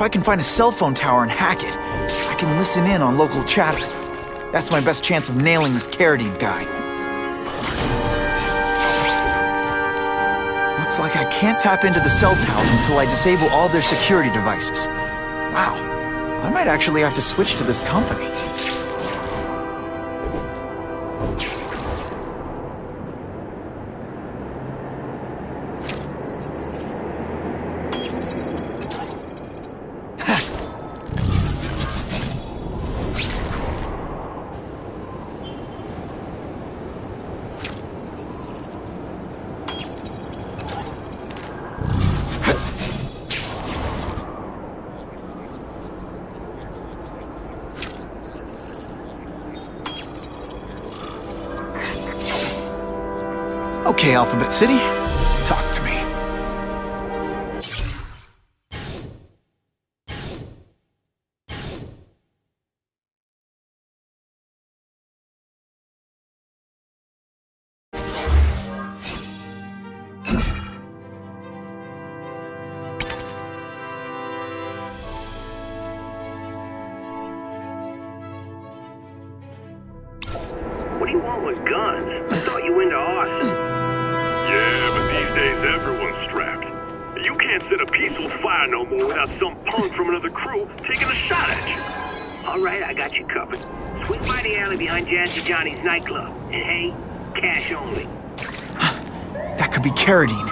if I can find a cell phone tower and hack it, I can listen in on local chatter. That's my best chance of nailing this Carradine guy. Looks like I can't tap into the cell towers until I disable all their security devices. Wow, I might actually have to switch to this company. Okay, Alphabet City, talk to me. What do you want with guns? I thought you were into arson. Yeah, but these days everyone's strapped. You can't set a peaceful fire no more without some punk from another crew taking a shot at you. All right, I got you covered. Swing by the alley behind Jazzy Johnny's nightclub. And hey, cash only. That could be Carradine.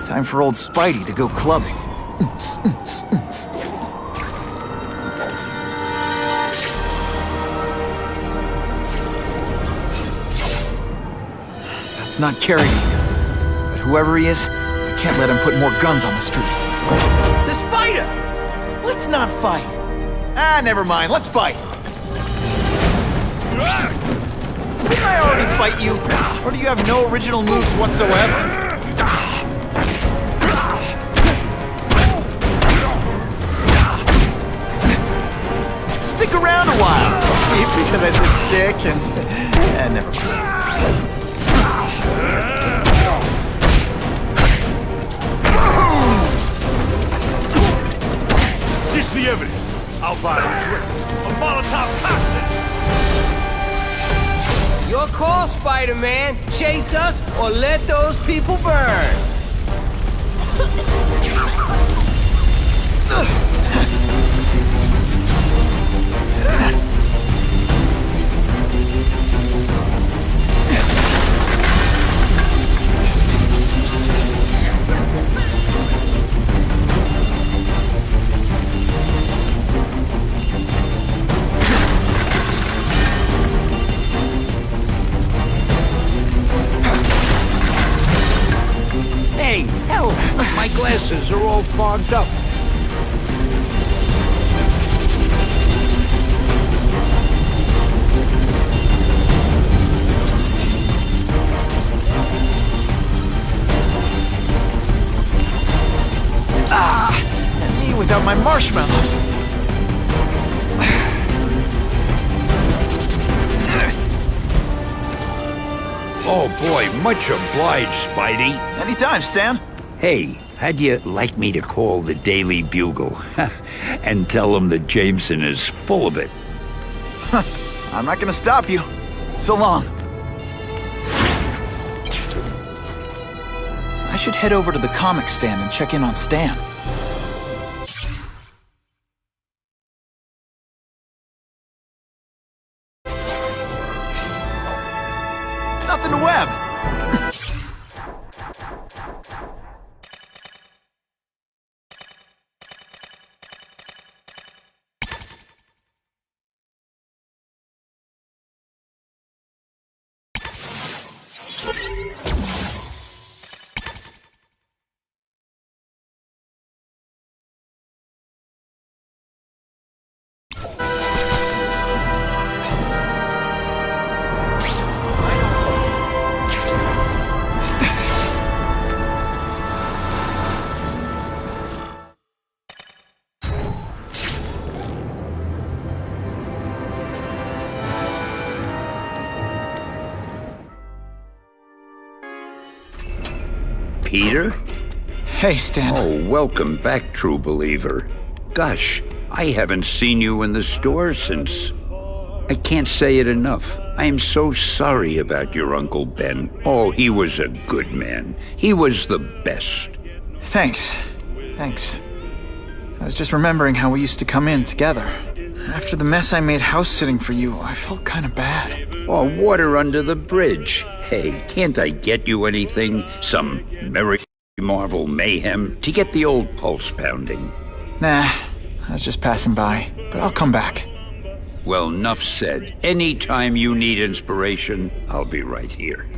Time for old Spidey to go clubbing. That's not Carradine. But whoever he is, I can't let him put more guns on the street. The spider! Let's not fight. Ah, never mind. Let's fight. Didn't I already fight you? Or do you have no original moves whatsoever? Stick around a while. See, because I said stick and never mind. Ditch the evidence. I'll buy a drink. A Molotov cocktail. Your call, Spider-Man. Chase us or let those people burn. Hey, help! My glasses are all fogged up. Ah! And me without my marshmallows. Oh boy, much obliged, Spidey. Anytime, Stan. Hey, how'd you like me to call the Daily Bugle and tell them that Jameson is full of it? I'm not gonna stop you. So long. I should head over to the comic stand and check in on Stan. Nothing to web. Peter? Hey, Stan. Oh, welcome back, true believer. Gosh, I haven't seen you in the store since... I can't say it enough. I am so sorry about your Uncle Ben. Oh, he was a good man. He was the best. Thanks. I was just remembering how we used to come in together. After the mess I made house-sitting for you, I felt kind of bad. Oh, water under the bridge. Hey, can't I get you anything? Some Merry Marvel mayhem to get the old pulse pounding? Nah, I was just passing by, but I'll come back. Well, enough said. Anytime you need inspiration, I'll be right here.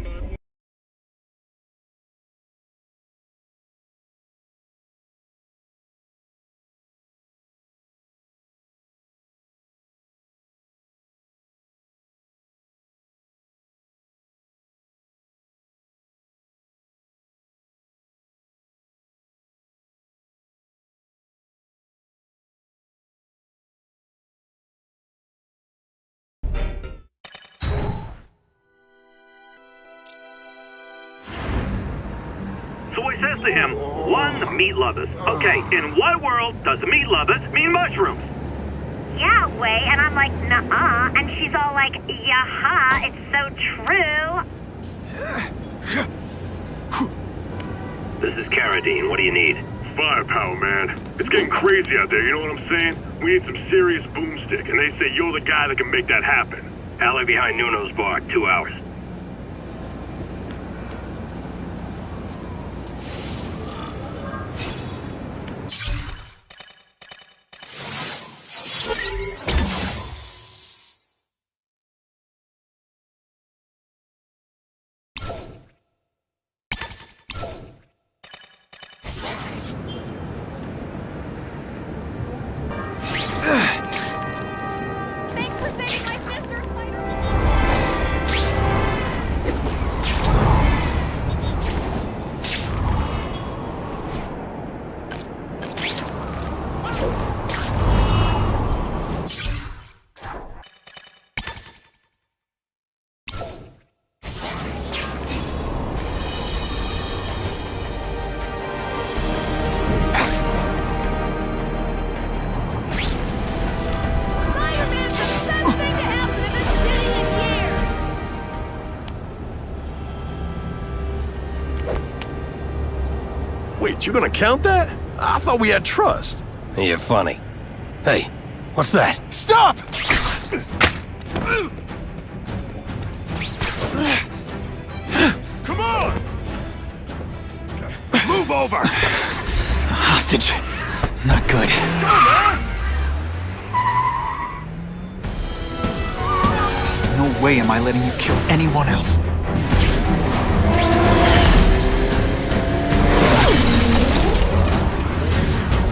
So he says to him, one, meat lovers. Okay, in what world does meat lovers mean mushrooms? Yeah, way, and I'm like, nuh-uh, and she's all like, yaha, it's so true. This is Carradine. What do you need? Firepower, man. It's getting crazy out there, you know what I'm saying? We need some serious boomstick, and they say you're the guy that can make that happen. Alley behind Nuno's bar, 2 hours. Thanks for saving my sister, Spider-Man. Spider-Man's the best thing to happen to this city in years. Wait, you gonna count that? I thought we had trust. You're funny. Hey, what's that? Stop! Come on! Move over! Hostage. Not good. No way am I letting you kill anyone else.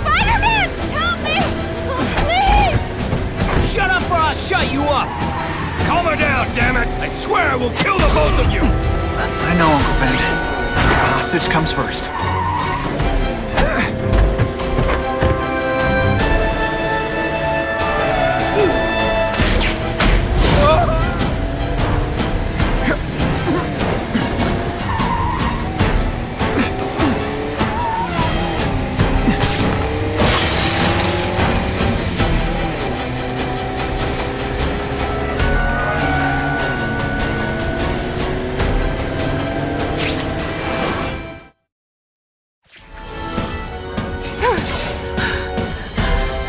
Spider-Man, help me! Please! Shut up or I'll shut you up! Calm her down, damn it! I swear I will kill the both of you! I know, Uncle Ben. Hostage comes first.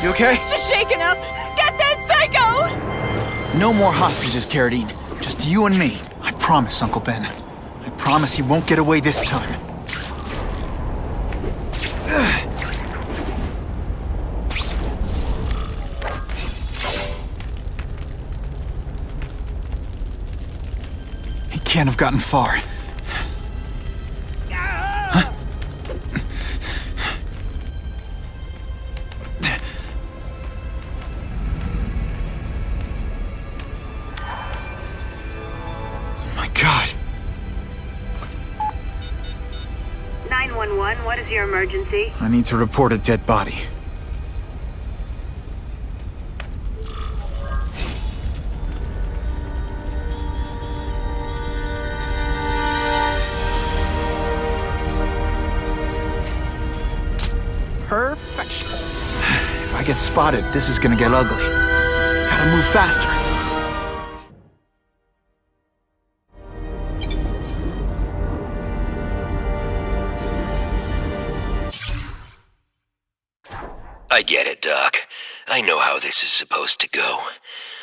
You okay? Just shaken up. Get that psycho! No more hostages, Carradine. Just you and me. I promise, Uncle Ben. I promise he won't get away this time. He can't have gotten far. My God. 911, what is your emergency? I need to report a dead body. Perfection. If I gets spotted, this is gonna get ugly. Gotta move faster. I get it, Doc. I know how this is supposed to go.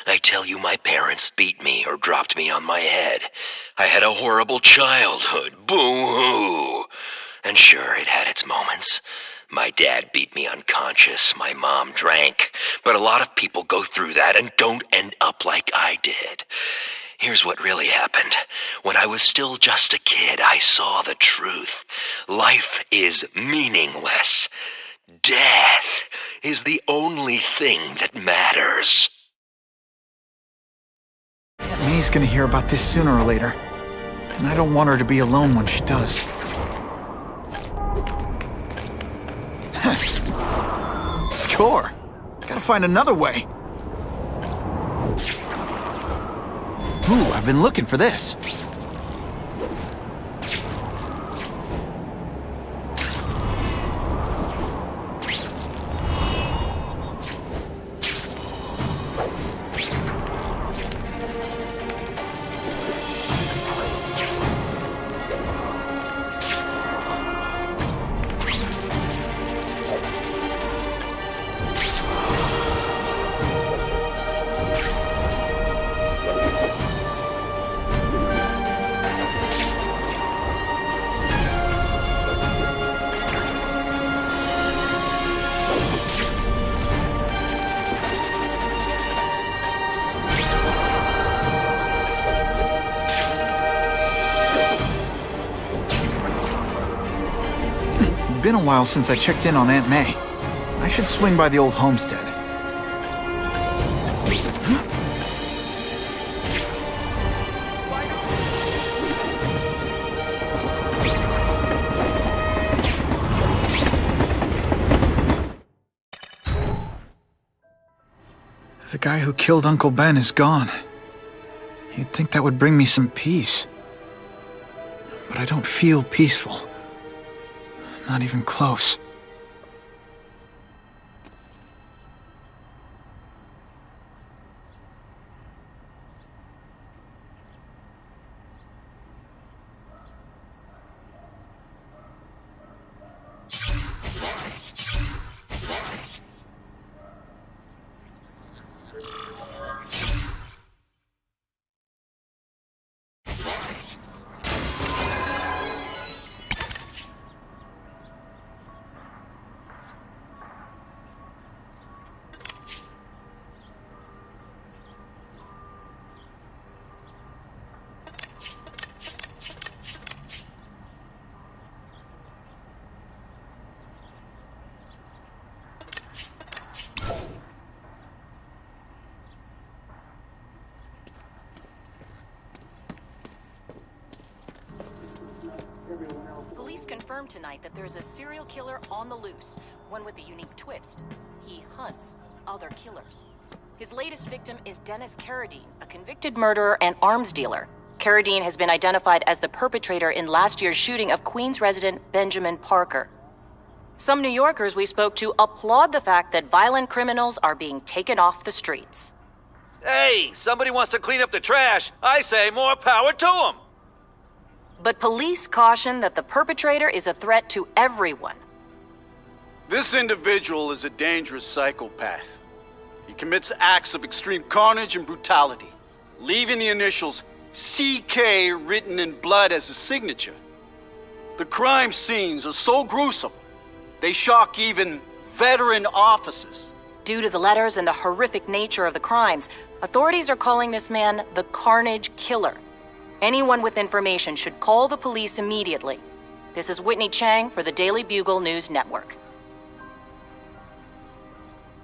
I tell you, my parents beat me or dropped me on my head. I had a horrible childhood. Boo-hoo! And sure, it had its moments. My dad beat me unconscious, my mom drank. But a lot of people go through that and don't end up like I did. Here's what really happened. When I was still just a kid, I saw the truth. Life is meaningless. Death is the only thing that matters. May's gonna hear about this sooner or later. And I don't want her to be alone when she does. Score! Gotta find another way. Ooh, I've been looking for this. Been a while since I checked in on Aunt May. I should swing by the old homestead. The guy who killed Uncle Ben is gone. You'd think that would bring me some peace. But I don't feel peaceful. Not even close. Police confirmed tonight that there's a serial killer on the loose, one with a unique twist. He hunts other killers. His latest victim is Dennis Carradine, a convicted murderer and arms dealer. Carradine has been identified as the perpetrator in last year's shooting of Queens resident Benjamin Parker. Some New Yorkers we spoke to applaud the fact that violent criminals are being taken off the streets. Hey, somebody wants to clean up the trash. I say more power to them. But police caution that the perpetrator is a threat to everyone. This individual is a dangerous psychopath. He commits acts of extreme carnage and brutality, leaving the initials CK written in blood as a signature. The crime scenes are so gruesome, they shock even veteran officers. Due to the letters and the horrific nature of the crimes, authorities are calling this man the Carnage Killer. Anyone with information should call the police immediately. This is Whitney Chang for the Daily Bugle News Network.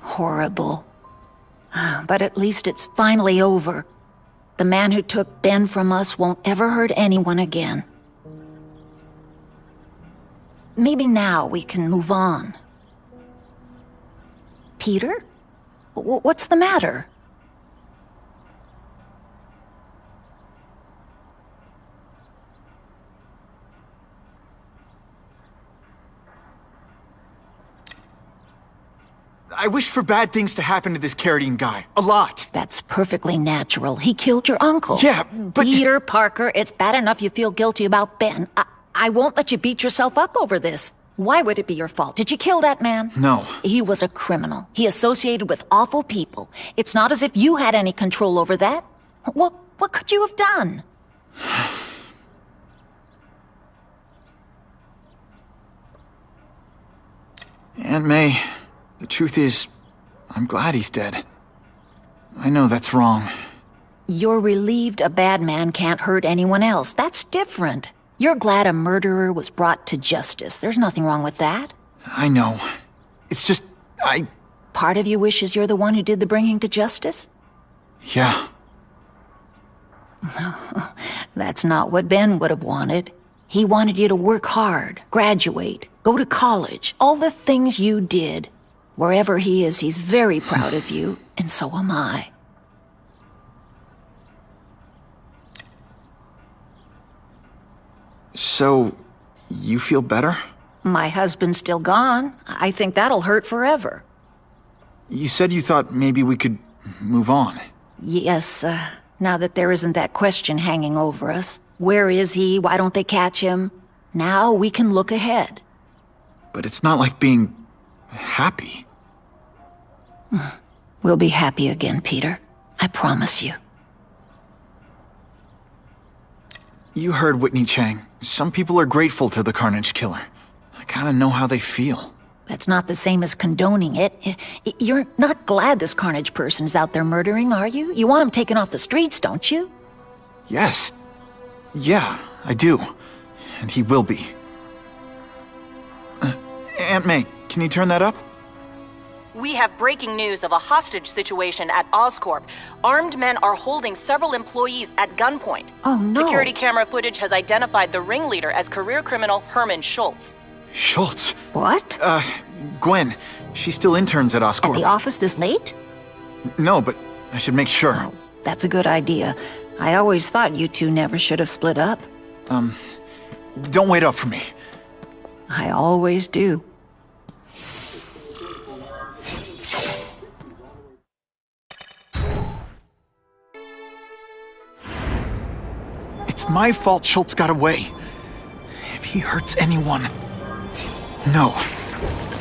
Horrible. But at least it's finally over. The man who took Ben from us won't ever hurt anyone again. Maybe now we can move on. Peter? What's the matter? I wish for bad things to happen to this Carradine guy. A lot. That's perfectly natural. He killed your uncle. Yeah, but... Peter Parker, it's bad enough you feel guilty about Ben. I won't let you beat yourself up over this. Why would it be your fault? Did you kill that man? No. He was a criminal. He associated with awful people. It's not as if you had any control over that. What could you have done? Aunt May, the truth is, I'm glad he's dead. I know that's wrong. You're relieved a bad man can't hurt anyone else. That's different. You're glad a murderer was brought to justice. There's nothing wrong with that. I know. It's just, Part of you wishes you're the one who did the bringing to justice? Yeah. That's not what Ben would have wanted. He wanted you to work hard, graduate, go to college, all the things you did. Wherever he is, he's very proud of you, and so am I. So, you feel better? My husband's still gone. I think that'll hurt forever. You said you thought maybe we could move on. Yes, now that there isn't that question hanging over us. Where is he? Why don't they catch him? Now we can look ahead. But it's not like being happy. We'll be happy again, Peter. I promise you. You heard Whitney Chang. Some people are grateful to the Carnage Killer. I kinda know how they feel. That's not the same as condoning it. You're not glad this Carnage person's out there murdering, are you? You want him taken off the streets, don't you? Yes. Yeah, I do. And he will be. Aunt May, can you turn that up? We have breaking news of a hostage situation at Oscorp. Armed men are holding several employees at gunpoint. Oh, no. Security camera footage has identified the ringleader as career criminal Herman Schultz. Schultz? What? Gwen. She still interns at Oscorp. At the office this late? No, but I should make sure. Oh, that's a good idea. I always thought you two never should have split up. Don't wait up for me. I always do. It's my fault Schultz got away. If he hurts anyone... No,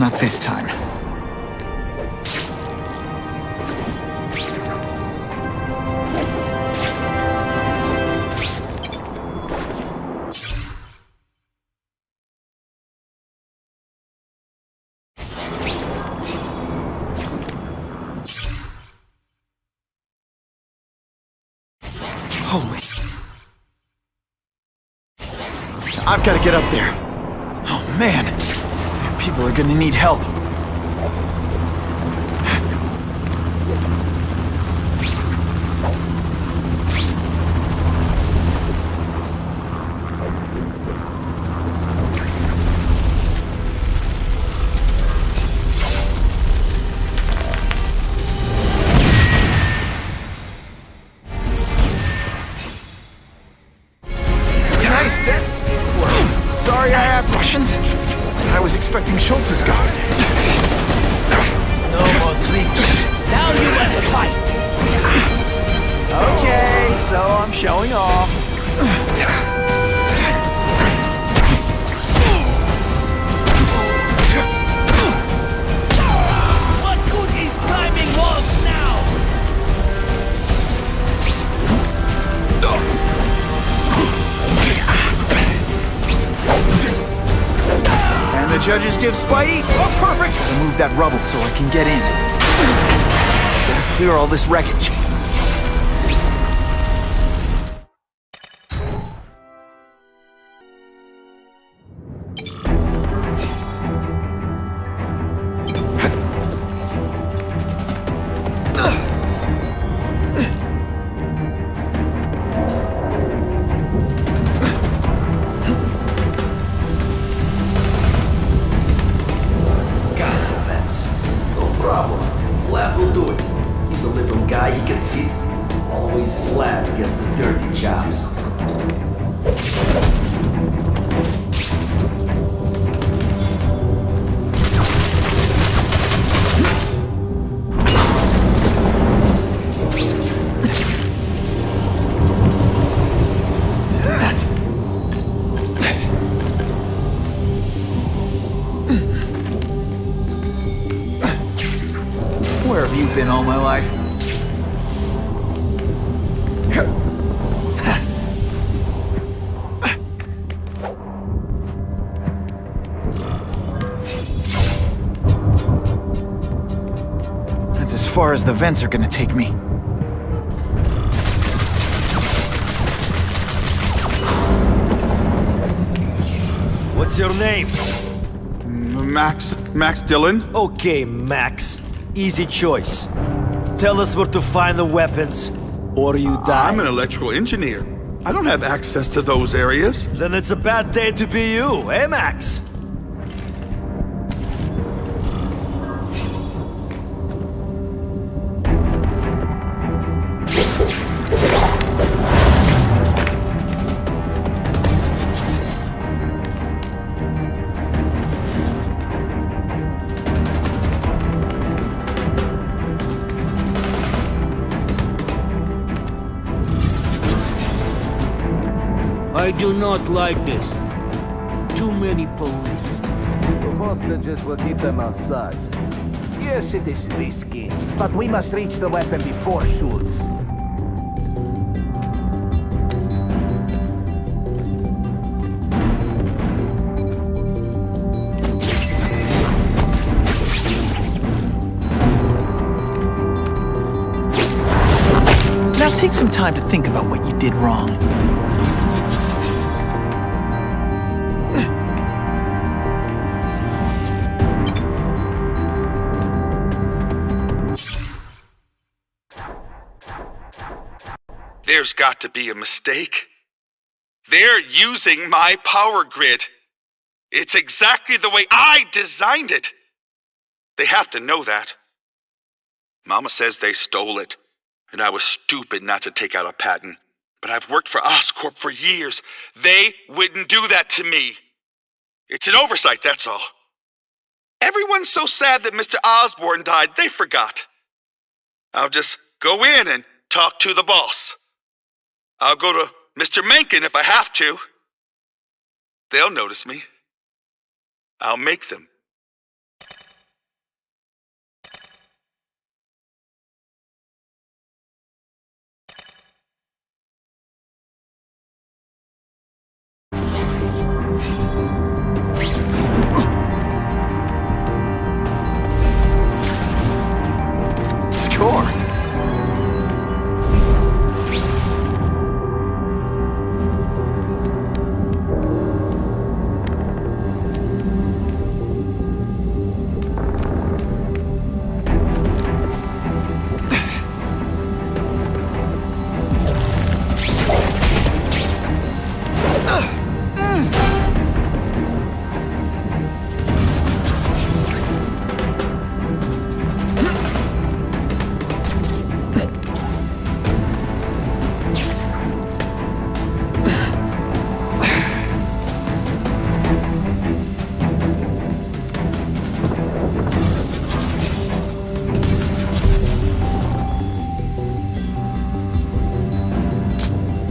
not this time. Holy... I've got to get up there. Oh, man. People are gonna need help. Nice, Dad. Sorry I have Russians. I was expecting Schultz's guys. No more tricks. Now you must fight. Okay, so I'm showing off. What good is climbing walls now? And the judges give Spidey? Oh, perfect! Gotta move that rubble so I can get in. Gotta clear all this wreckage. Flap will do it. He's a little guy, he can all my life. That's as far as the vents are gonna take me. What's your name? Max Dillon? Okay, Max. Easy choice. Tell us where to find the weapons, or you die. I'm an electrical engineer. I don't have access to those areas. Then it's a bad day to be you, eh, Max? I do not like this. Too many police. The hostages will keep them outside. Yes, it is risky, but we must reach the weapon before Schultz. Now take some time to think about what you did wrong. There's got to be a mistake. They're using my power grid. It's exactly the way I designed it. They have to know that. Mama says they stole it, and I was stupid not to take out a patent. But I've worked for Oscorp for years. They wouldn't do that to me. It's an oversight, that's all. Everyone's so sad that Mr. Osborne died, they forgot. I'll just go in and talk to the boss. I'll go to Mr. Mencken if I have to. They'll notice me. I'll make them. Score!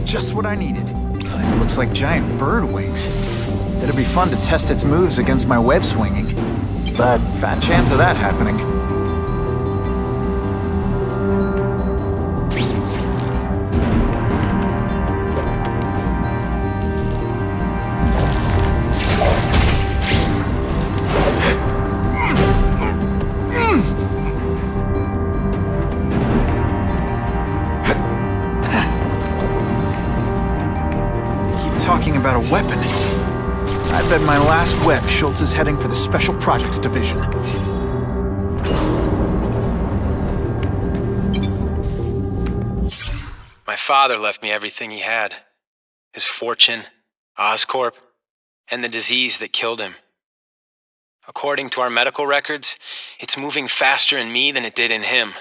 Just what I needed. It looks like giant bird wings. It'd be fun to test its moves against my web swinging. But fat chance of that happening. Talking about a weapon. I bet my last web Schultz is heading for the Special Projects Division. My father left me everything he had. His fortune, Oscorp, and the disease that killed him. According to our medical records, it's moving faster in me than it did in him.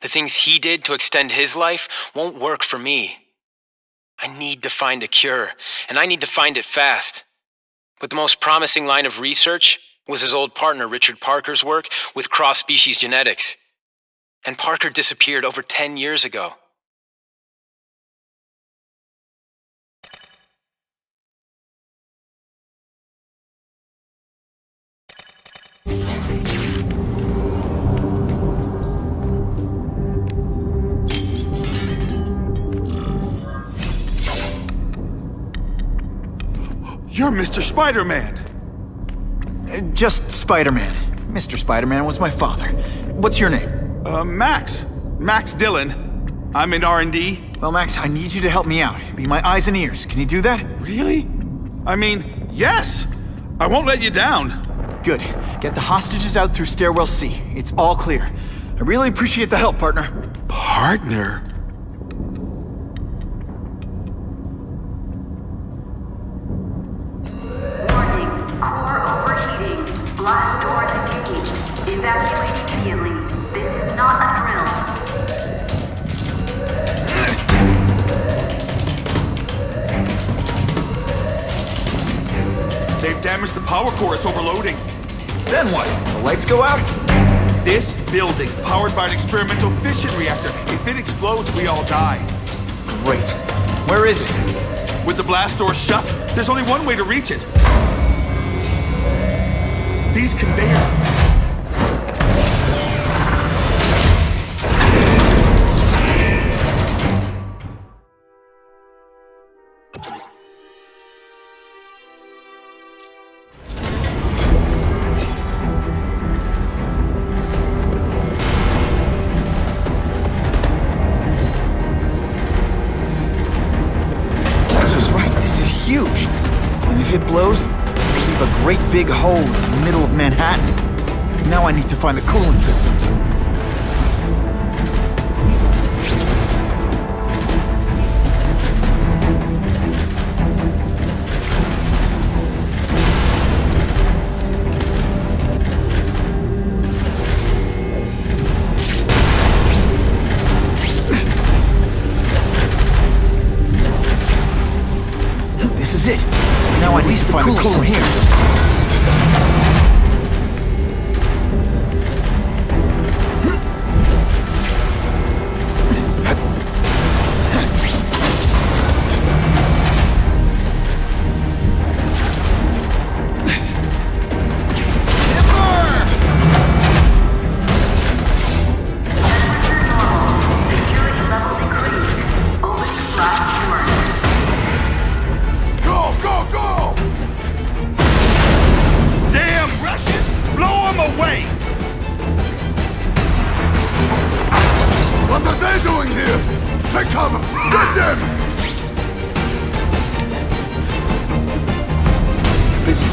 The things he did to extend his life won't work for me. I need to find a cure, and I need to find it fast. But the most promising line of research was his old partner Richard Parker's work with cross-species genetics. And Parker disappeared over 10 years ago. You're Mr. Spider-Man! Just Spider-Man. Mr. Spider-Man was my father. What's your name? Max. Max Dillon. I'm in R&D. Well, Max, I need you to help me out. Be my eyes and ears. Can you do that? Really? I mean, yes! I won't let you down. Good. Get the hostages out through Stairwell C. It's all clear. I really appreciate the help, partner. Partner? Warning. Core overheating. Blast doors engaged. Evacuate immediately. This is not a drill. They've damaged the power core. It's overloading. Then what? The lights go out? This building's powered by an experimental fission reactor. If it explodes, we all die. Great. Where is it? With the blast doors shut, there's only one way to reach it. These conveyors... Huge. And if it blows, it'll leave a great big hole in the middle of Manhattan. Now I need to find the coolant systems. This is it. Now I at least find the coolant here.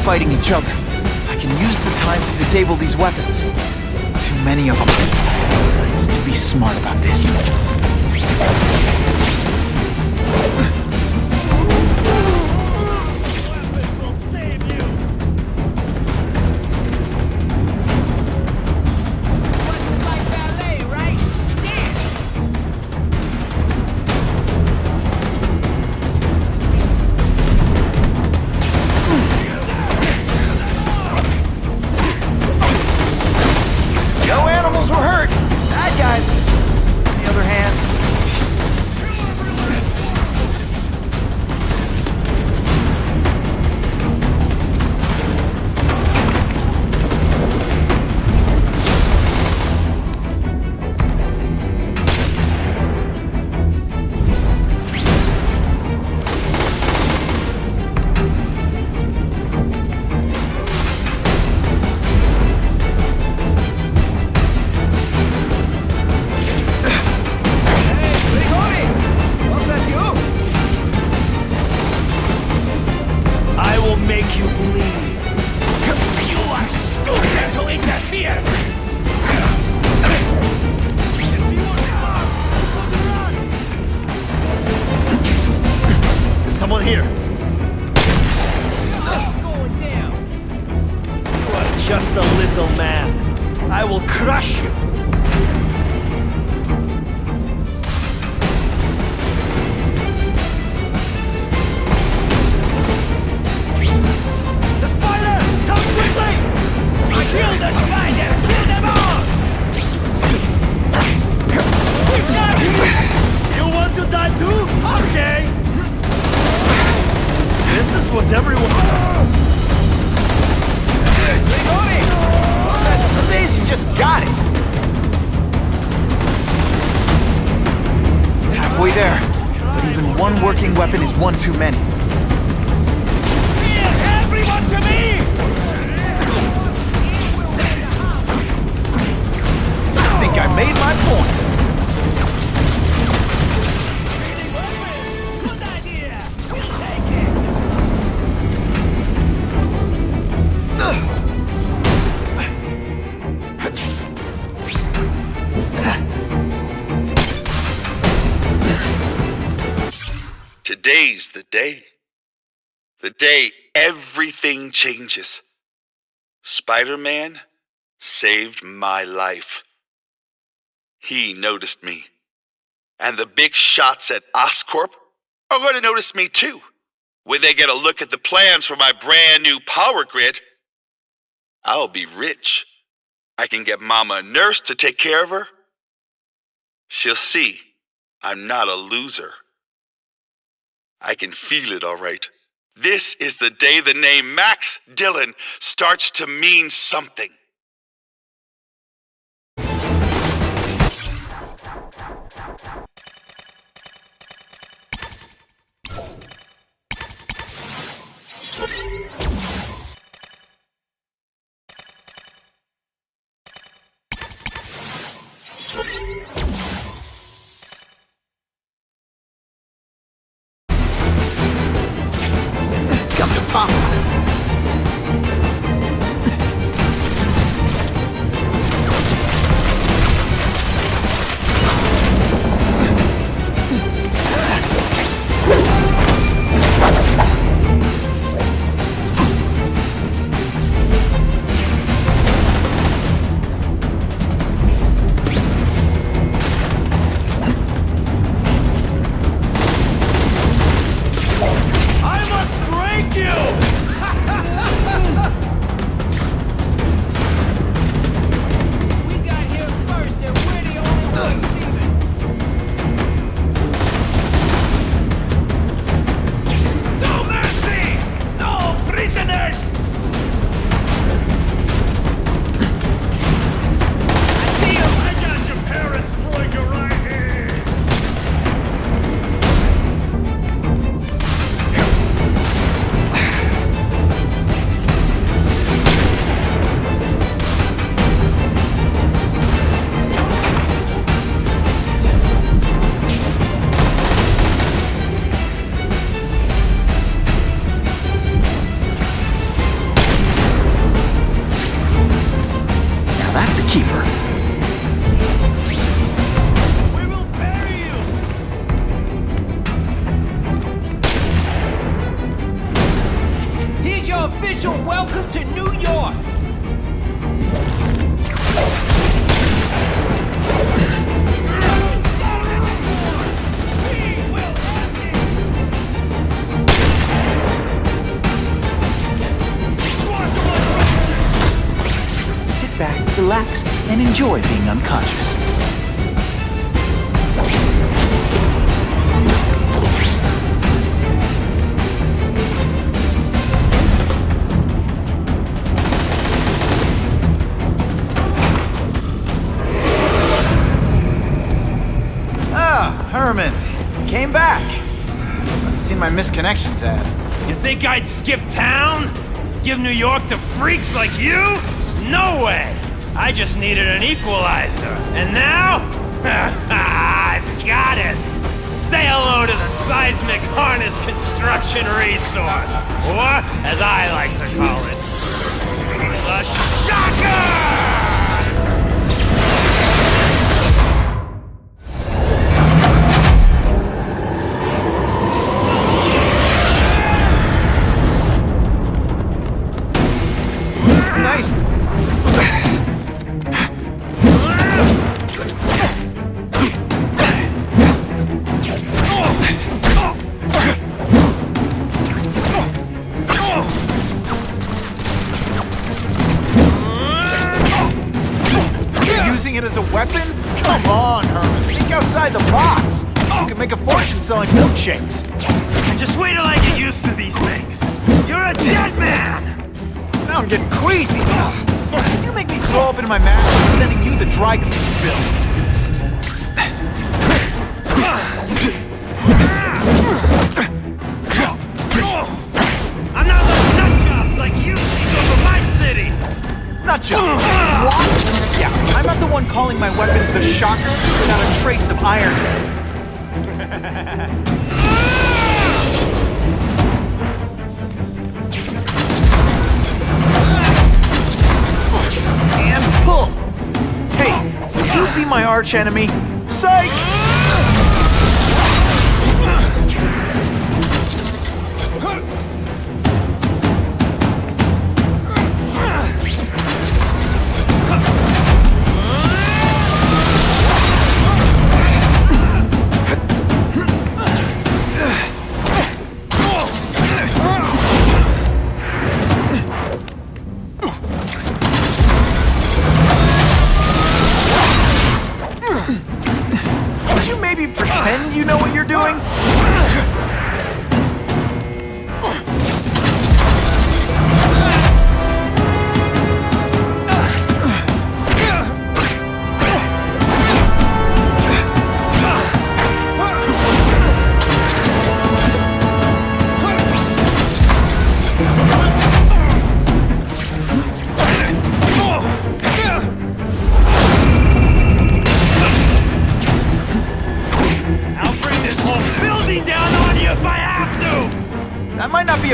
Fighting each other. I can use the time to disable these weapons. Too many of them. I need to be smart about this. One too many. today's the day. The day everything changes. Spider-Man saved my life. He noticed me. And the big shots at Oscorp are going to notice me too. When they get a look at the plans for my brand new power grid, I'll be rich. I can get Mama a nurse to take care of her. She'll see I'm not a loser. I can feel it all right. This is the day the name Max Dillon starts to mean something. Come to Papa. Welcome to New York! Sit back, relax, and enjoy being unconscious. Herman, came back. Must have seen my misconnections ad. You think I'd skip town? Give New York to freaks like you? No way! I just needed an equalizer. And now? I've got it! Say hello to the seismic harness construction resource. Or, as I like to call it, the shocker! Come on, Herman. Think outside the box. You can make a fortune selling milkshakes. Just wait till I get used to these things. You're a jet man! Now I'm getting queasy. If you make me throw up into my mask, I'm sending you the dry cleaning bill. I'm not letting nut jobs like you take over my city! Nut job? What? Yeah, I'm not the one calling my weapons the Shocker without a trace of iron. And pull! Hey, you be my arch enemy. Psych!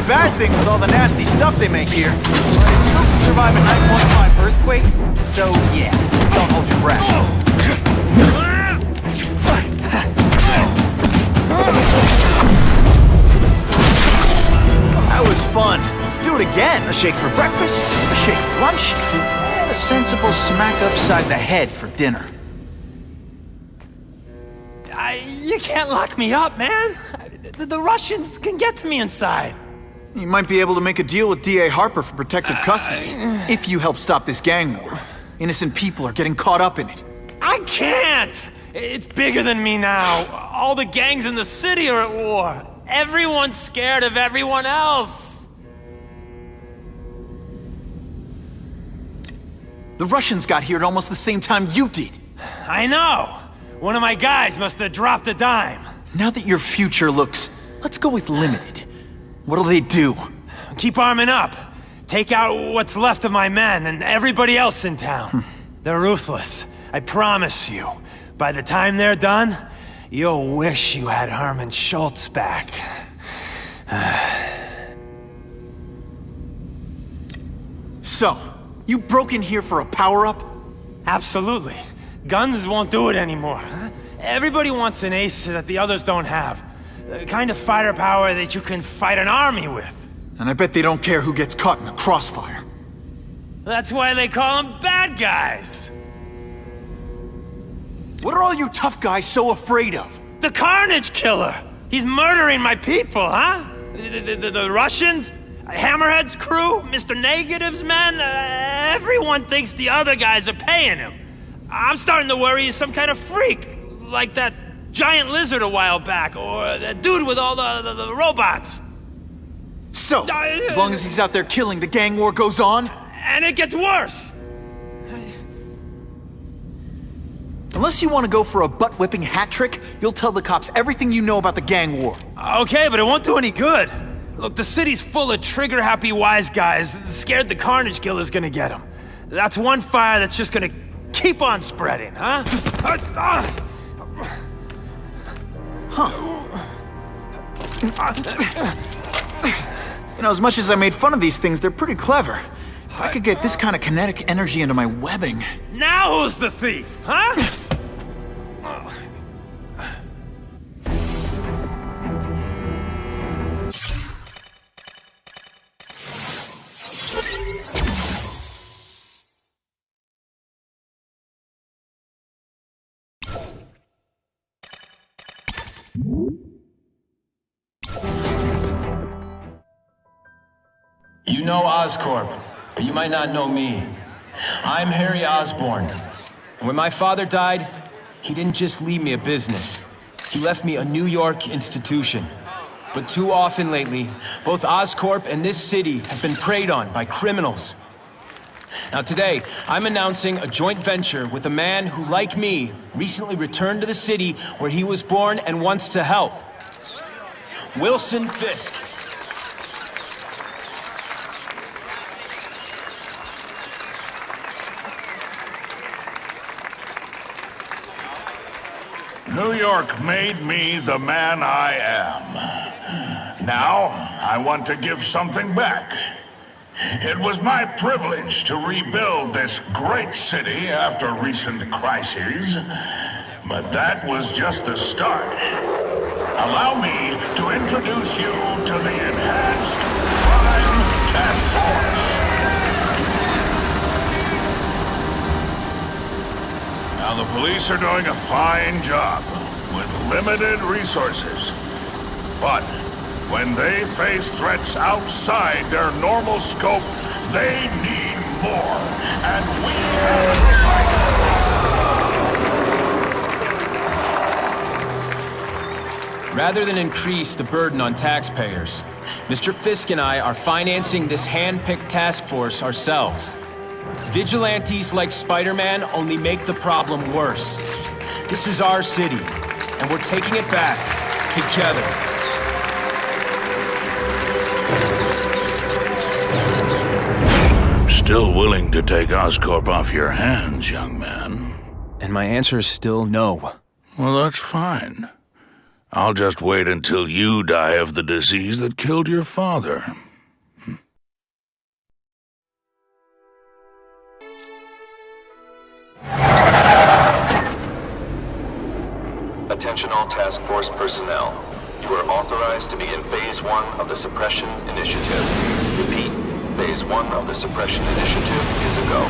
a bad thing with all the nasty stuff they make here. But it's built to survive a 9.5 earthquake, so yeah, don't hold your breath. That was fun. Let's do it again. A shake for breakfast, a shake for lunch, and a sensible smack upside the head for dinner. You can't lock me up, man. The Russians can get to me inside. You might be able to make a deal with D.A. Harper for protective custody, if you help stop this gang war. Innocent people are getting caught up in it. I can't! It's bigger than me now. All the gangs in the city are at war. Everyone's scared of everyone else. The Russians got here at almost the same time you did. I know. One of my guys must have dropped a dime. Now that your future looks, let's go with limited. What'll they do? Keep arming up. Take out what's left of my men and everybody else in town. They're ruthless. I promise you. By the time they're done, you'll wish you had Herman Schultz back. So, you broke in here for a power-up? Absolutely. Guns won't do it anymore. Everybody wants an ace that the others don't have. The kind of fighter power that you can fight an army with. And I bet they don't care who gets caught in a crossfire. That's why they call them bad guys. What are all you tough guys so afraid of? The Carnage Killer! He's murdering my people, huh? The Russians? Hammerhead's crew? Mr. Negative's men? Everyone thinks the other guys are paying him. I'm starting to worry he's some kind of freak. Like that giant lizard a while back, or that dude with all the robots. So, as long as he's out there killing, the gang war goes on? And it gets worse! Unless you want to go for a butt-whipping hat trick, you'll tell the cops everything you know about the gang war. Okay, but it won't do any good. Look, the city's full of trigger-happy wise guys scared the Carnage Killer's gonna get them. That's one fire that's just gonna keep on spreading, huh? You know, as much as I made fun of these things, they're pretty clever. If I could get this kind of kinetic energy into my webbing... Now who's the thief, huh? You know Oscorp, but you might not know me. I'm Harry Osborn. And when my father died, he didn't just leave me a business. He left me a New York institution. But too often lately, both Oscorp and this city have been preyed on by criminals. Now today, I'm announcing a joint venture with a man who, like me, recently returned to the city where he was born and wants to help. Wilson Fisk. New York made me the man I am. Now, I want to give something back. It was my privilege to rebuild this great city after recent crises, but that was just the start. Allow me to introduce you to the Enhanced Crime Task Force. Now, the police are doing a fine job with limited resources. But when they face threats outside their normal scope, they need more. And we have provided. Rather than increase the burden on taxpayers, Mr. Fisk and I are financing this hand-picked task force ourselves. Vigilantes like Spider-Man only make the problem worse. This is our city, and we're taking it back together. I'm still willing to take Oscorp off your hands, young man. And my answer is still no. Well, that's fine. I'll just wait until you die of the disease that killed your father. Attention all task force personnel. You are authorized to begin Phase 1 of the Suppression Initiative. Repeat, Phase 1 of the Suppression Initiative is a go.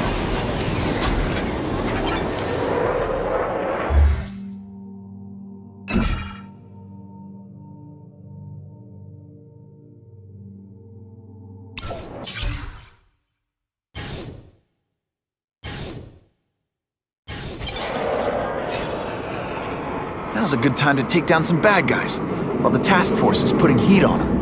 Now's a good time to take down some bad guys, while the task force is putting heat on them.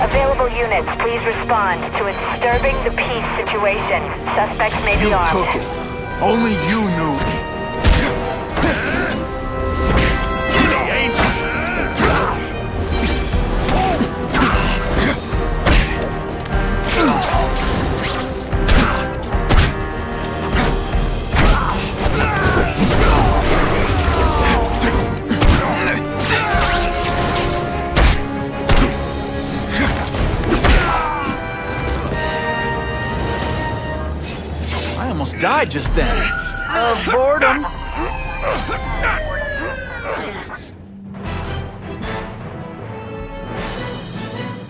Available units, please respond to a disturbing the peace situation. Suspects may be armed. You took it. Only you knew. Skinny, ain't you? Died just then. Boredom.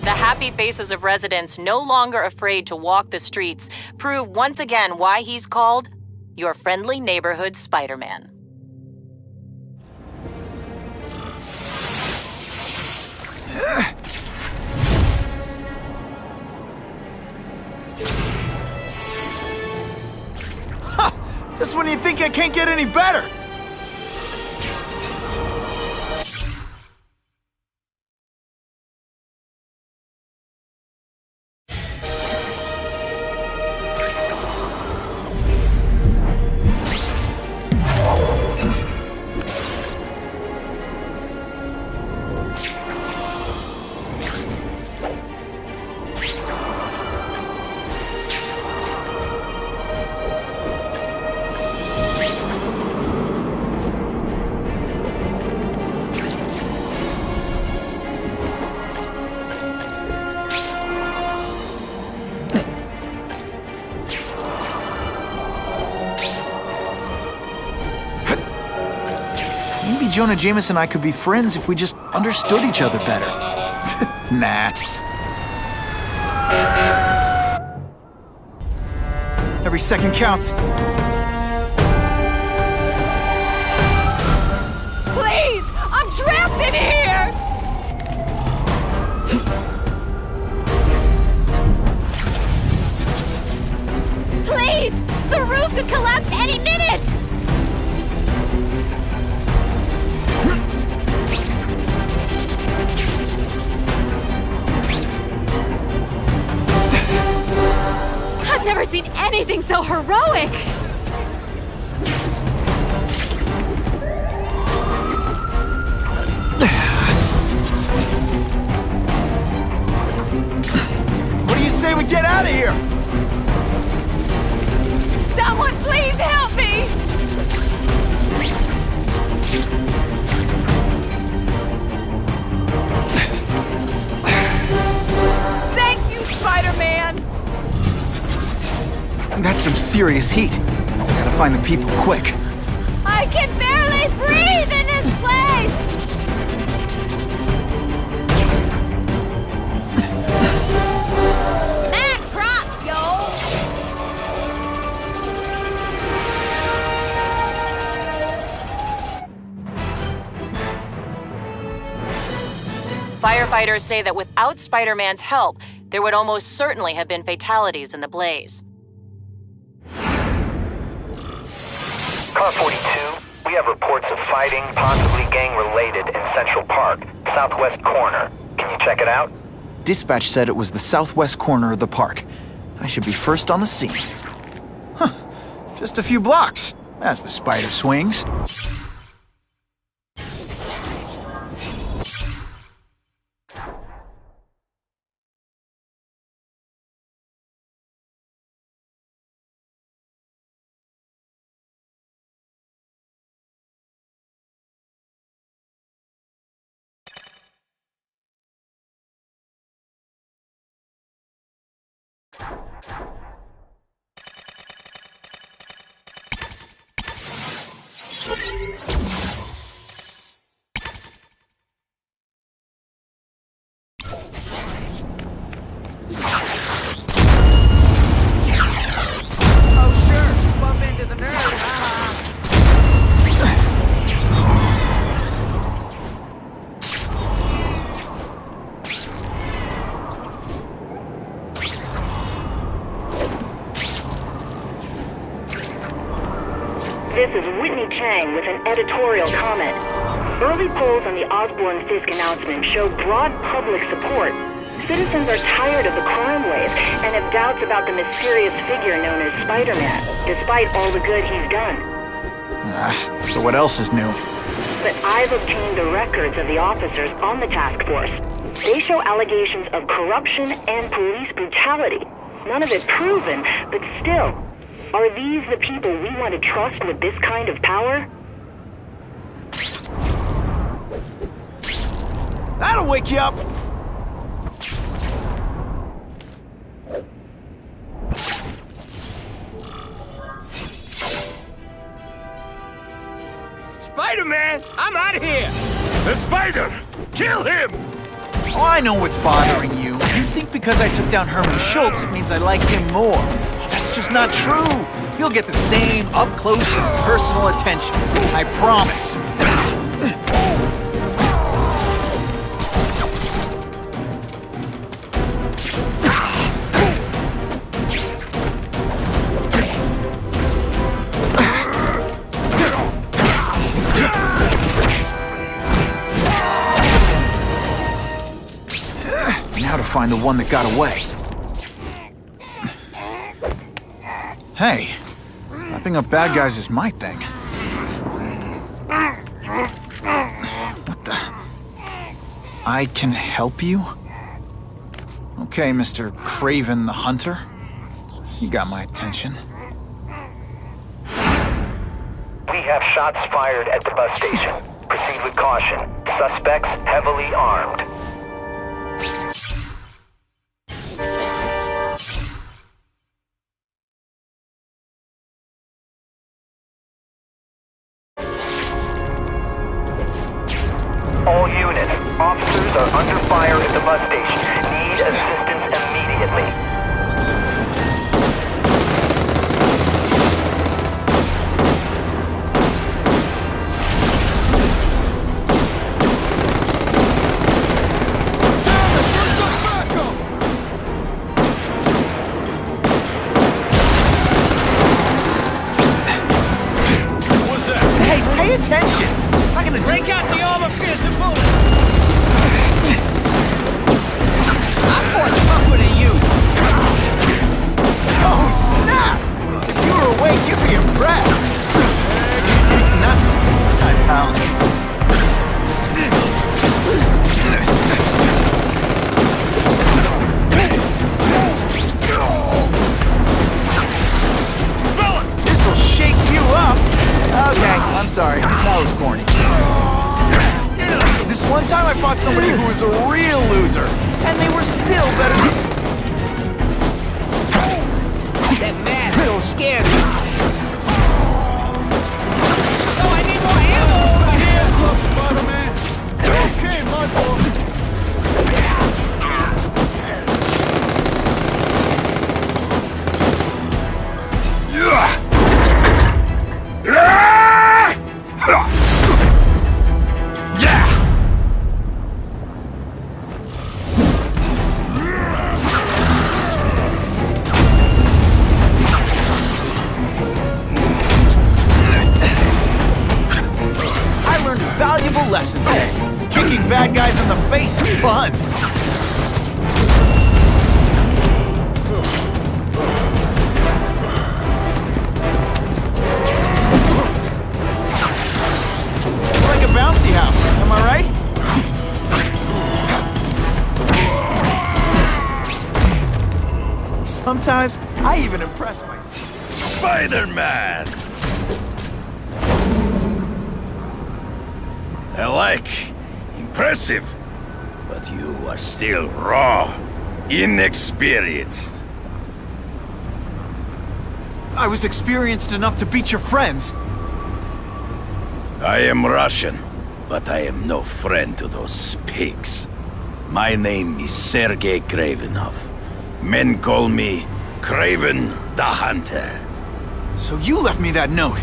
The happy faces of residents no longer afraid to walk the streets prove once again why he's called your friendly neighborhood Spider-Man. Just when you think I can't get any better! Jonah Jameson and I could be friends if we just understood each other better. Nah. Every second counts. Please! I'm trapped in here! Please! The roof could collapse any minute! I've never seen anything so heroic! What do you say we get out of here? Someone please help me! Thank you, Spider-Man! That's some serious heat. Gotta find the people quick. I can barely breathe in this place! Mad props, yo! Firefighters say that without Spider-Man's help, there would almost certainly have been fatalities in the blaze. Car 42, we have reports of fighting, possibly gang-related, in Central Park, southwest corner. Can you check it out? Dispatch said it was the southwest corner of the park. I should be first on the scene. Huh. Just a few blocks. As the spider swings. This is Whitney Chang with an editorial comment. Early polls on the Osborne-Fisk announcement show broad public support. Citizens are tired of the crime wave and have doubts about the mysterious figure known as Spider-Man, despite all the good he's done. So what else is new? But I've obtained the records of the officers on the task force. They show allegations of corruption and police brutality. None of it proven, but still. Are these the people we want to trust with this kind of power? That'll wake you up! Spider-Man, I'm out of here! The spider! Kill him! Oh, I know what's bothering you. You think because I took down Herman Schultz, it means I like him more. That's just not true. You'll get the same up-close and personal attention. I promise. Now to find the one that got away. Hey, wrapping up bad guys is my thing. What the? I can help you? Okay, Mr. Craven the Hunter. You got my attention. We have shots fired at the bus station. Proceed with caution. Suspects heavily armed. All units, officers are under fire at the bus station. Need assistance immediately. What's that? Hey, pay attention! I'm not gonna break out the armor-piercing bullet! I'm more tougher than you! Oh, snap! If you were awake, you'd be impressed! Nothing. Time, pal. Fellas! This'll shake you up! Okay, I'm sorry. That was corny. This one time I fought somebody who was a real loser, and they were still better than... That mask don't scare me. Oh, I need more ammo over here! Look, Spider-Man! Okay, my boy! lesson today. Kicking bad guys in the face is fun. Like a bouncy house, am I right? Sometimes I even impress myself. Spider-Man! I like. Impressive. But you are still raw. Inexperienced. I was experienced enough to beat your friends. I am Russian, but I am no friend to those pigs. My name is Sergei Kravenov. Men call me Kraven the Hunter. So you left me that note.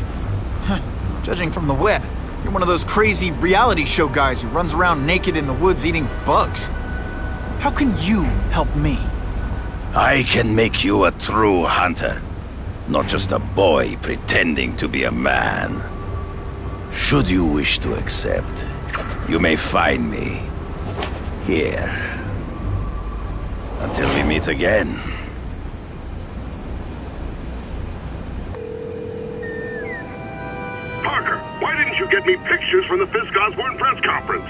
Huh. Judging from the web, you're one of those crazy reality show guys who runs around naked in the woods eating bugs. How can you help me? I can make you a true hunter. Not just a boy pretending to be a man. Should you wish to accept, you may find me here. Until we meet again. Parker, why didn't you get me pictures from the Fisk Osborne press conference?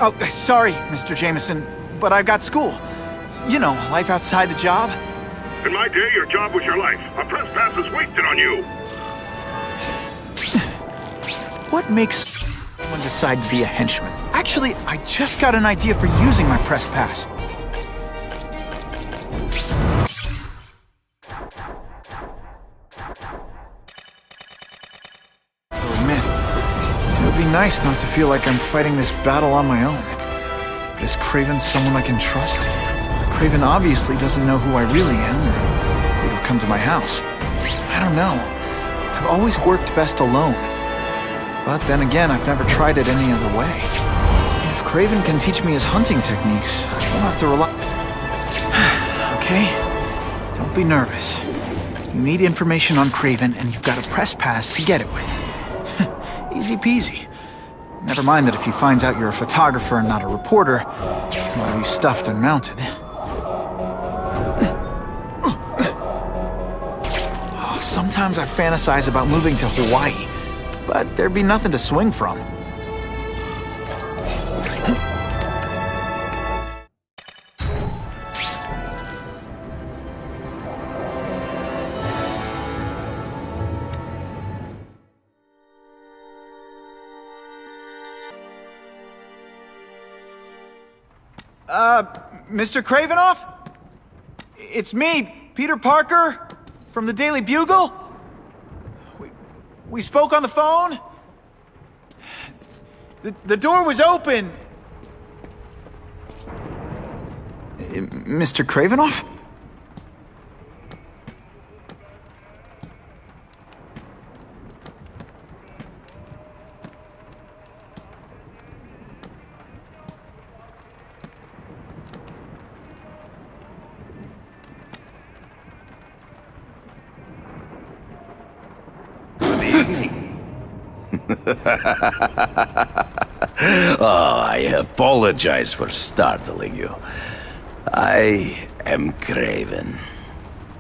Oh, sorry, Mr. Jameson, but I've got school. You know, life outside the job. In my day, your job was your life. A press pass is wasted on you. What makes someone decide to be a henchman? Actually, I just got an idea for using my press pass. I'll admit, it would be nice not to feel like I'm fighting this battle on my own. But is Kraven someone I can trust? Kraven obviously doesn't know who I really am, or would have come to my house. I don't know. I've always worked best alone. But then again, I've never tried it any other way. If Kraven can teach me his hunting techniques, I won't have to rely... Okay? Don't be nervous. You need information on Kraven, and you've got a press pass to get it with. Easy peasy. Never mind that if he finds out you're a photographer and not a reporter, he'll have you stuffed and mounted. Sometimes I fantasize about moving to Hawaii, but there'd be nothing to swing from. Mr. Kravenov? It's me, Peter Parker, from the Daily Bugle. We spoke on the phone. The door was open. Mr. Kravenov? Oh, I apologize for startling you. I am Kraven.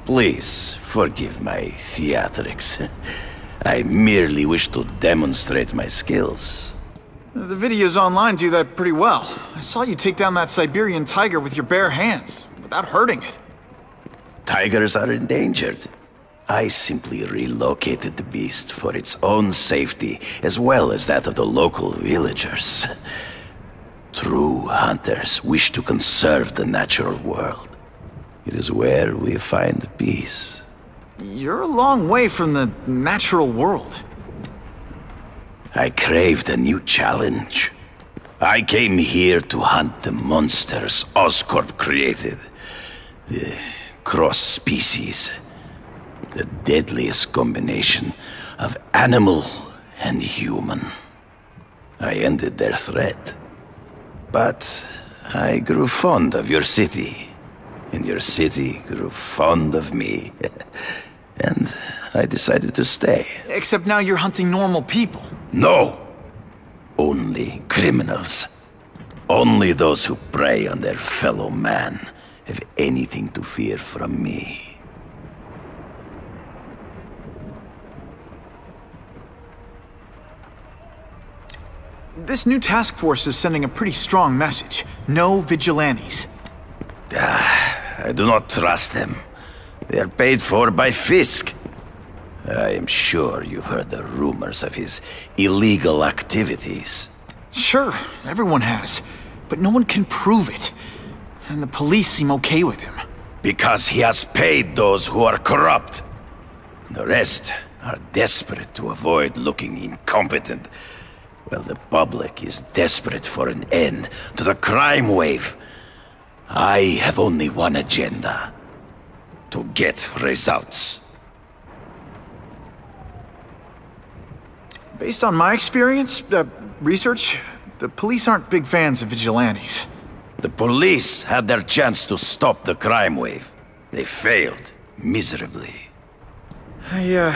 Please forgive my theatrics. I merely wish to demonstrate my skills. The videos online do that pretty well. I saw you take down that Siberian tiger with your bare hands, without hurting it. Tigers are endangered. I simply relocated the beast for its own safety, as well as that of the local villagers. True hunters wish to conserve the natural world. It is where we find peace. You're a long way from the natural world. I craved a new challenge. I came here to hunt the monsters Oscorp created. The cross-species. The deadliest combination of animal and human. I ended their threat. But I grew fond of your city. And your city grew fond of me. And I decided to stay. Except now you're hunting normal people. No! Only only criminals. Only those who prey on their fellow man have anything to fear from me. This new task force is sending a pretty strong message. No vigilantes. I do not trust them. They are paid for by Fisk. I am sure you've heard the rumors of his illegal activities. Sure, everyone has. But no one can prove it. And the police seem okay with him. Because he has paid those who are corrupt. The rest are desperate to avoid looking incompetent. Well, the public is desperate for an end to the crime wave. I have only one agenda. To get results. Based on my experience, research, the police aren't big fans of vigilantes. The police had their chance to stop the crime wave. They failed miserably. I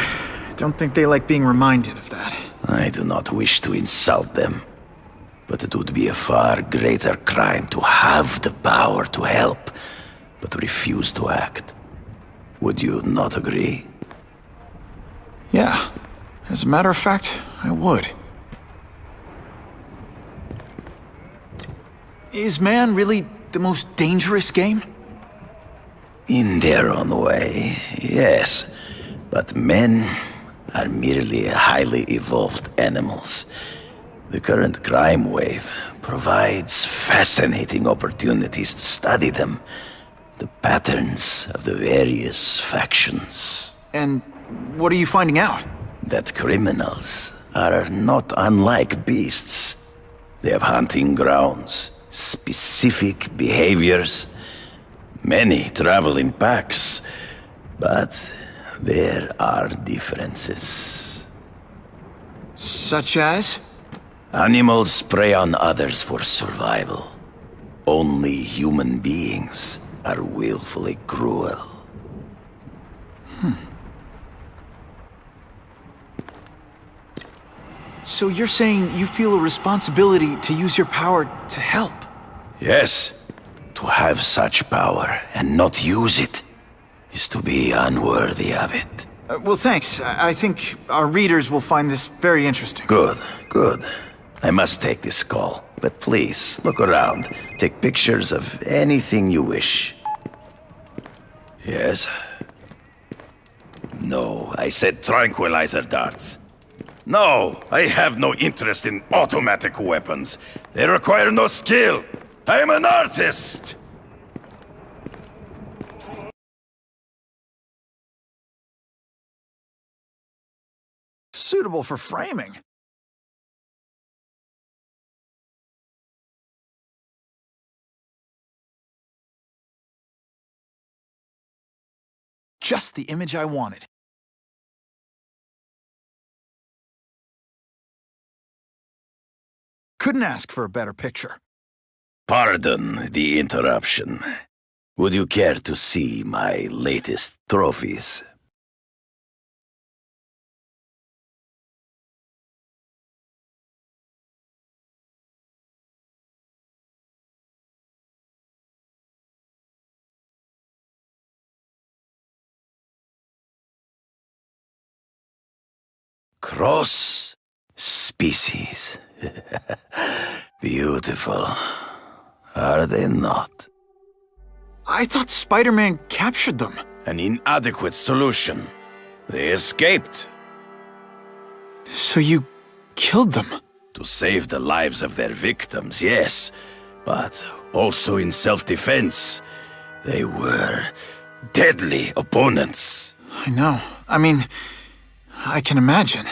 don't think they like being reminded of that. I do not wish to insult them, but it would be a far greater crime to have the power to help, but refuse to act. Would you not agree? Yeah. As a matter of fact, I would. Is man really the most dangerous game? In their own way, yes. But men are merely highly evolved animals. The current crime wave provides fascinating opportunities to study them. The patterns of the various factions. And what are you finding out? That criminals are not unlike beasts. They have hunting grounds, specific behaviors. Many travel in packs, but there are differences. Such as? Animals prey on others for survival. Only human beings are willfully cruel. So you're saying you feel a responsibility to use your power to help? Yes. To have such power and not use it is to be unworthy of it. Well, thanks. I think our readers will find this very interesting. Good, good. I must take this call, but please, look around. Take pictures of anything you wish. Yes? No, I said tranquilizer darts. No, I have no interest in automatic weapons. They require no skill. I am an artist! Suitable for framing. Just the image I wanted. Couldn't ask for a better picture. Pardon the interruption. Would you care to see my latest trophies? Cross species. Beautiful. Are they not? I thought Spider-Man captured them. An inadequate solution. They escaped. So you killed them? To save the lives of their victims, yes. But also in self-defense. They were deadly opponents. I know. I mean, I can imagine.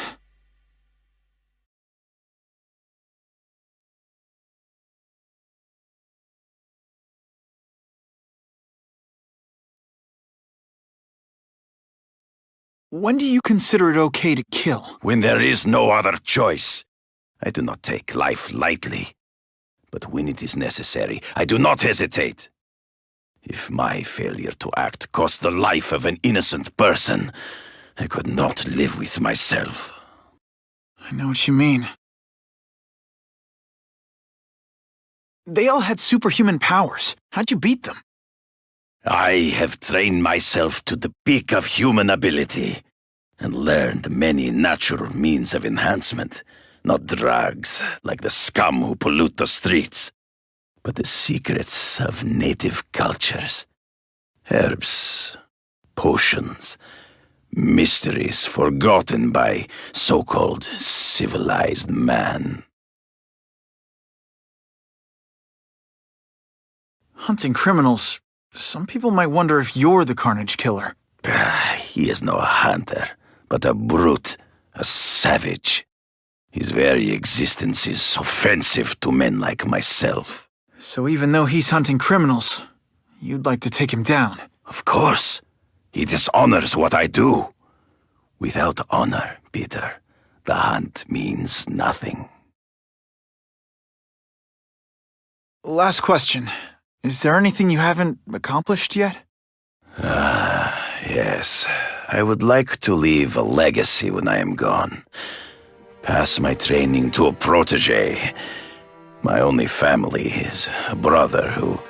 When do you consider it okay to kill? When there is no other choice. I do not take life lightly. But when it is necessary, I do not hesitate. If my failure to act cost the life of an innocent person, I could not live with myself. I know what you mean. They all had superhuman powers. How'd you beat them? I have trained myself to the peak of human ability and learned many natural means of enhancement. Not drugs, like the scum who pollute the streets, but the secrets of native cultures. Herbs, potions, mysteries forgotten by so-called civilized man. Hunting criminals, some people might wonder if you're the Carnage Killer. He is no hunter, but a brute, a savage. His very existence is offensive to men like myself. So even though he's hunting criminals, you'd like to take him down? Of course. He dishonors what I do. Without honor, Peter, the hunt means nothing. Last question. Is there anything you haven't accomplished yet? Yes. I would like to leave a legacy when I am gone. Pass my training to a protege. My only family is a brother who,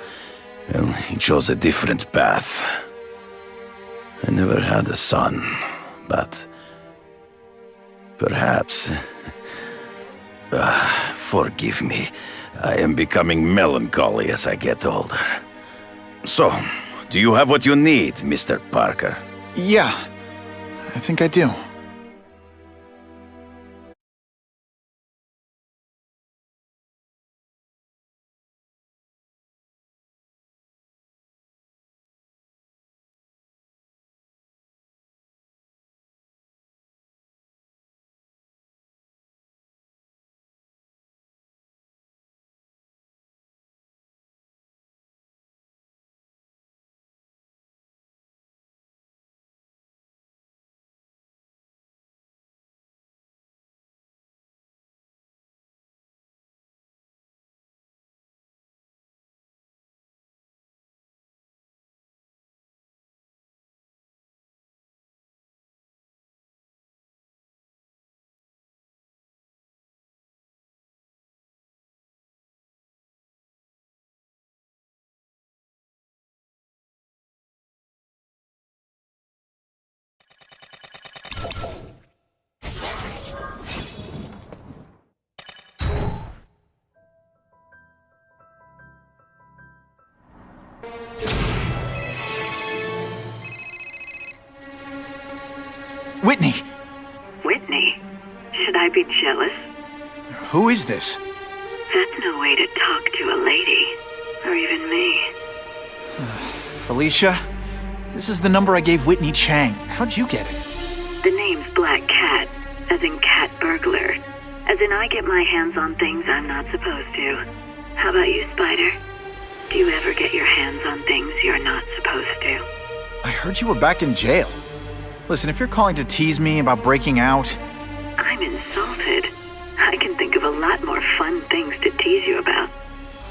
well, he chose a different path. I never had a son, but perhaps... forgive me. I am becoming melancholy as I get older. So, do you have what you need, Mr. Parker? Yeah, I think I do. Whitney! Whitney? Should I be jealous? Who is this? That's no way to talk to a lady. Or even me. Felicia? This is the number I gave Whitney Chang. How'd you get it? The name's Black Cat, as in cat burglar. As in I get my hands on things I'm not supposed to. How about you, Spider? Do you ever get your hands on things you're not supposed to? I heard you were back in jail. Listen, if you're calling to tease me about breaking out... I'm insulted. I can think of a lot more fun things to tease you about.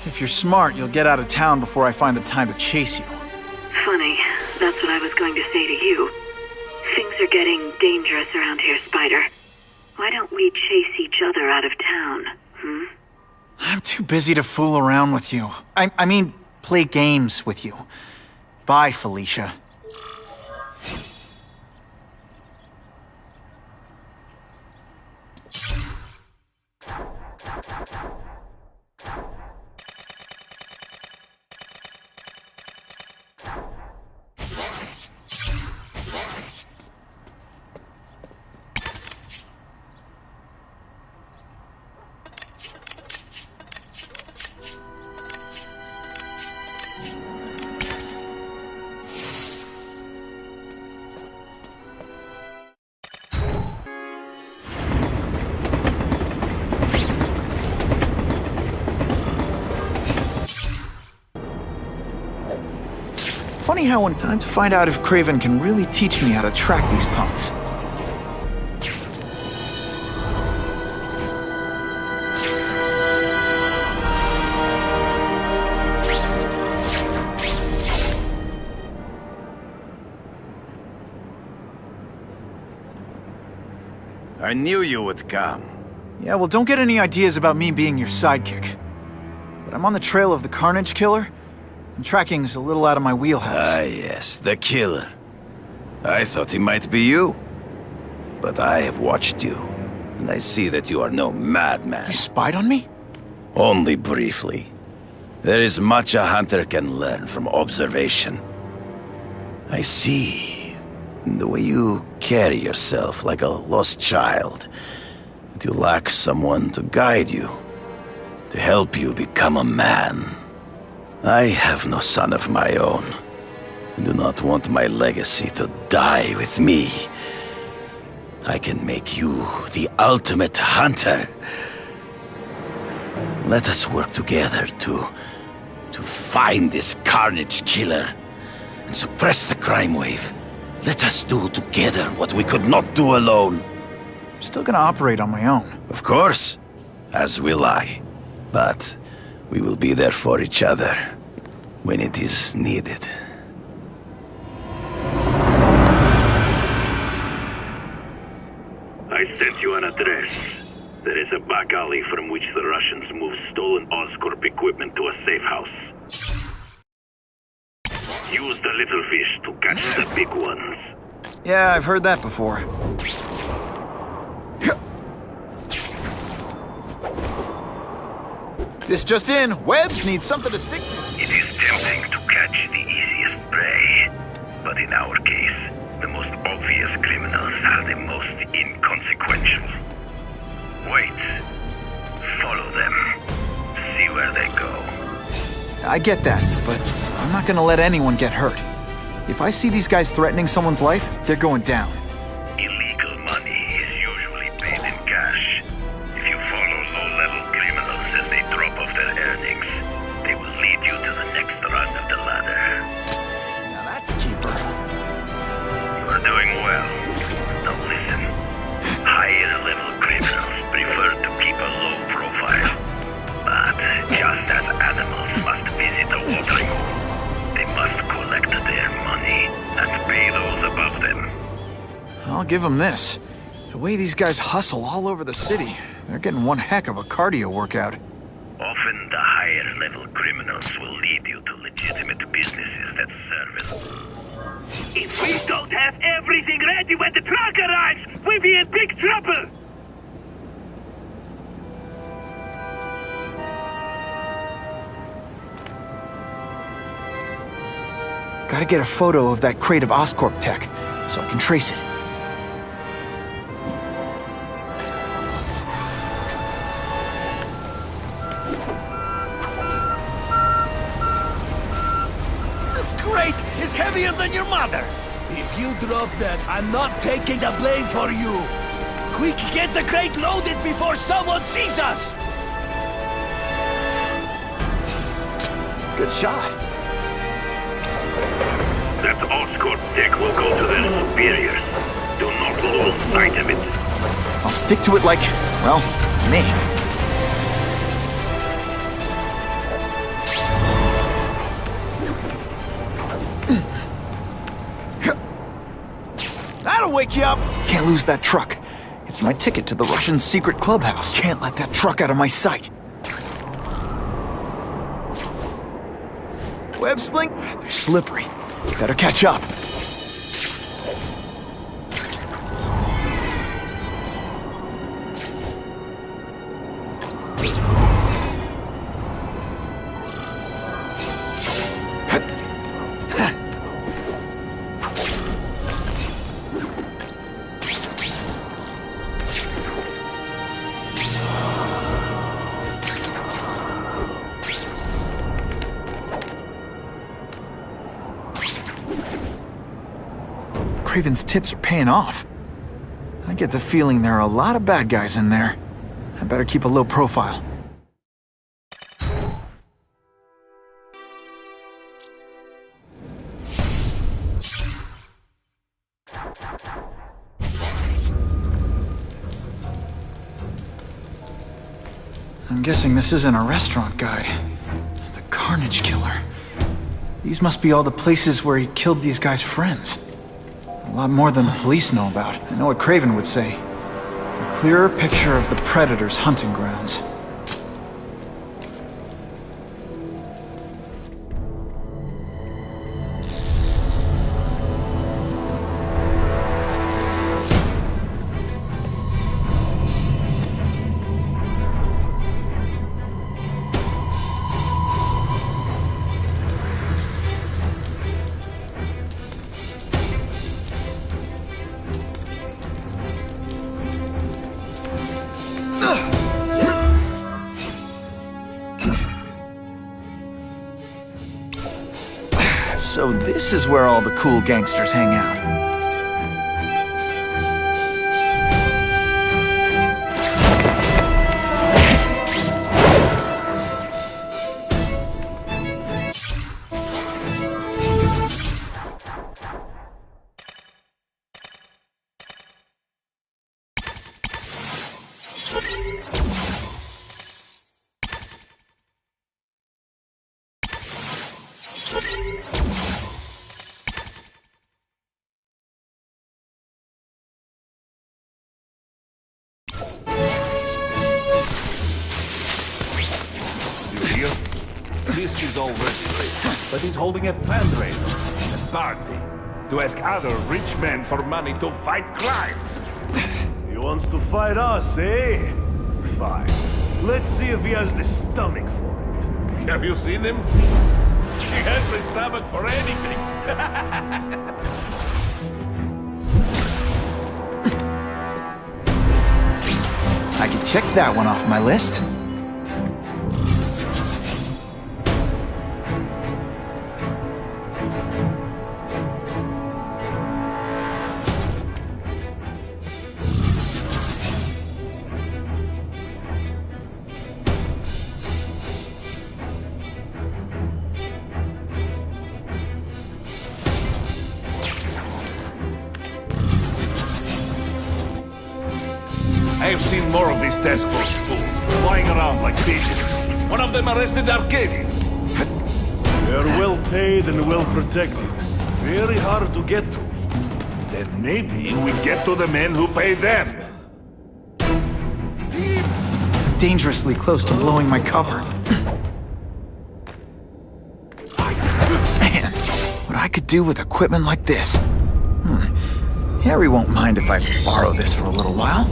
If you're smart, you'll get out of town before I find the time to chase you. Funny, that's what I was going to say to you. Things are getting dangerous around here, Spider. Why don't we chase each other out of town, I'm too busy to fool around with you. I mean, play games with you. Bye, Felicia. Funny how in time to find out if Craven can really teach me how to track these punks. I knew you would come. Yeah, well, don't get any ideas about me being your sidekick. but I'm on the trail of the Carnage Killer, and tracking's a little out of my wheelhouse. Ah, yes, the killer. I thought he might be you. But I have watched you, and I see that you are no madman. You spied on me? Only briefly. There is much a hunter can learn from observation. I see the way you carry yourself like a lost child, that you lack someone to guide you, to help you become a man. I have no son of my own. I do not want my legacy to die with me. I can make you the ultimate hunter. Let us work together to find this Carnage Killer and suppress the crime wave. Let us do together what we could not do alone. I'm still gonna operate on my own. Of course, as will I. But we will be there for each other when it is needed. I sent you an address. There is a back alley from which the Russians move stolen Oscorp equipment to a safe house. Use the little fish to catch the big ones. Yeah, I've heard that before. This just in, Webs needs something to stick to. It is tempting to catch the easiest prey, but in our case, the most obvious criminals are the most inconsequential. Wait. Follow them. See where they go. I get that, but I'm not gonna let anyone get hurt. If I see these guys threatening someone's life, they're going down. Illegal money is usually paid in cash. If you follow low-level criminals as they drop off their earnings, they will lead you to the next rung of the ladder. Now that's a keeper. You are doing well. Now listen. Higher-level criminals prefer to keep a low profile. But just as animals must visit a watering hole, they must collect their money and pay those above them. I'll give them this. The way these guys hustle all over the city, they're getting one heck of a cardio workout. Often the higher-level criminals will lead you to legitimate businesses that service. If we don't have everything ready when the truck arrives, we'll be in big trouble! Gotta get a photo of that crate of Oscorp tech, so I can trace it. This crate is heavier than your mother! If you drop that, I'm not taking the blame for you! Quick, get the crate loaded before someone sees us! Good shot. That Oscorp tech will go to their superiors. Do not lose sight of it. I'll stick to it like, well, me. That'll wake you up! Can't lose that truck. It's my ticket to the Russian secret clubhouse. Can't let that truck out of my sight. Web sling? They're slippery. Better catch up. Craven's tips are paying off. I get the feeling there are a lot of bad guys in there. I better keep a low profile. I'm guessing this isn't a restaurant guide. The Carnage Killer. These must be all the places where he killed these guys' friends. A lot more than the police know about. I know what Craven would say. A clearer picture of the Predator's hunting grounds. So this is where all the cool gangsters hang out. This is already rich, but he's holding a fundraiser, a party, to ask other rich men for money to fight crime. He wants to fight us, eh? Fine. Let's see if he has the stomach for it. Have you seen him? He has the stomach for anything. I can check that one off my list. I've seen more of these task force fools flying around like pigeons. One of them arrested Arcadian. They're well paid and well protected. Very hard to get to. Then maybe we get to the men who pay them. I'm dangerously close to blowing my cover. Man, what I could do with equipment like this. Harry won't mind if I borrow this for a little while.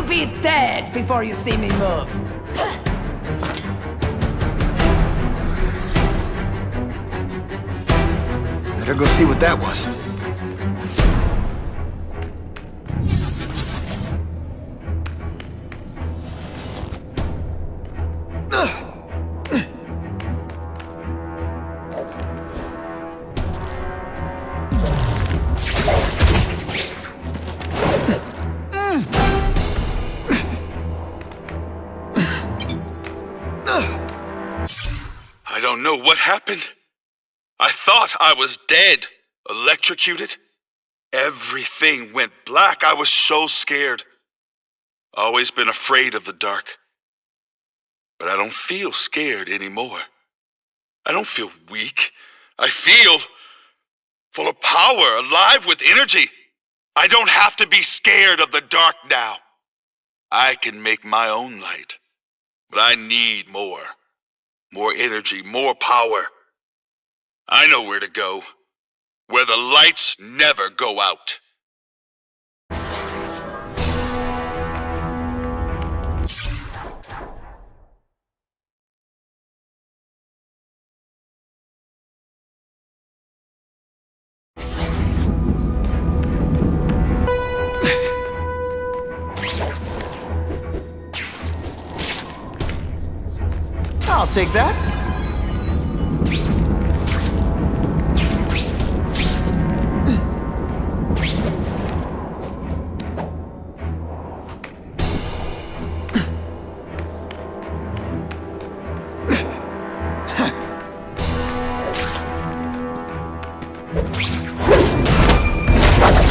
Be dead before you see me move. Better go see what that was. I don't know what happened. I thought I was dead, electrocuted. Everything went black. I was so scared. Always been afraid of the dark. But I don't feel scared anymore. I don't feel weak. I feel full of power, alive with energy. I don't have to be scared of the dark now. I can make my own light. But I need more. More energy, more power. I know where to go. Where the lights never go out. I'll take that.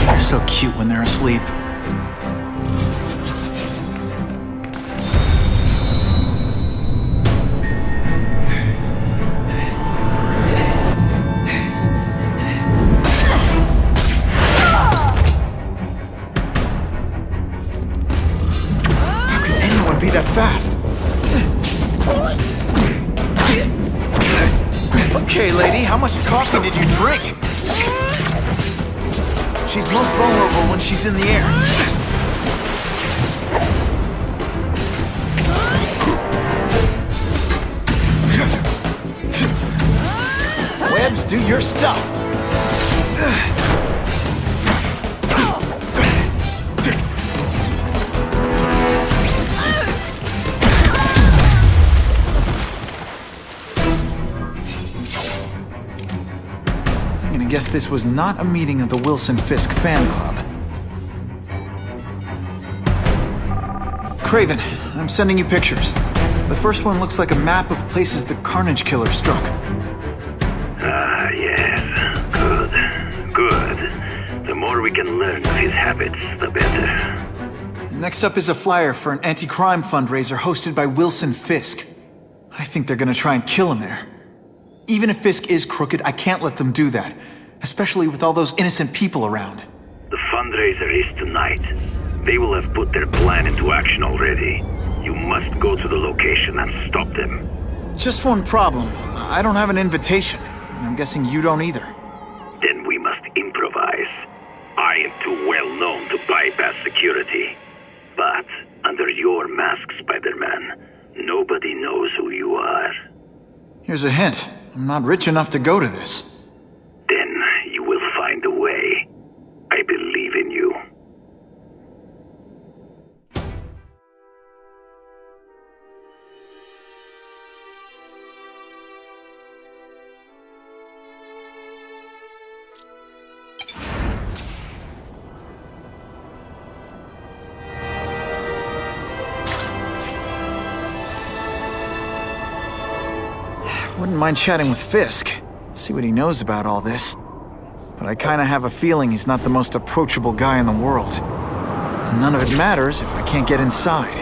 They're so cute when they're asleep. Okay, lady, how much coffee did you drink? She's most vulnerable when she's in the air. Webs, do your stuff. I guess this was not a meeting of the Wilson Fisk fan club. Craven, I'm sending you pictures. The first one looks like a map of places the Carnage Killer struck. Ah, yes. Good. Good. The more we can learn of his habits, the better. Next up is a flyer for an anti-crime fundraiser hosted by Wilson Fisk. I think they're gonna try and kill him there. Even if Fisk is crooked, I can't let them do that. Especially with all those innocent people around. The fundraiser is tonight. They will have put their plan into action already. You must go to the location and stop them. Just one problem. I don't have an invitation. I'm guessing you don't either. Then we must improvise. I am too well known to bypass security. But under your mask, Spider-Man, nobody knows who you are. Here's a hint. I'm not rich enough to go to this. Then you will find a way. I believe in you. Wouldn't mind chatting with Fisk. See what he knows about all this. But I kinda have a feeling he's not the most approachable guy in the world. And none of it matters if I can't get inside.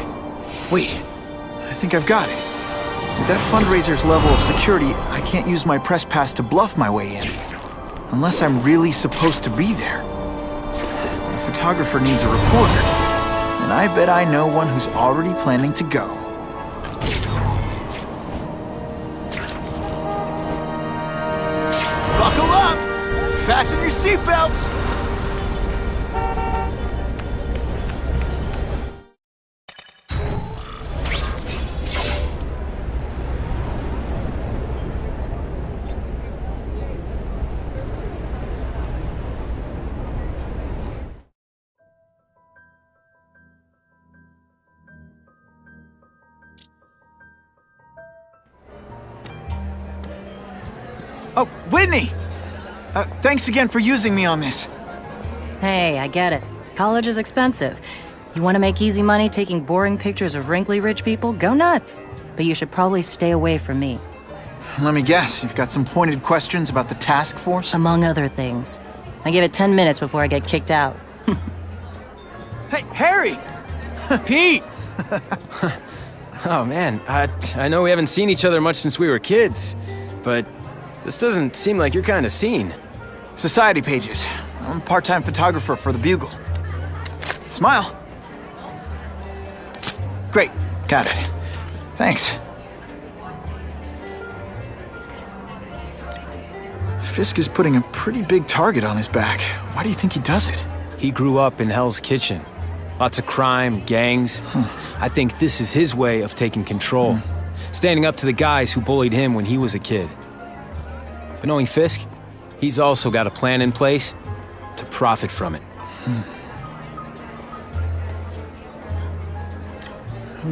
Wait, I think I've got it. With that fundraiser's level of security, I can't use my press pass to bluff my way in. Unless I'm really supposed to be there. But a photographer needs a reporter. And I bet I know one who's already planning to go. Buckle up! Fasten your seatbelts! Oh, Whitney! Thanks again for using me on this. Hey, I get it. College is expensive. You want to make easy money taking boring pictures of wrinkly rich people? Go nuts. But you should probably stay away from me. Let me guess, you've got some pointed questions about the task force? Among other things. I give it 10 minutes before I get kicked out. Hey, Harry! Pete! Oh man, I know we haven't seen each other much since we were kids, but this doesn't seem like your kind of scene. Society pages. I'm a part-time photographer for the Bugle. Smile. Great, got it. Thanks. Fisk is putting a pretty big target on his back. Why do you think he does it? He grew up in Hell's Kitchen. Lots of crime, gangs. I think this is his way of taking control. Standing up to the guys who bullied him when he was a kid. But knowing Fisk, he's also got a plan in place to profit from it.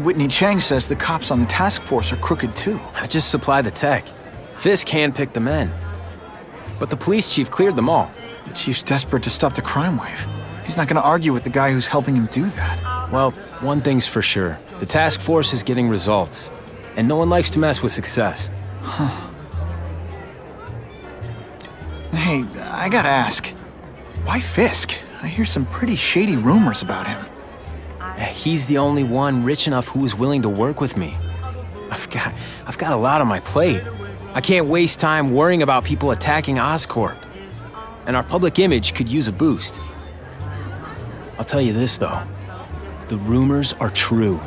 Whitney Chang says the cops on the task force are crooked too. I just supply the tech. Fisk handpicked the men. But the police chief cleared them all. The chief's desperate to stop the crime wave. He's not gonna argue with the guy who's helping him do that. Well, one thing's for sure. The task force is getting results. And no one likes to mess with success. Hey, I gotta ask. Why Fisk? I hear some pretty shady rumors about him. He's the only one rich enough who is willing to work with me. I've got a lot on my plate. I can't waste time worrying about people attacking Oscorp. And our public image could use a boost. I'll tell you this, though. The rumors are true.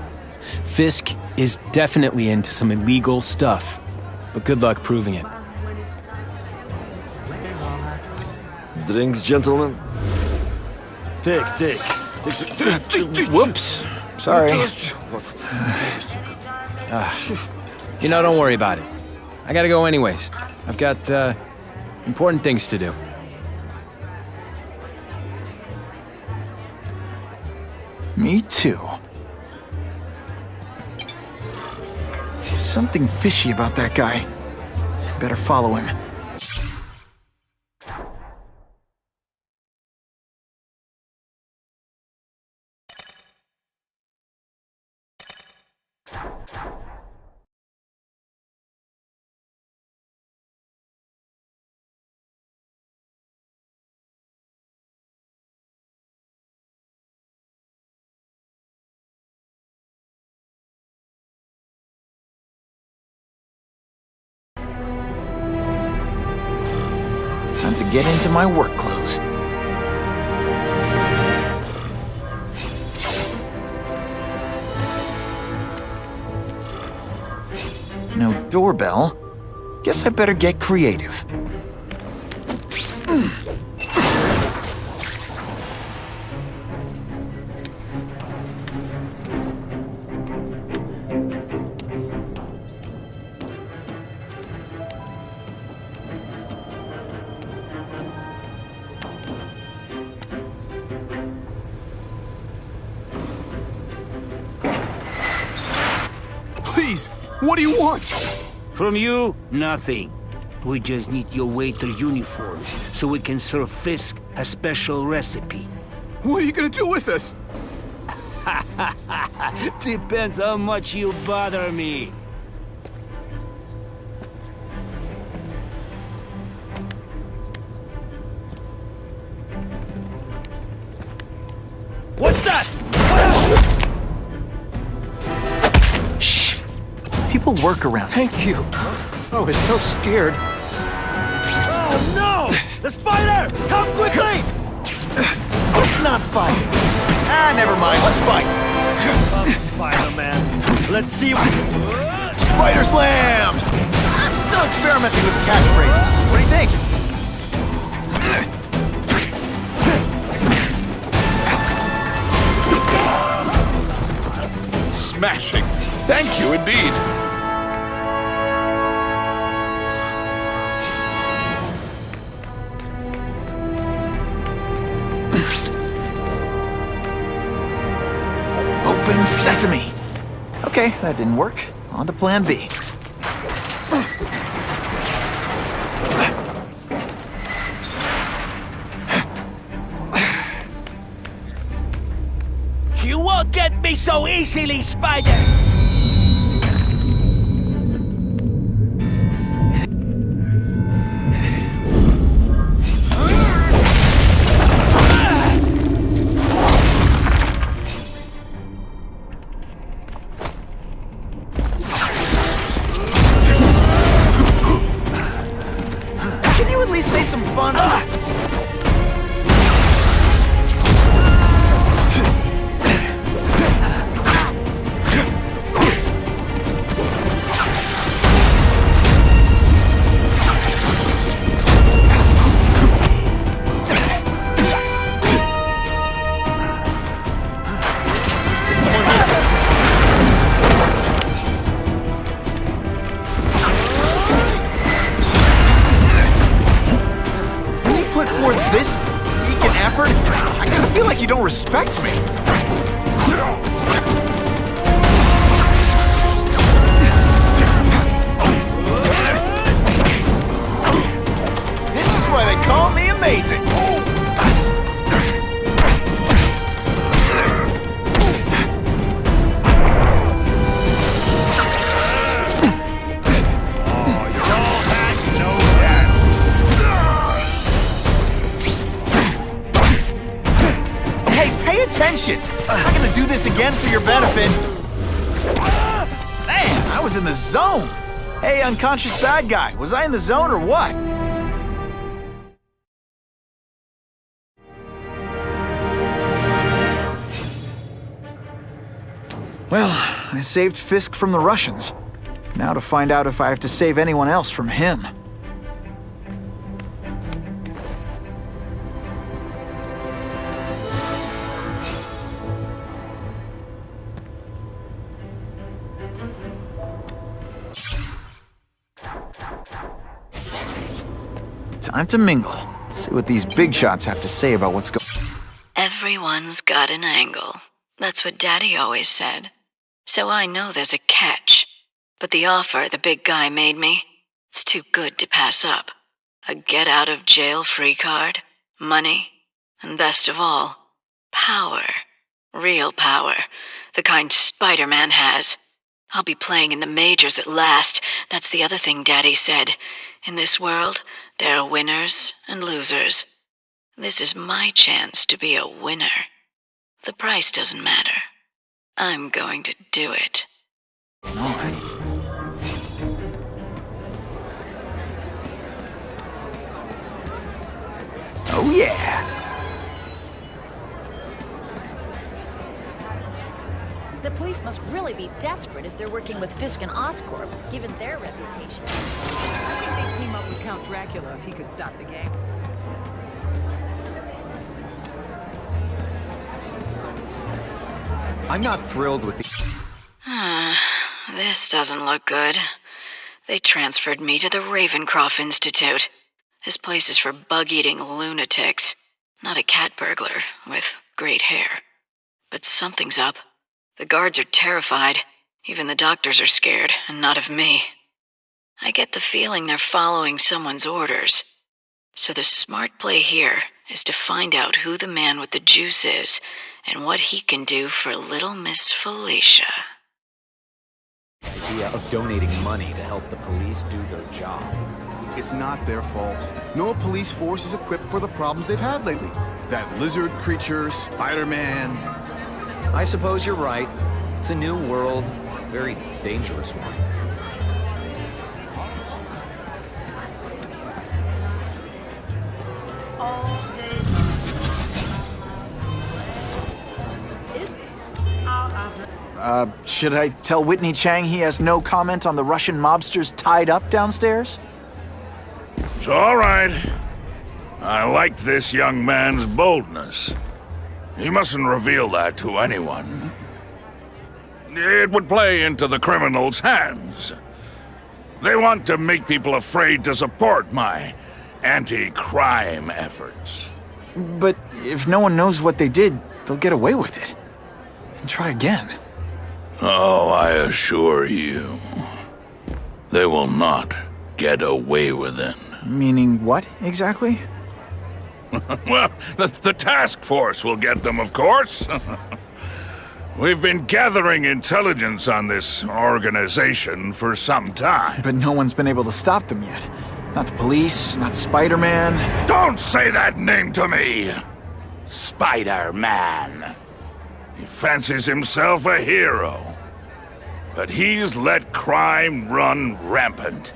Fisk is definitely into some illegal stuff. But good luck proving it. Drinks, gentlemen? Take. Whoops. Sorry. You know, don't worry about it. I gotta go anyways. I've got, important things to do. Me too. Something fishy about that guy. Better follow him. Time to get into my work clothes. No doorbell. Guess I better get creative. Please, what do you want? From you, nothing. We just need your waiter uniforms so we can serve Fisk a special recipe. What are you gonna do with us? Depends how much you bother me. What's that? Shh! People work around. Thank you. I was so scared. Oh no! The spider! Come quickly! Let's not fight. Ah, never mind. Let's fight. Spider-Man. Let's see what... Spider Slam! I'm still experimenting with catchphrases. What do you think? Smashing. Thank you indeed. Open sesame. Okay, that didn't work. On to plan B. You won't get me so easily, Spider! Can you at least say some fun? This beacon effort? I kinda feel like you don't respect me. This is why they call me amazing. Attention! I'm not gonna do this again for your benefit. Man, I was in the zone. Hey, unconscious bad guy, was I in the zone or what? Well, I saved Fisk from the Russians. Now to find out if I have to save anyone else from him. Time to mingle. See what these big shots have to say about what's going on. Everyone's got an angle. That's what Daddy always said. So I know there's a catch. But the offer the big guy made me, it's too good to pass up. A get-out-of-jail-free card, money, and best of all, power. Real power. The kind Spider-Man has. I'll be playing in the majors at last. That's the other thing Daddy said. In this world, there are winners and losers. This is my chance to be a winner. The price doesn't matter. I'm going to do it. Oh yeah! The police must really be desperate if they're working with Fisk and Oscorp, given their reputation. I think they'd team up with Count Dracula if he could stop the gang. I'm not thrilled with the... This doesn't look good. They transferred me to the Ravencroft Institute. This place is for bug-eating lunatics, not a cat burglar with great hair. But something's up. The guards are terrified. Even the doctors are scared, and not of me. I get the feeling they're following someone's orders. So the smart play here is to find out who the man with the juice is, and what he can do for little Miss Felicia. The idea of donating money to help the police do their job. It's not their fault. No police force is equipped for the problems they've had lately. That lizard creature, Spider-Man. I suppose you're right. It's a new world. Very dangerous one. Should I tell Whitney Chang he has no comment on the Russian mobsters tied up downstairs? It's all right. I like this young man's boldness. He mustn't reveal that to anyone. It would play into the criminals' hands. They want to make people afraid to support my anti-crime efforts. But if no one knows what they did, they'll get away with it. And try again. Oh, I assure you, they will not get away with it. Meaning what, exactly? Well, the task force will get them, of course. We've been gathering intelligence on this organization for some time. But no one's been able to stop them yet. Not the police, not Spider-Man. Don't say that name to me! Spider-Man. He fancies himself a hero. But he's let crime run rampant.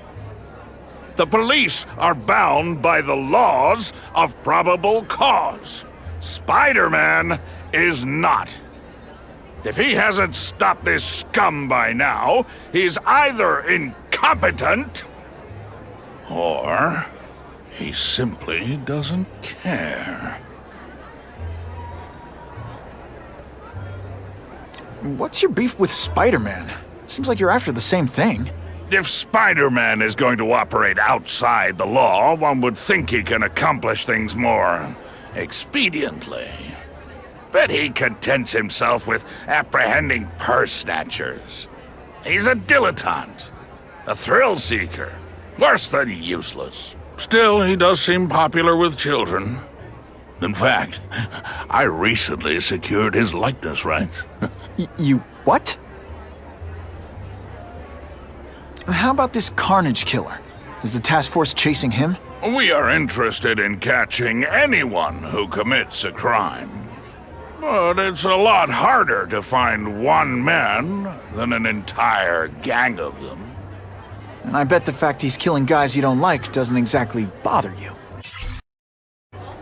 The police are bound by the laws of probable cause. Spider-Man is not. If he hasn't stopped this scum by now, he's either incompetent, or he simply doesn't care. What's your beef with Spider-Man? Seems like you're after the same thing. If Spider-Man is going to operate outside the law, one would think he can accomplish things more expediently. But he contents himself with apprehending purse snatchers. He's a dilettante, a thrill-seeker, worse than useless. Still, he does seem popular with children. In fact, I recently secured his likeness rights. You what? How about this Carnage Killer? Is the task force chasing him? We are interested in catching anyone who commits a crime. But it's a lot harder to find one man than an entire gang of them. And I bet the fact he's killing guys you don't like doesn't exactly bother you.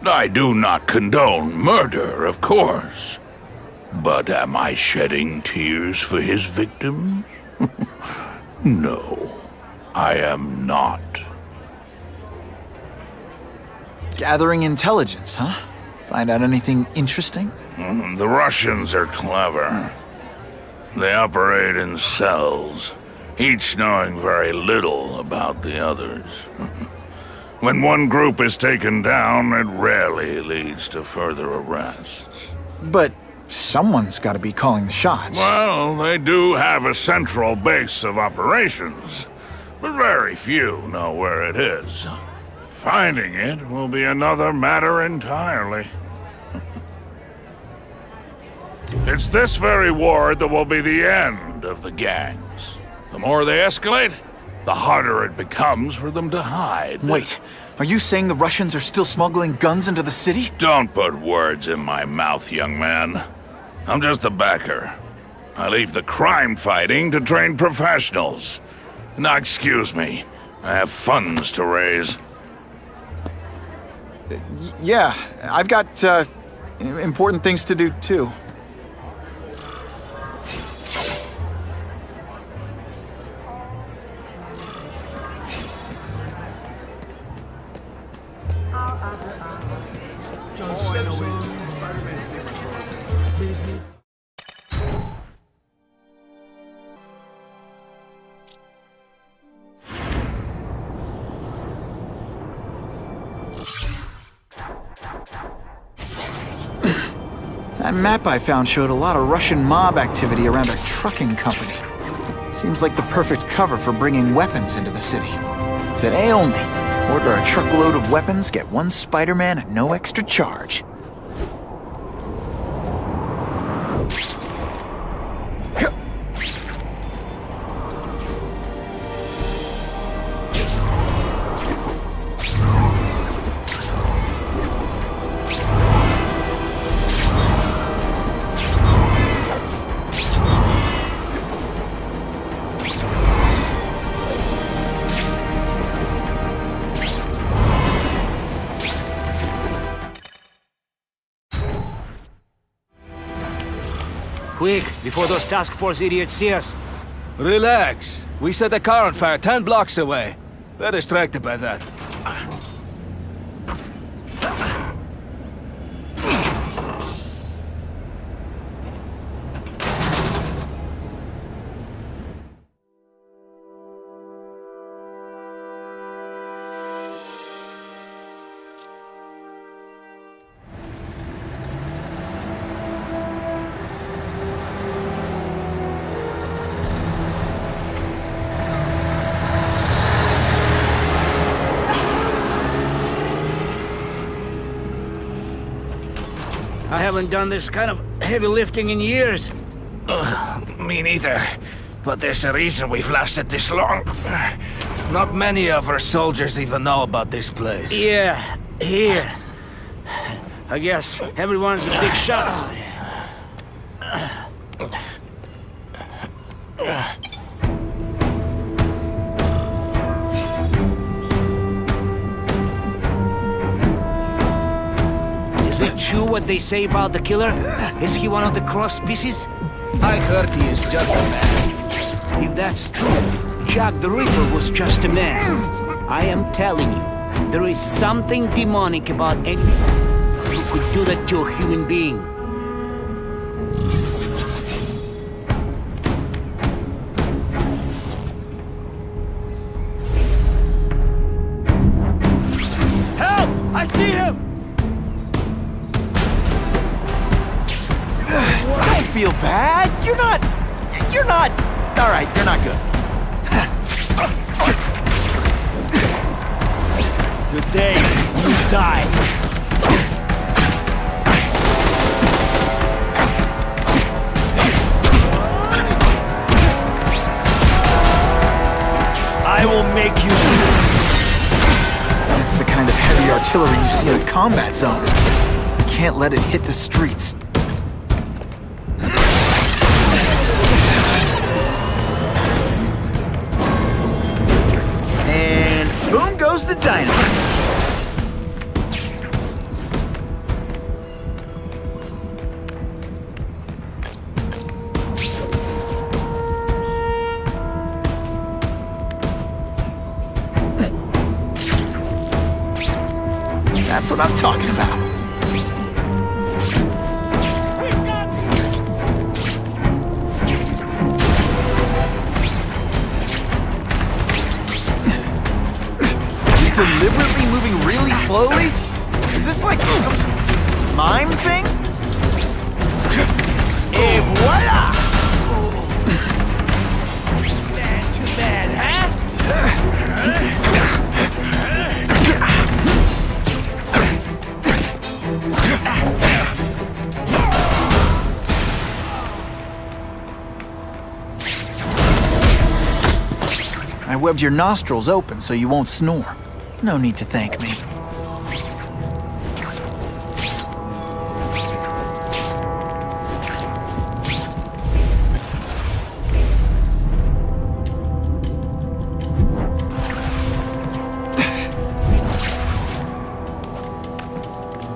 I do not condone murder, of course. But am I shedding tears for his victims? No, I am not. Gathering intelligence, huh? Find out anything interesting? The Russians are clever. They operate in cells, each knowing very little about the others. When one group is taken down, it rarely leads to further arrests. But someone's got to be calling the shots. Well, they do have a central base of operations, but very few know where it is. Finding it will be another matter entirely. It's this very ward that will be the end of the gangs. The more they escalate, the harder it becomes for them to hide. Wait, are you saying the Russians are still smuggling guns into the city? Don't put words in my mouth, young man. I'm just a backer. I leave the crime fighting to trained professionals. Now, excuse me. I have funds to raise. Yeah, I've got, important things to do, too. That map I found showed a lot of Russian mob activity around a trucking company. Seems like the perfect cover for bringing weapons into the city. Today only, order a truckload of weapons, get one Spider-Man at no extra charge. Quick, before those task force idiots see us. Relax. We set a car on fire 10 blocks away. They're distracted by that. I haven't done this kind of heavy lifting in years. Me neither. But there's a reason we've lasted this long. Not many of our soldiers even know about this place. Yeah, here. I guess everyone's a big shot. Is it true what they say about the killer? Is he one of the cross species? I heard he is just a man. If that's true, Jack the Ripper was just a man. I am telling you, there is something demonic about anyone who could do that to a human being. Help! I see him! Don't feel bad. You're not... All right, you're not good. Today, you die. I will make you... That's the kind of heavy artillery you see in a combat zone. You can't let it hit the streets. Boom goes the dynamite. That's what I'm talking about. deliberately moving really slowly? Is this like some mime thing? Et voila! Too bad, huh? I webbed your nostrils open so you won't snore. No need to thank me.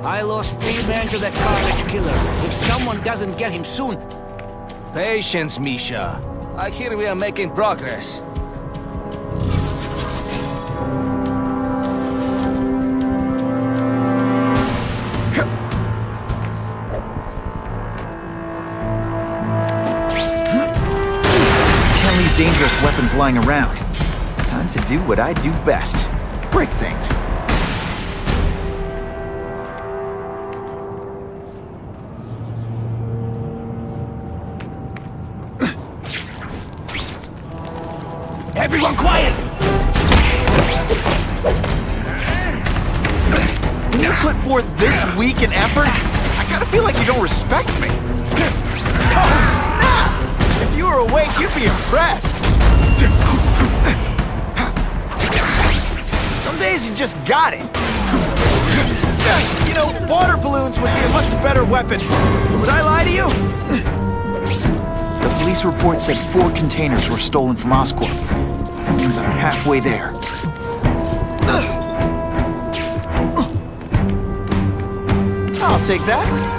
I lost 3 men to that carnage killer. If someone doesn't get him soon... Patience, Misha. I hear we are making progress. Can't leave dangerous weapons lying around. Time to do what I do best. Break things. Everyone quiet! When you put forth this weak an effort, I kinda feel like you don't respect me. Oh, snap! If you were awake, you'd be impressed. Some days you just got it. You know, water balloons would be a much better weapon. Would I lie to you? The police report said 4 containers were stolen from Oscorp. That means I'm halfway there. I'll take that.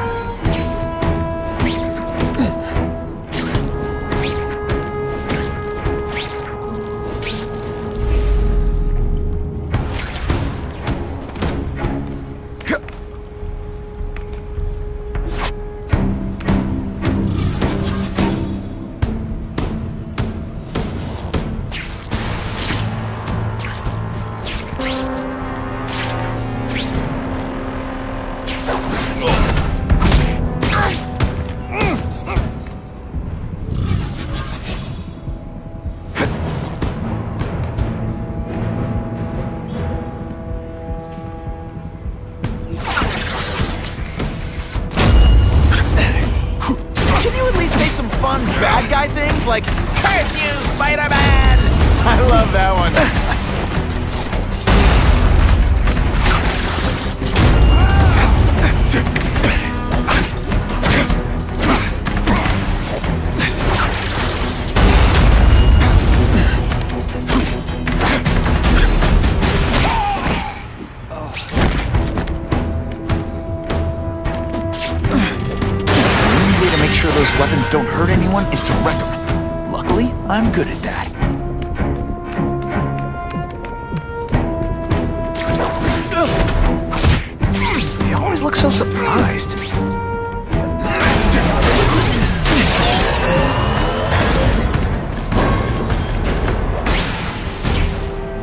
Bad guy things like, "Curse you, Spider-Man!" I love that one. Those weapons don't hurt anyone is to wreck them. Luckily, I'm good at that. They always look so surprised.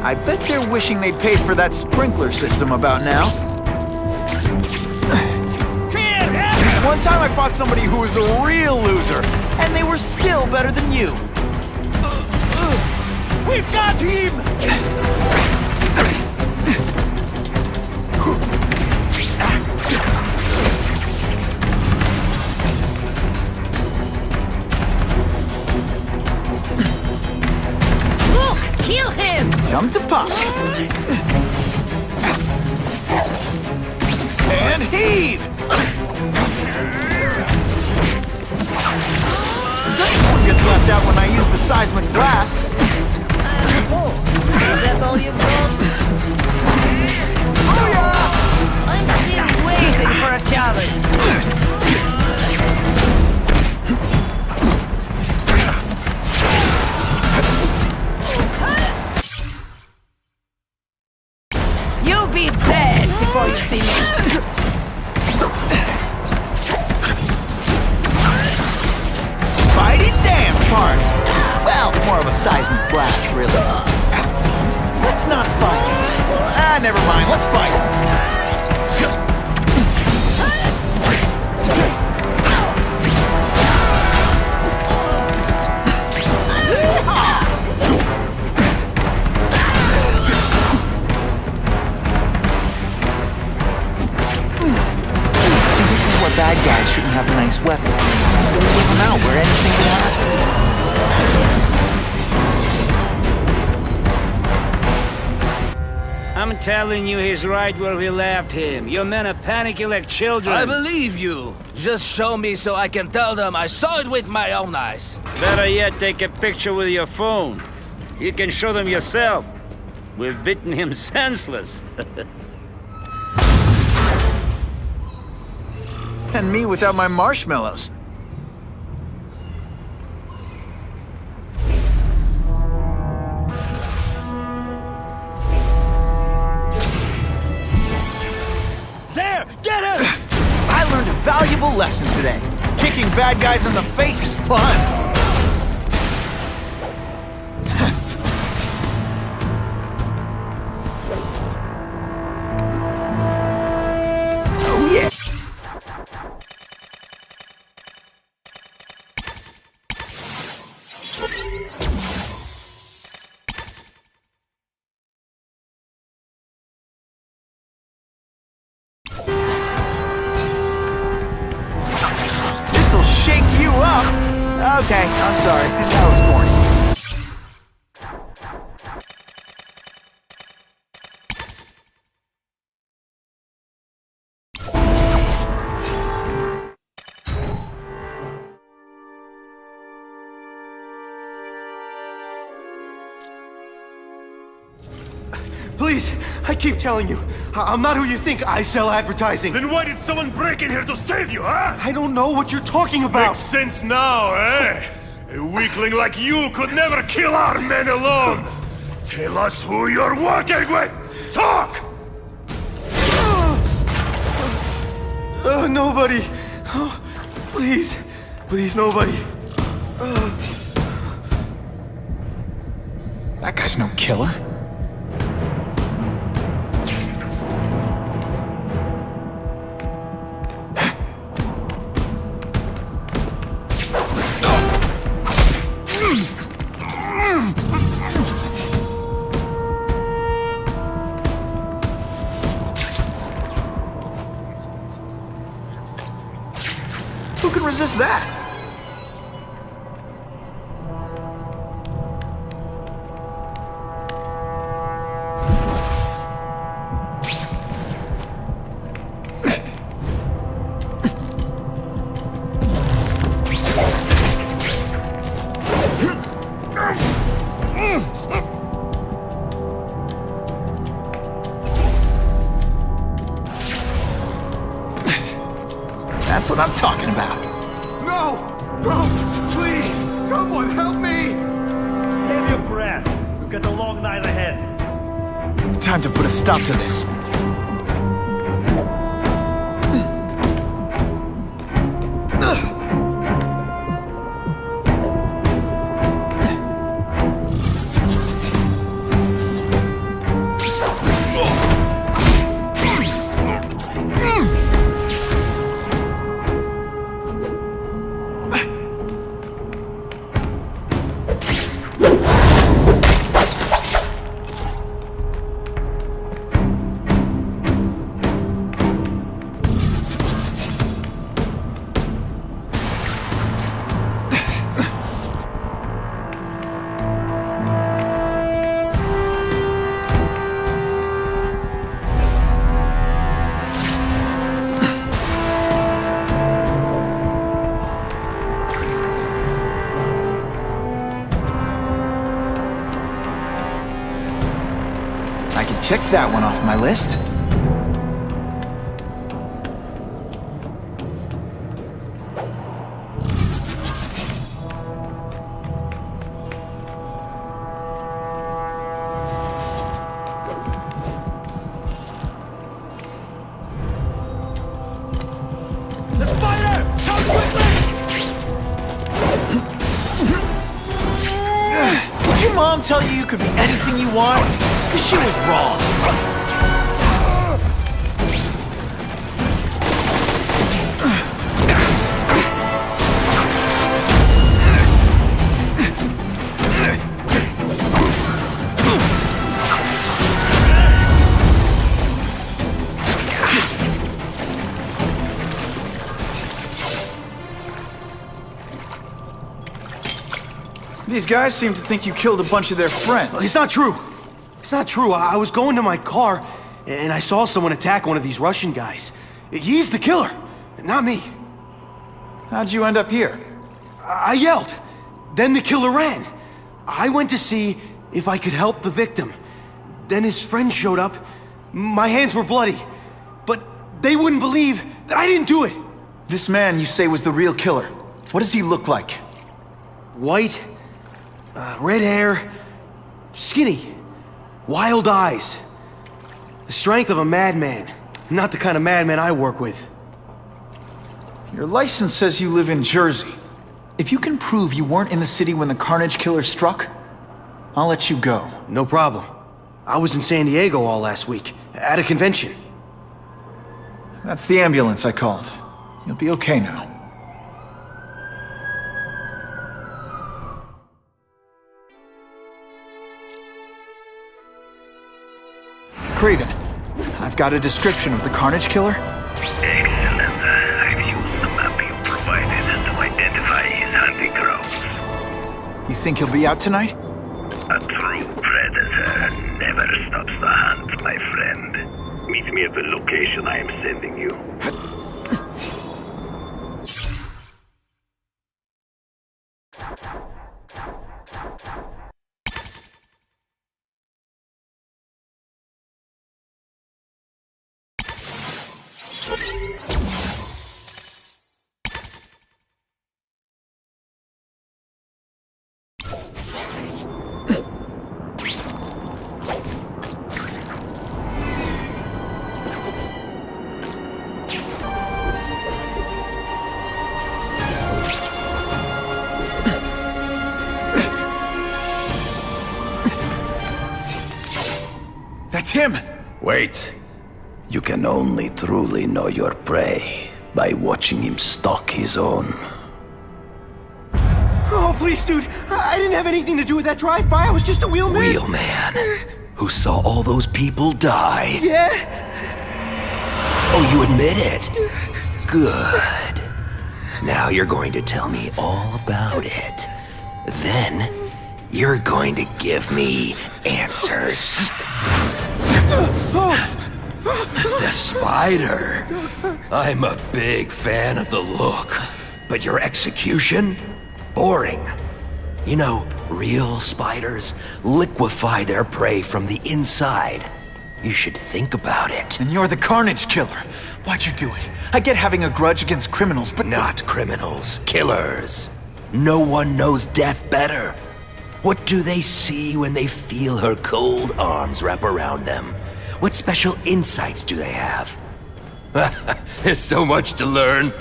I bet they're wishing they'd paid for that sprinkler system about now. One time I fought somebody who was a real loser, and they were still better than you. We've got him! Look! Kill him! Come to Pop. And heave! Gets left out when I use the seismic blast. Oh, is that all you've got? Oh yeah! I'm still waiting for a challenge. You'll be dead before you see me. Spidey dance party! Well, more of a seismic blast, really. Let's not fight. never mind. Let's fight. See, this is where bad guys shouldn't have nice weapons. They leave them out where anything can happen. I'm telling you, he's right where we left him. Your men are panicking like children. I believe you. Just show me so I can tell them I saw it with my own eyes. Better yet, take a picture with your phone. You can show them yourself. We've beaten him senseless. And me without my marshmallows. There! Get him! I learned a valuable lesson today. Kicking bad guys in the face is fun. Oh yeah! This'll shake you up. Okay, I'm sorry. That was corny. Please, I keep telling you, I'm not who you think. I sell advertising. Then why did someone break in here to save you, huh? I don't know what you're talking about. Makes sense now, eh? A weakling like you could never kill our men alone. Tell us who you're working with. Talk! Nobody. Oh, please. Please, nobody. That guy's no killer. Who can resist that? That's what I'm talking about. No! No! Please! Someone help me! Save your breath. You've got a long night ahead. Time to put a stop to this. I can check that one off my list. The spider! Come quickly! Did your mom tell you you could be anything you want? Because she was wrong. These guys seem to think you killed a bunch of their friends. It's not true. It's not true. I was going to my car, and I saw someone attack one of these Russian guys. He's the killer, not me. How'd you end up here? I yelled. Then the killer ran. I went to see if I could help the victim. Then his friend showed up. My hands were bloody. But they wouldn't believe that I didn't do it. This man you say was the real killer. What does he look like? White, red hair, skinny, wild eyes. The strength of a madman. Not the kind of madman I work with. Your license says you live in Jersey. If you can prove you weren't in the city when the Carnage Killer struck, I'll let you go. No problem. I was in San Diego all last week, at a convention. That's the ambulance I called. You'll be okay now. Craven, I've got a description of the Carnage Killer. Excellent. I've used the map you provided to identify his hunting grounds. You think he'll be out tonight? A true predator never stops the hunt, my friend. Meet me at the location I am sending you. That's him! Wait. You can only truly know your prey by watching him stalk his own. Oh, please, dude. I didn't have anything to do with that drive-by. I was just a wheelman. Wheelman? Who saw all those people die? Yeah? Oh, you admit it? Good. Now you're going to tell me all about it. Then, you're going to give me answers. The spider. I'm a big fan of the look, but your execution? Boring. You know, real spiders liquefy their prey from the inside. You should think about it. And you're the Carnage Killer. Why'd you do it? I get having a grudge against criminals, but... Not criminals, killers. No one knows death better. What do they see when they feel her cold arms wrap around them? What special insights do they have? There's so much to learn.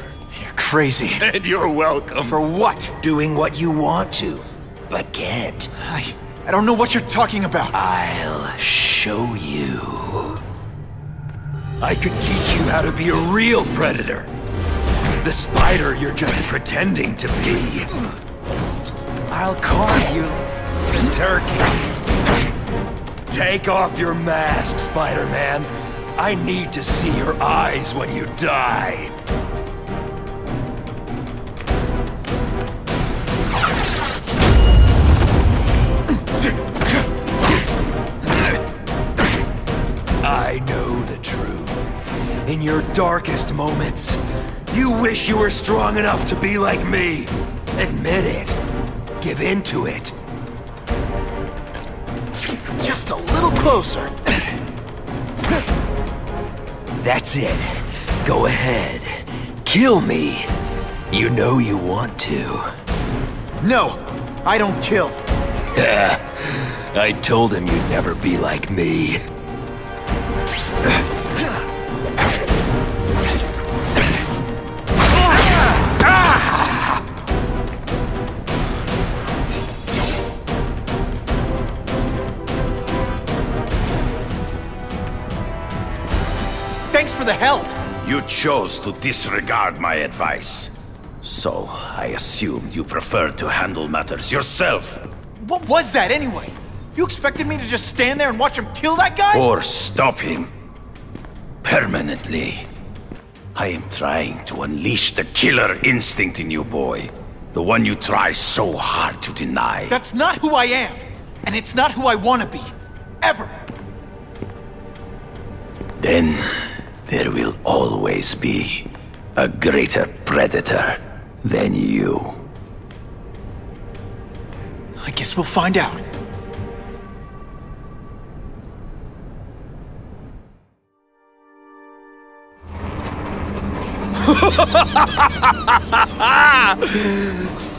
You're crazy. And you're welcome. For what? Doing what you want to, but can't. I don't know what you're talking about. I'll show you. I could teach you how to be a real predator. The spider you're just pretending to be. I'll carve you the turkey. Take off your mask, Spider-Man. I need to see your eyes when you die. I know the truth. In your darkest moments, you wish you were strong enough to be like me. Admit it. Give in to it. Just a little closer. That's it. Go ahead. Kill me. You know you want to. No, I don't kill. I told him you'd never be like me. Thanks for the help. You chose to disregard my advice. So, I assumed you preferred to handle matters yourself. What was that anyway? You expected me to just stand there and watch him kill that guy? Or stop him. Permanently. I am trying to unleash the killer instinct in you, boy. The one you try so hard to deny. That's not who I am. And it's not who I want to be. Ever. Then, there will always be a greater predator than you. I guess we'll find out.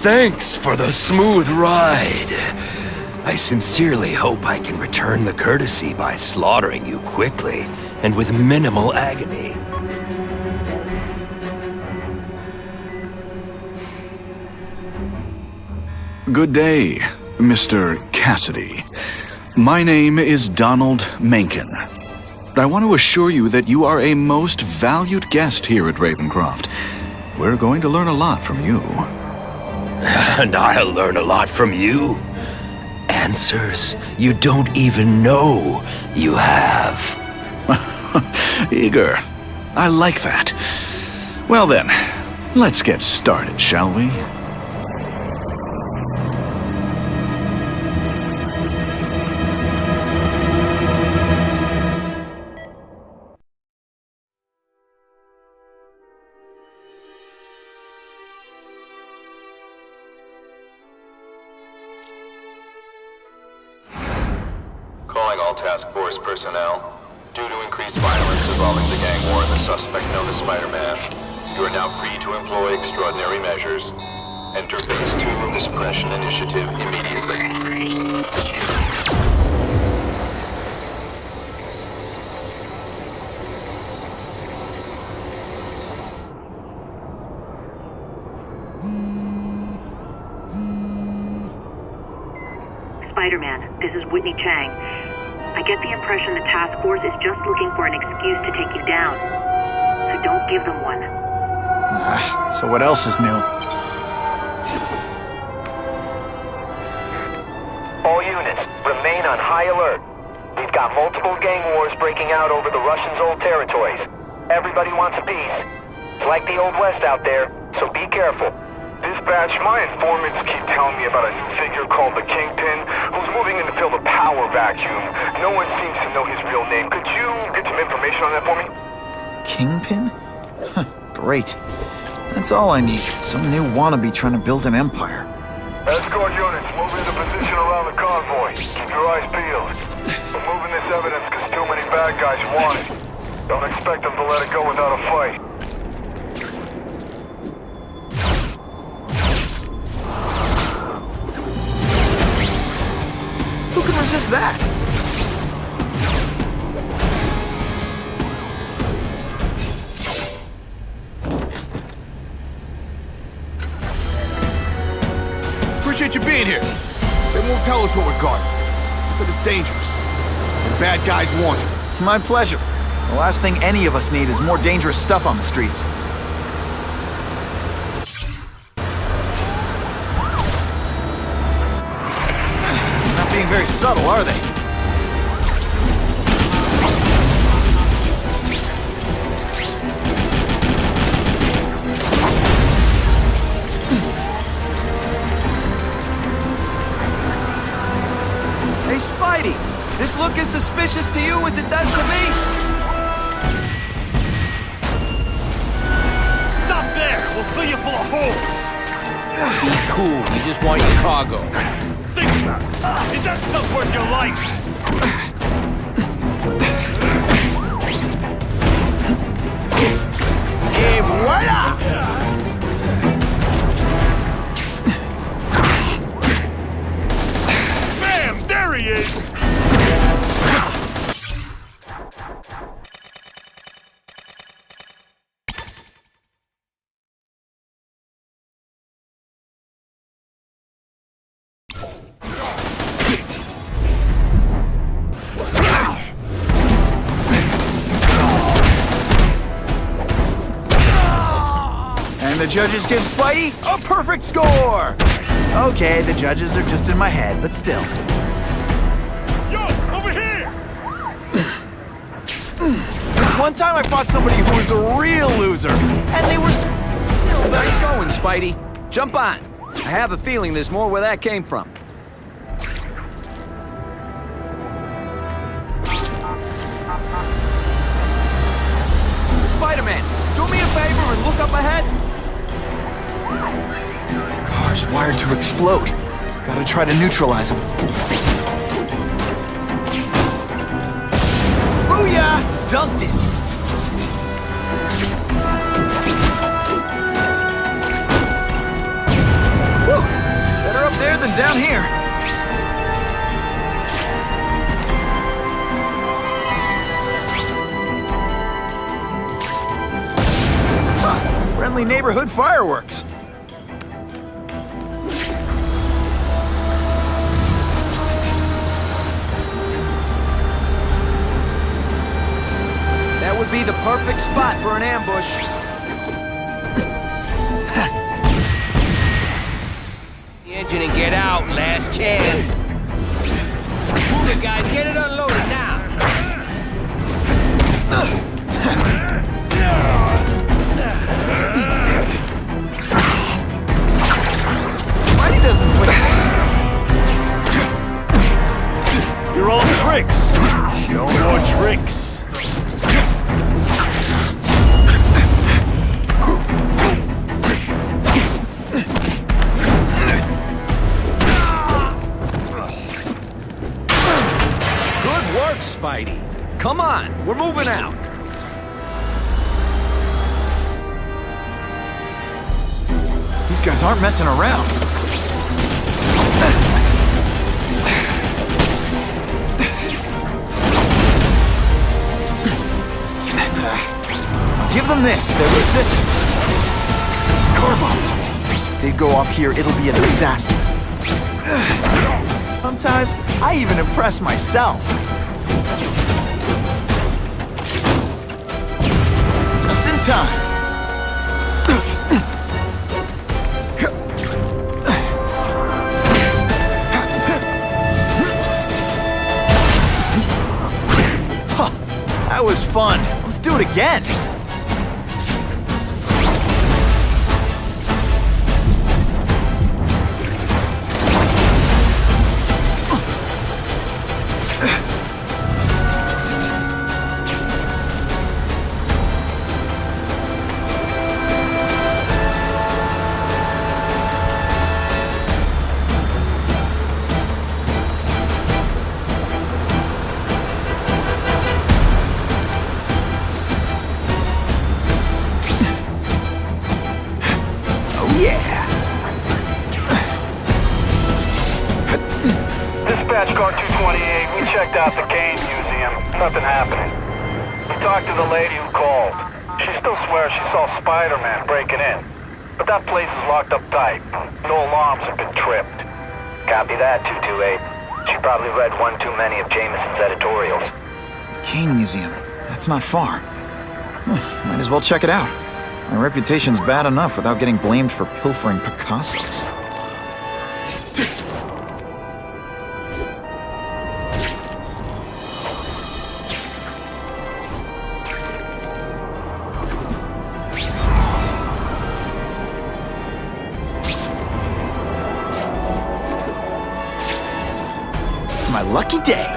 Thanks for the smooth ride. I sincerely hope I can return the courtesy by slaughtering you quickly and with minimal agony. Good day, Mr. Cassidy. My name is Donald Mencken. I want to assure you that you are a most valued guest here at Ravencroft. We're going to learn a lot from you. And I'll learn a lot from you. Answers you don't even know you have. Eager. I like that. Well then, let's get started, shall we? Calling all task force personnel. Due to increased violence involving the gang war and the suspect known as Spider-Man, you are now free to employ extraordinary measures. Enter Phase 2 of the Suppression Initiative immediately. Spider-Man, this is Whitney Chang. I get the impression the task force is just looking for an excuse to take you down. So don't give them one. So what else is new? All units, remain on high alert. We've got multiple gang wars breaking out over the Russians' old territories. Everybody wants a piece. It's like the Old West out there, so be careful. Dispatch, my informants keep telling me about a new figure called the Kingpin, who's moving in to fill the power vacuum. No one seems to know his real name. Could you get some information on that for me? Kingpin? Great. That's all I need. Some new wannabe trying to build an empire. Escort units, move into position around the convoy. Keep your eyes peeled. We're moving this evidence because too many bad guys want it. Don't expect them to let it go without a fight. Who can resist that? Appreciate you being here. They won't tell us what we're guarding. They said it's dangerous. And bad guys want it. My pleasure. The last thing any of us need is more dangerous stuff on the streets. Not being very subtle, are they? Hey, Spidey! This look as suspicious to you as it does to me? Stop there! We'll fill you full of holes! Be cool, we just want your cargo. Think about it. Is that stuff worth your life? Et voila! Bam! There he is! the judges give Spidey a perfect score! Okay, the judges are just in my head, but still. Yo, over here! This one time I fought somebody who was a real loser, and they were still Nice going, Spidey. Jump on. I have a feeling there's more where that came from. Spider-Man, do me a favor and look up ahead. Car's wired to explode. Gotta try to neutralize them. Booyah! Dunked it! Woo! Better up there than down here. Huh, friendly neighborhood fireworks. That would be the perfect spot for an ambush. The engine and get out, last chance. Move it, guys, get it unloaded now. Spidey doesn't win. You're all tricks. No more tricks. Spidey. Come on, we're moving out. These guys aren't messing around. Give them this, they're resistant. Car bombs. If they go off here, it'll be a disaster. Sometimes I even impress myself. Just in time. Huh, that was fun. Let's do it again. Dispatch car 228, we checked out the Kane Museum. Nothing happening. We talked to the lady who called. She still swears she saw Spider-Man breaking in. But that place is locked up tight. No alarms have been tripped. Copy that, 228. She probably read one too many of Jameson's editorials. Kane Museum. That's not far. Might as well check it out. My reputation's bad enough without getting blamed for pilfering Picassos. It's my lucky day.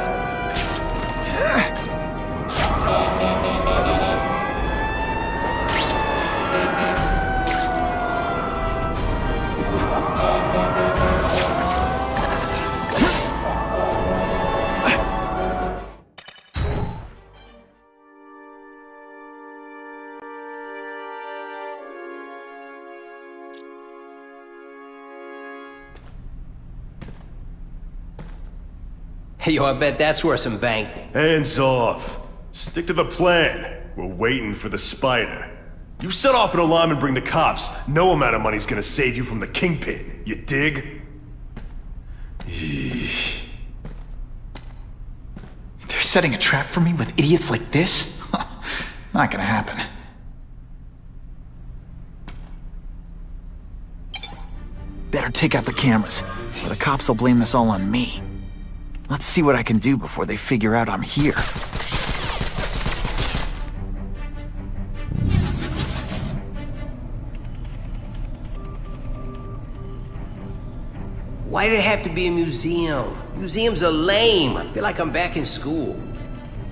Hey, yo, I bet that's worth some bank. Hands off. Stick to the plan. We're waiting for the spider. You set off an alarm and bring the cops. No amount of money's gonna save you from the kingpin. You dig? They're setting a trap for me with idiots like this? Not gonna happen. Better take out the cameras, or the cops will blame this all on me. Let's see what I can do before they figure out I'm here. Why did it have to be a museum? Museums are lame. I feel like I'm back in school.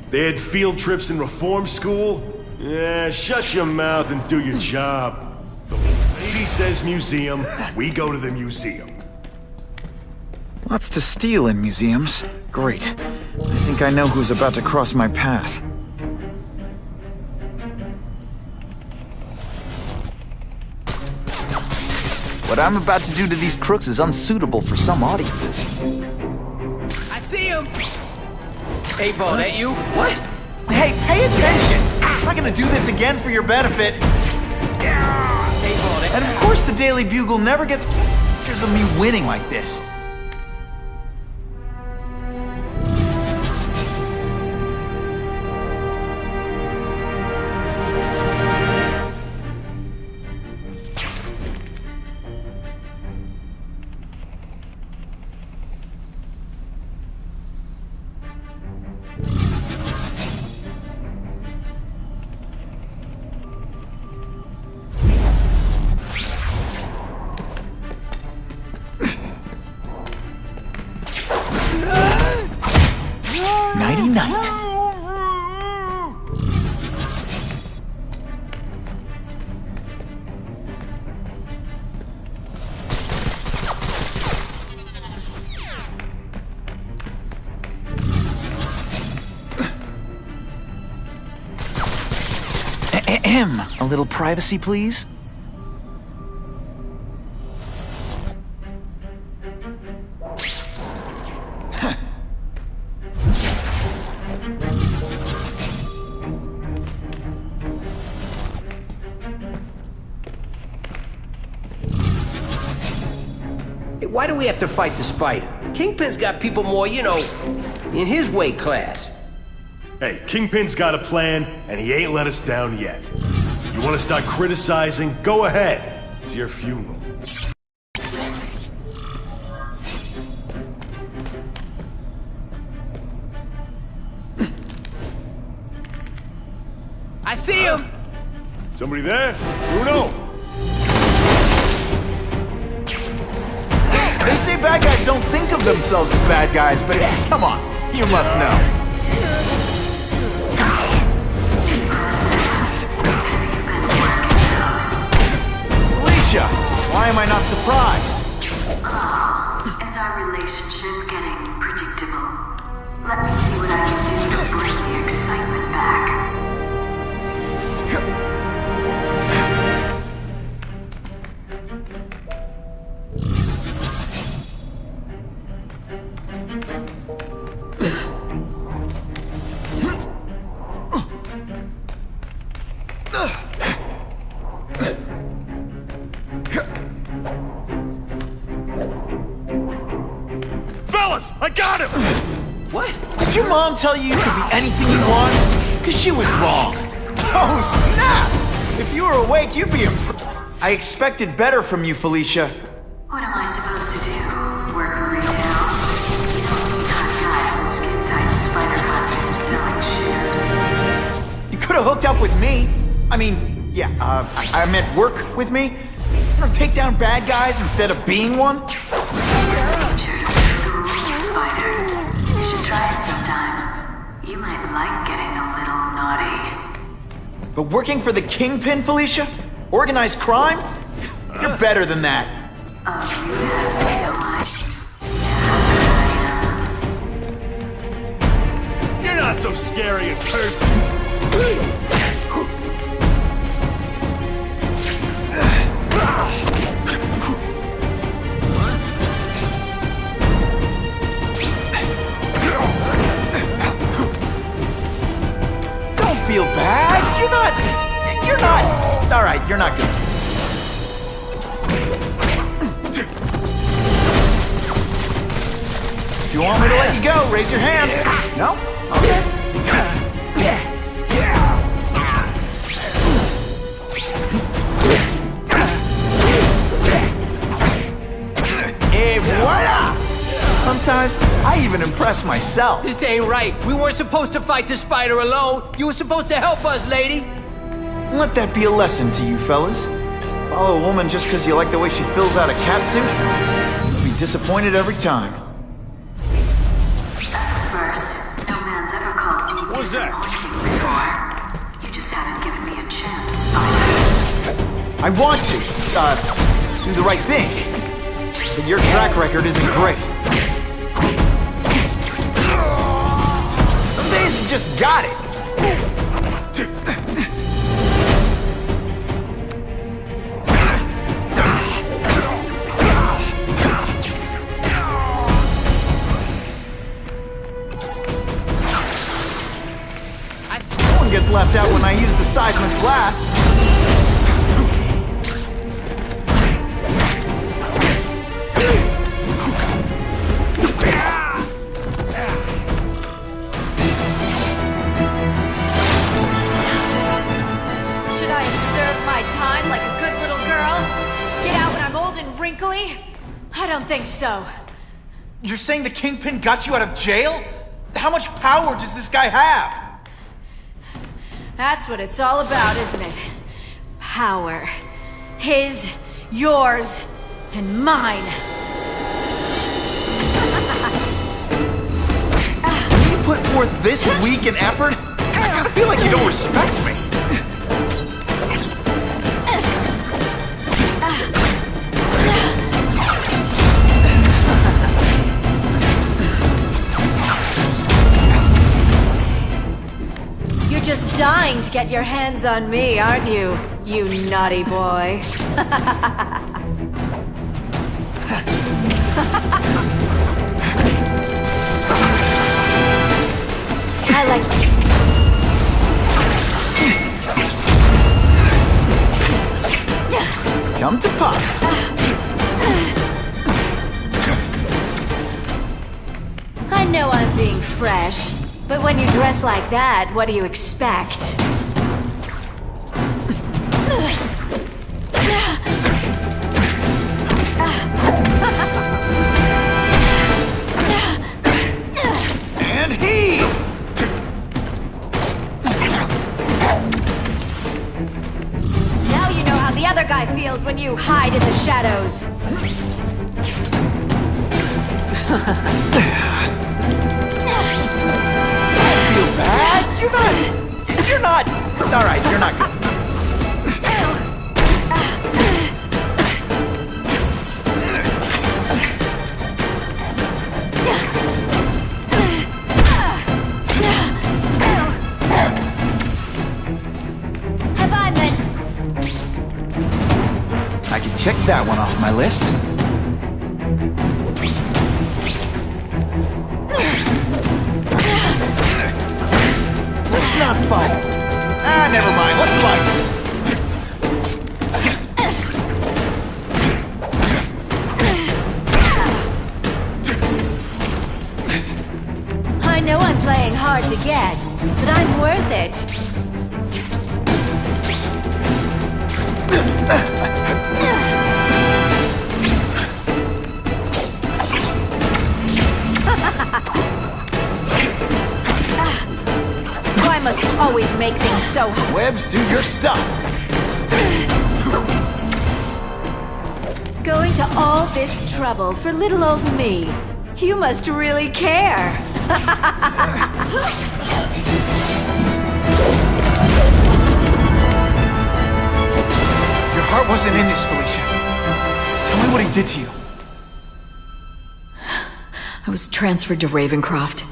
They had field trips in reform school? Yeah, shut your mouth and do your job. The lady says museum, we go to the museum. Lots to steal in museums. Great. I think I know who's about to cross my path. What I'm about to do to these crooks is unsuitable for some audiences. I see him! Hey, Bo, that you? What? Hey, pay attention! I'm not gonna do this again for your benefit. Hey, Bo, that... And of course the Daily Bugle never gets pictures of me winning like this. Nighty-night. A little privacy, please? Why do we have to fight the Spider? Kingpin's got people more, you know, in his weight class. Hey, Kingpin's got a plan, and he ain't let us down yet. You want to start criticizing? Go ahead. It's your funeral. I see him! Somebody there? Bruno! They say bad guys don't think of themselves as bad guys, but come on, you must know. Felicia, why am I not surprised? Is our relationship getting predictable? Let me see what I can do to bring the excitement back. Fellas, I got him! What? Did your mom tell you you could be anything you want? Because she was wrong. Oh, snap! If you were awake, you'd be impressed. I expected better from you, Felicia. What am I supposed to do? Work in retail? You don't need hot guys in skin-tight spider costumes selling shoes. You could have hooked up with me. I mean, yeah, I meant work with me. Or take down bad guys instead of being one. Spider. You should try it sometime. You might like getting a little naughty. But working for the Kingpin, Felicia? Organized crime? You're better than that. Oh, you have realized. You're not so scary in person. Don't feel bad. You're not. All right, you're not good. If you want me to let you go, raise your hand. No? Okay. I even impress myself. This ain't right. We weren't supposed to fight the spider alone. You were supposed to help us, lady. Let that be a lesson to you fellas. Follow a woman just because you like the way she fills out a cat suit? You'll be disappointed every time. That's a first. No man's ever called me disappointing before. You just haven't given me a chance. I want to, do the right thing. But your track record isn't great. Some days you just got it. No one gets left out when I use the seismic blast. I don't think so. You're saying the Kingpin got you out of jail? How much power does this guy have? That's what it's all about, isn't it? Power. His, yours, and mine. You put forth this week an effort? I kinda feel like you don't respect me. Just dying to get your hands on me, aren't you? You naughty boy. I like... Come to pop. I know I'm being fresh. But when you dress like that, what do you expect? And he! Now you know how the other guy feels when you hide in the shadows. Bad? You're not... Alright, you're not good. Have I meant... I can check that one off my list. Let's not fight. Ah, never mind. Let's fight. I know I'm playing hard to get, but I'm worth it. Why must you always make things so hard? Webs, do your stuff. Going to all this trouble for little old me. You must really care. Your heart wasn't in this, Felicia. Tell me what he did to you. I was transferred to Ravencroft.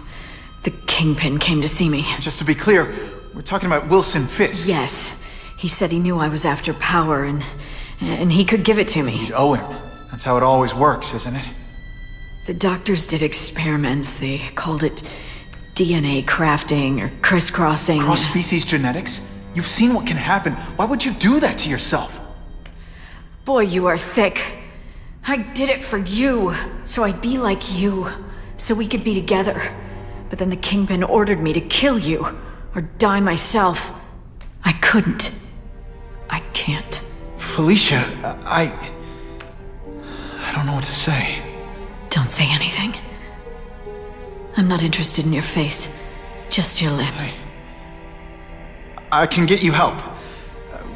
The Kingpin came to see me. Just to be clear, we're talking about Wilson Fisk. Yes. He said he knew I was after power and he could give it to me. You'd owe him. That's how it always works, isn't it? The doctors did experiments. They called it DNA crafting or crisscrossing. Cross-species genetics? You've seen what can happen. Why would you do that to yourself? Boy, you are thick. I did it for you, so I'd be like you, so we could be together. But then the Kingpin ordered me to kill you, or die myself. I couldn't. I can't. Felicia, I don't know what to say. Don't say anything. I'm not interested in your face. Just your lips. I can get you help.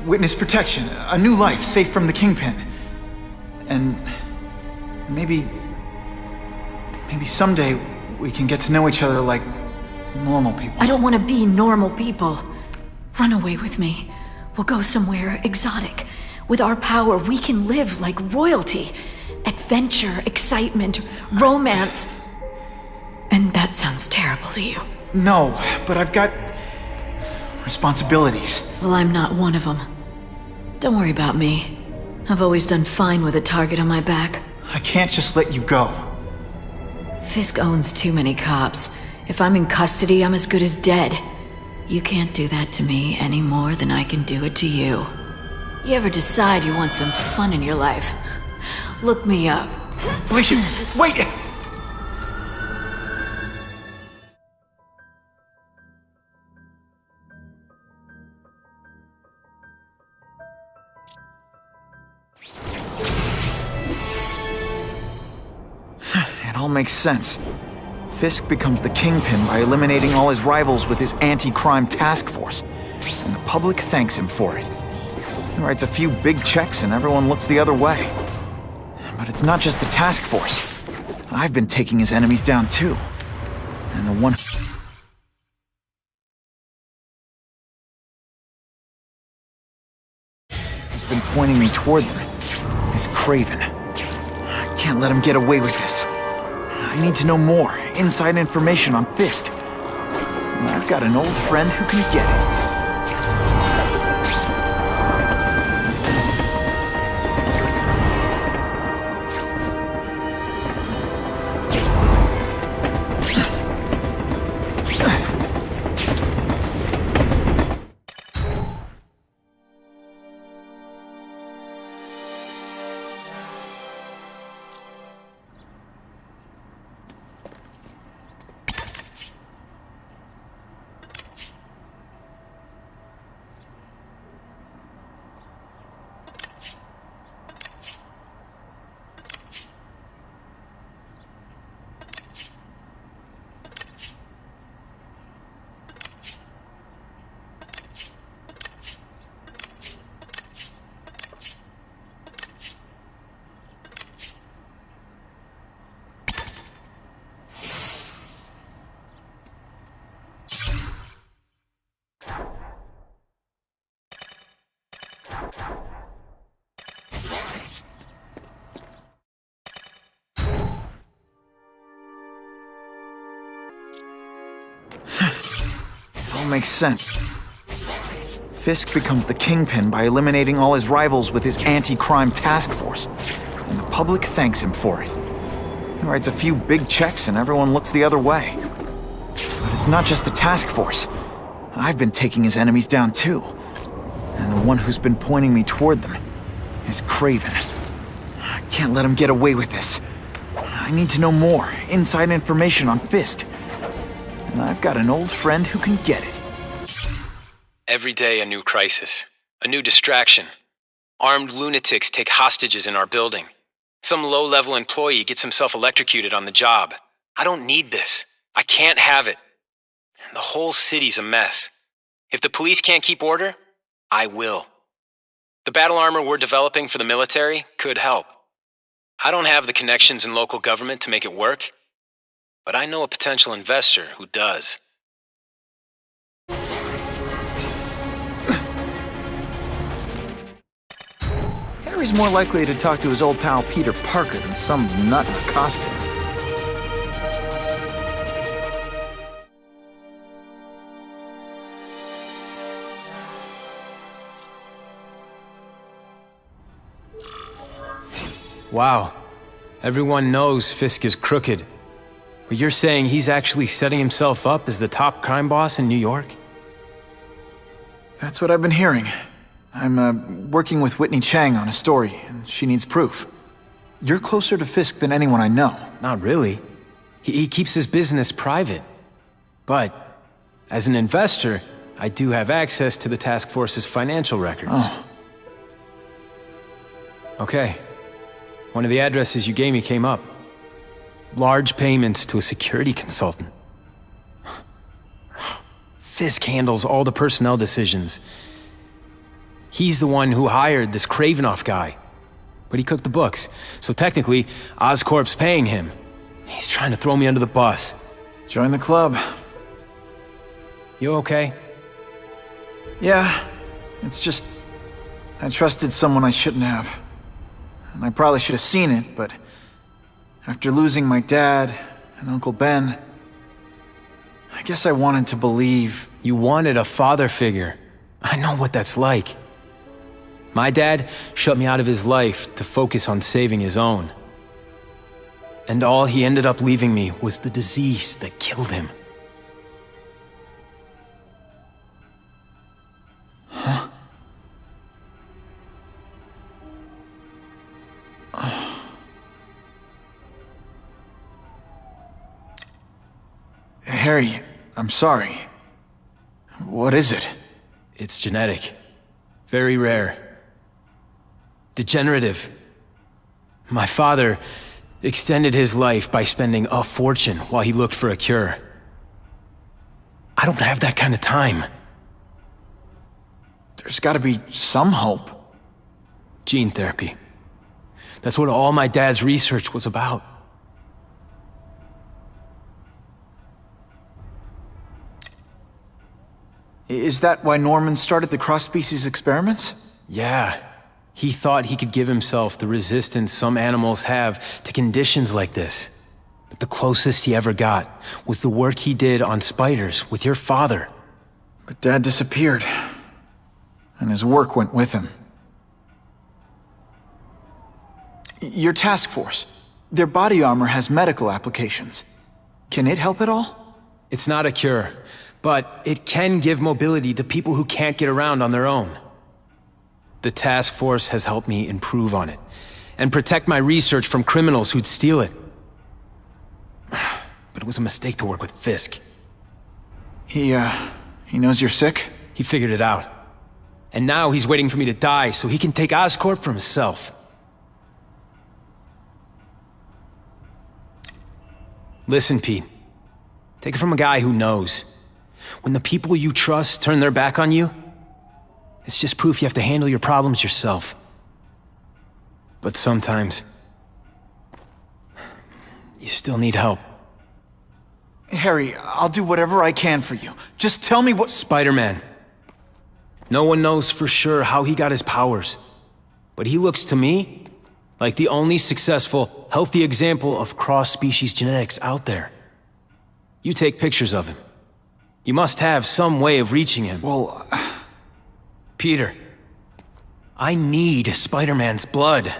Witness protection, a new life safe from the Kingpin. And maybe someday we can get to know each other like normal people. I don't want to be normal people. Run away with me. We'll go somewhere exotic. With our power, we can live like royalty. Adventure, excitement, romance. And that sounds terrible to you. No, but I've got responsibilities. Well, I'm not one of them. Don't worry about me. I've always done fine with a target on my back. I can't just let you go. Fisk owns too many cops. If I'm in custody, I'm as good as dead. You can't do that to me any more than I can do it to you. You ever decide you want some fun in your life? Look me up. Alicia, wait! It all makes sense. Fisk becomes the Kingpin by eliminating all his rivals with his anti-crime task force. And the public thanks him for it. He writes a few big checks and everyone looks the other way. But it's not just the task force. I've been taking his enemies down too. And the one who's been pointing me toward them is Craven. I can't let him get away with this. I need to know more, inside information on Fisk. And I've got an old friend who can get it. It all makes sense. Fisk becomes the Kingpin by eliminating all his rivals with his anti-crime task force. And the public thanks him for it. He writes a few big checks and everyone looks the other way. But it's not just the task force. I've been taking his enemies down too. And the one who's been pointing me toward them is Craven. I can't let him get away with this. I need to know more, inside information on Fisk. And I've got an old friend who can get it. Every day a new crisis, a new distraction. Armed lunatics take hostages in our building. Some low-level employee gets himself electrocuted on the job. I don't need this. I can't have it. The whole city's a mess. If the police can't keep order, I will. The battle armor we're developing for the military could help. I don't have the connections in local government to make it work, but I know a potential investor who does. Harry's more likely to talk to his old pal Peter Parker than some nut in a costume. Wow. Everyone knows Fisk is crooked. But you're saying he's actually setting himself up as the top crime boss in New York? That's what I've been hearing. I'm working with Whitney Chang on a story, and she needs proof. You're closer to Fisk than anyone I know. Not really. He keeps his business private. But, as an investor, I do have access to the task force's financial records. Oh. Okay. One of the addresses you gave me came up. Large payments to a security consultant. Fisk handles all the personnel decisions. He's the one who hired this Kravinoff guy. But he cooked the books, so technically, Oscorp's paying him. He's trying to throw me under the bus. Join the club. You okay? Yeah, it's just... I trusted someone I shouldn't have. And I probably should have seen it, but... after losing my dad and Uncle Ben... I guess I wanted to believe... You wanted a father figure. I know what that's like. My dad shut me out of his life to focus on saving his own. And all he ended up leaving me was the disease that killed him. Huh? Harry, I'm sorry. What is it? It's genetic. Very rare. Degenerative. My father extended his life by spending a fortune while he looked for a cure. I don't have that kind of time. There's gotta be some hope. Gene therapy. That's what all my dad's research was about. Is that why Norman started the cross-species experiments? Yeah. He thought he could give himself the resistance some animals have to conditions like this. But the closest he ever got was the work he did on spiders with your father. But Dad disappeared. And his work went with him. Your task force. Their body armor has medical applications. Can it help at all? It's not a cure, but it can give mobility to people who can't get around on their own. The task force has helped me improve on it, and protect my research from criminals who'd steal it. But it was a mistake to work with Fisk. He knows you're sick? He figured it out. And now he's waiting for me to die so he can take Oscorp for himself. Listen, Pete. Take it from a guy who knows. When the people you trust turn their back on you, it's just proof you have to handle your problems yourself. But sometimes, you still need help. Harry, I'll do whatever I can for you. Just tell me what— Spider-Man. No one knows for sure how he got his powers. But he looks to me like the only successful, healthy example of cross-species genetics out there. You take pictures of him. You must have some way of reaching him. Well, Peter, I need Spider-Man's blood.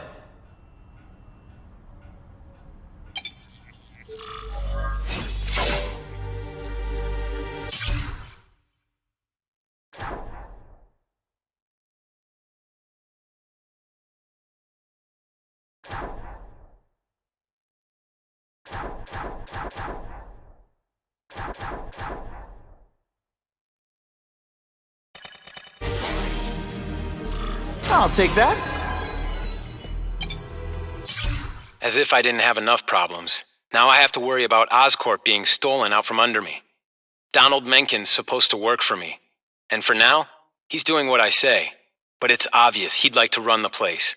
I'll take that. As if I didn't have enough problems. Now I have to worry about Oscorp being stolen out from under me. Donald Menken's supposed to work for me. And for now, he's doing what I say. But it's obvious he'd like to run the place.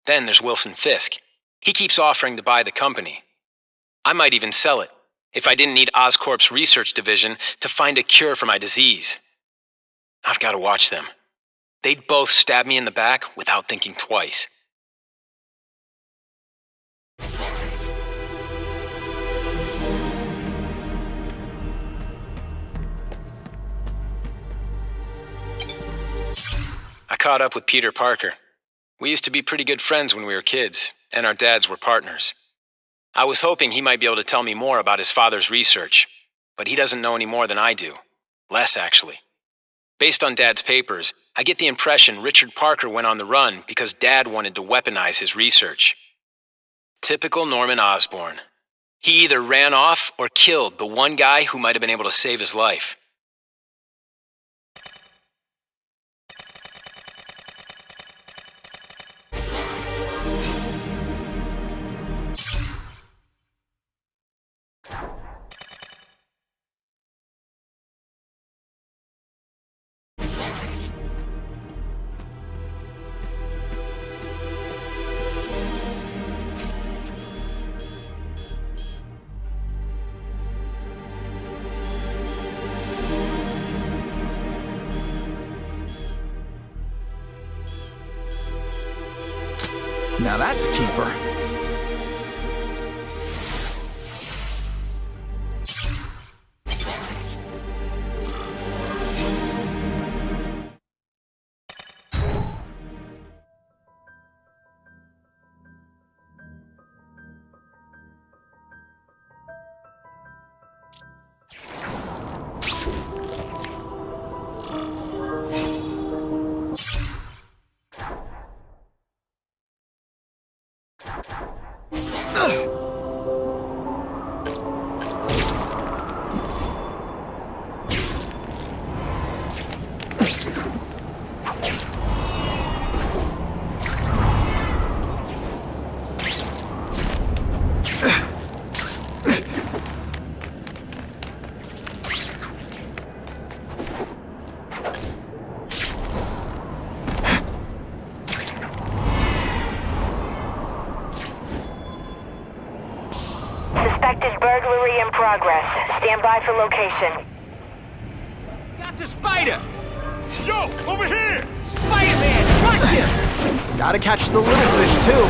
Then there's Wilson Fisk. He keeps offering to buy the company. I might even sell it, if I didn't need Oscorp's research division to find a cure for my disease. I've got to watch them. They'd both stab me in the back without thinking twice. I caught up with Peter Parker. We used to be pretty good friends when we were kids, and our dads were partners. I was hoping he might be able to tell me more about his father's research, but he doesn't know any more than I do. Less, actually. Based on Dad's papers, I get the impression Richard Parker went on the run because Dad wanted to weaponize his research. Typical Norman Osborn. He either ran off or killed the one guy who might have been able to save his life. Now that's a keeper. Suspected burglary in progress. Stand by for location. Got the spider! Yo, over here! Spider-Man, rush him! Gotta catch the little fish, too.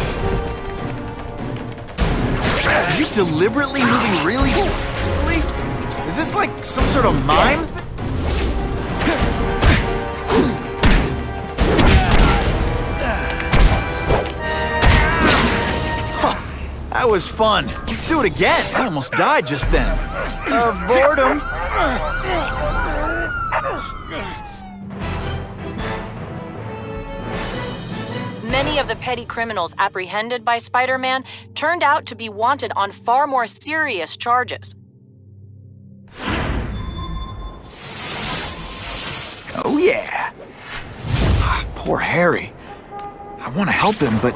Are you deliberately moving really slowly? Is this like some sort of mime? That was fun. Let's do it again. I almost died just then. Boredom. Many of the petty criminals apprehended by Spider-Man turned out to be wanted on far more serious charges. Oh yeah. Poor Harry. I want to help him, but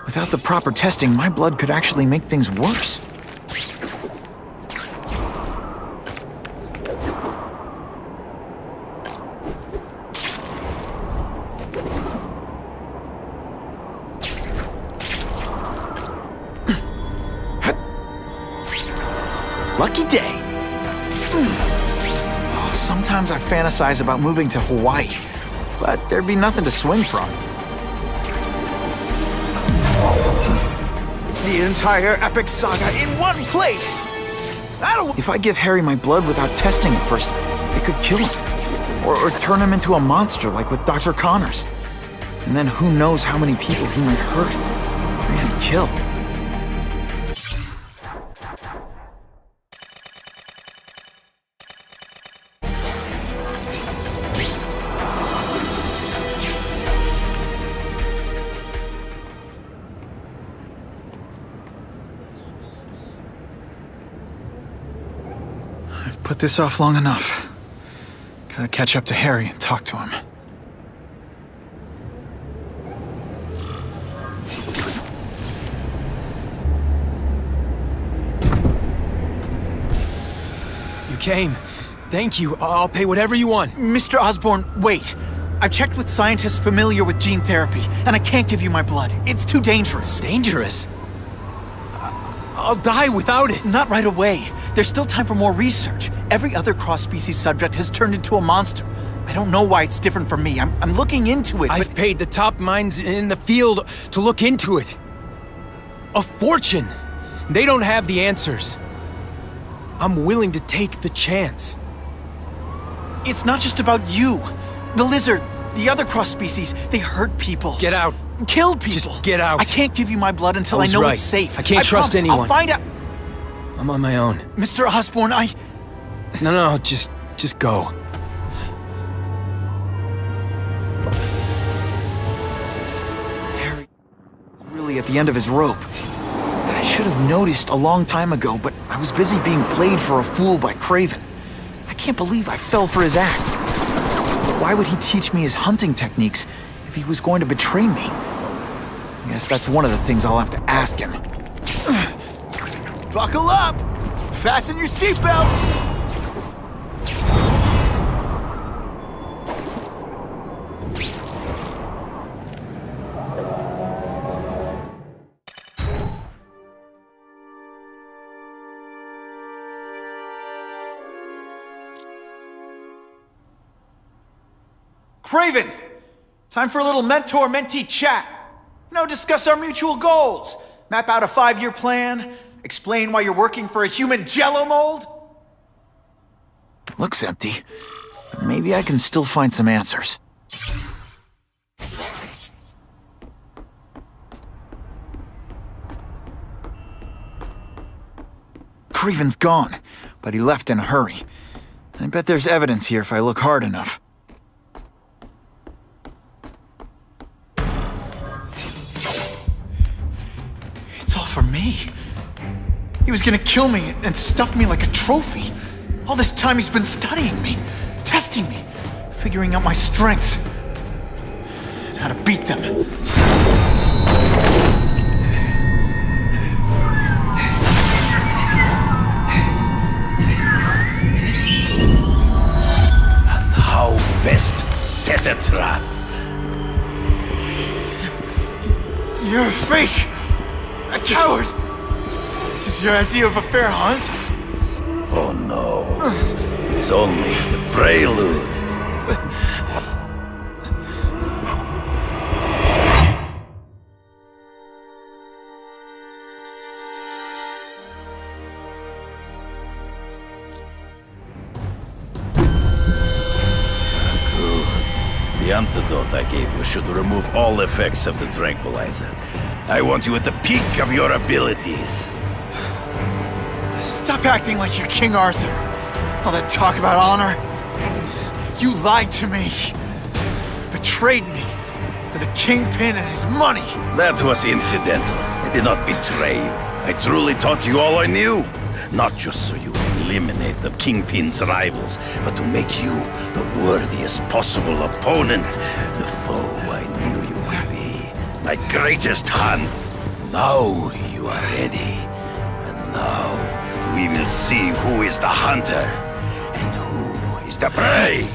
without the proper testing, my blood could actually make things worse. Lucky day. Oh, sometimes I fantasize about moving to Hawaii, but there'd be nothing to swing from. The entire epic saga in one place! If I give Harry my blood without testing it first, it could kill him. Or turn him into a monster like with Dr. Connors. And then who knows how many people he might hurt, or even kill. Put this off long enough. Gotta catch up to Harry and talk to him. You came. Thank you. I'll pay whatever you want. Mr. Osborn, wait. I've checked with scientists familiar with gene therapy, and I can't give you my blood. It's too dangerous. Dangerous? I'll die without it. Not right away. There's still time for more research. Every other cross-species subject has turned into a monster. I don't know why it's different from me. I'm looking into it, I've paid the top minds in the field to look into it. A fortune. They don't have the answers. I'm willing to take the chance. It's not just about you. The lizard, the other cross-species, they hurt people. Get out. Kill people. Just get out. I can't give you my blood until I know it's safe. I can't trust promise. anyone. I'll find out. I'm on my own. Mr. Osborn, No, just go. Harry is really at the end of his rope. I should have noticed a long time ago, but I was busy being played for a fool by Craven. I can't believe I fell for his act. But why would he teach me his hunting techniques if he was going to betray me? I guess that's one of the things I'll have to ask him. Buckle up! Fasten your seatbelts! Craven! Time for a little mentor-mentee chat. You know, discuss our mutual goals. Map out a 5-year plan. Explain why you're working for a human jello mold. Looks empty. Maybe I can still find some answers. Creven's gone, but he left in a hurry. I bet there's evidence here if I look hard enough. It's all for me. He was gonna kill me and stuff me like a trophy. All this time he's been studying me, testing me, figuring out my strengths, and how to beat them. And how best to set a trap. You're a fake! A coward! This is your idea of a fair hunt? Oh no. It's only the prelude. The antidote I gave you should remove all effects of the tranquilizer. I want you at the peak of your abilities. Stop acting like you're King Arthur. All that talk about honor. You lied to me. Betrayed me for the Kingpin and his money. That was incidental. I did not betray you. I truly taught you all I knew. Not just so you eliminate the Kingpin's rivals, but to make you the worthiest possible opponent. The foe I knew you would be. My greatest hunt. Now you are ready. And now we will see who is the hunter and who is the prey.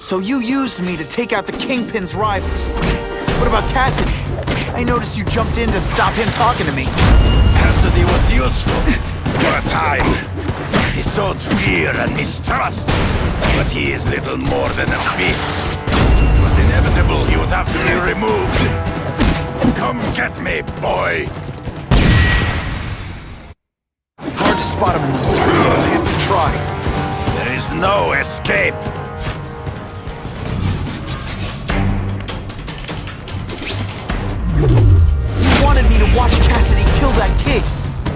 So you used me to take out the Kingpin's rivals. What about Cassidy? I noticed you jumped in to stop him talking to me. Cassidy was useful for a time. He sowed fear and mistrust, but he is little more than a beast. It was inevitable he would have to be removed. Come get me, boy. Hard to spot him in those trees, but I have to try. There is no escape. You wanted me to watch Cassidy kill that kid.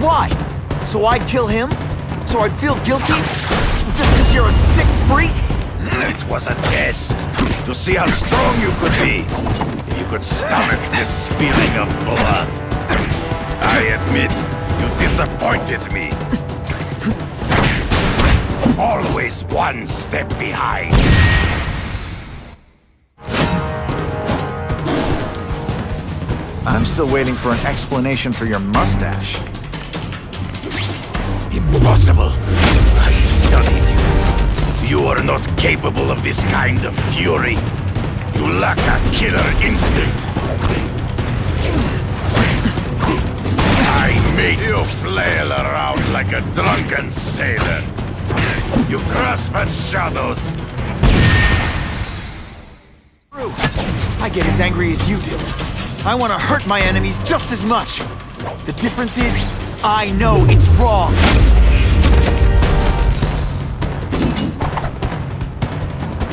Why? So I'd kill him? So I'd feel guilty? Just because you're a sick freak? It was a test to see how strong you could be. If you could stomach the spilling of blood. I admit, you disappointed me. Always one step behind. I'm still waiting for an explanation for your mustache. Impossible. I studied you. You are not capable of this kind of fury. You lack a killer instinct. I made you flail around like a drunken sailor. You grasp at shadows. I get as angry as you do. I want to hurt my enemies just as much. The difference is, I know it's wrong.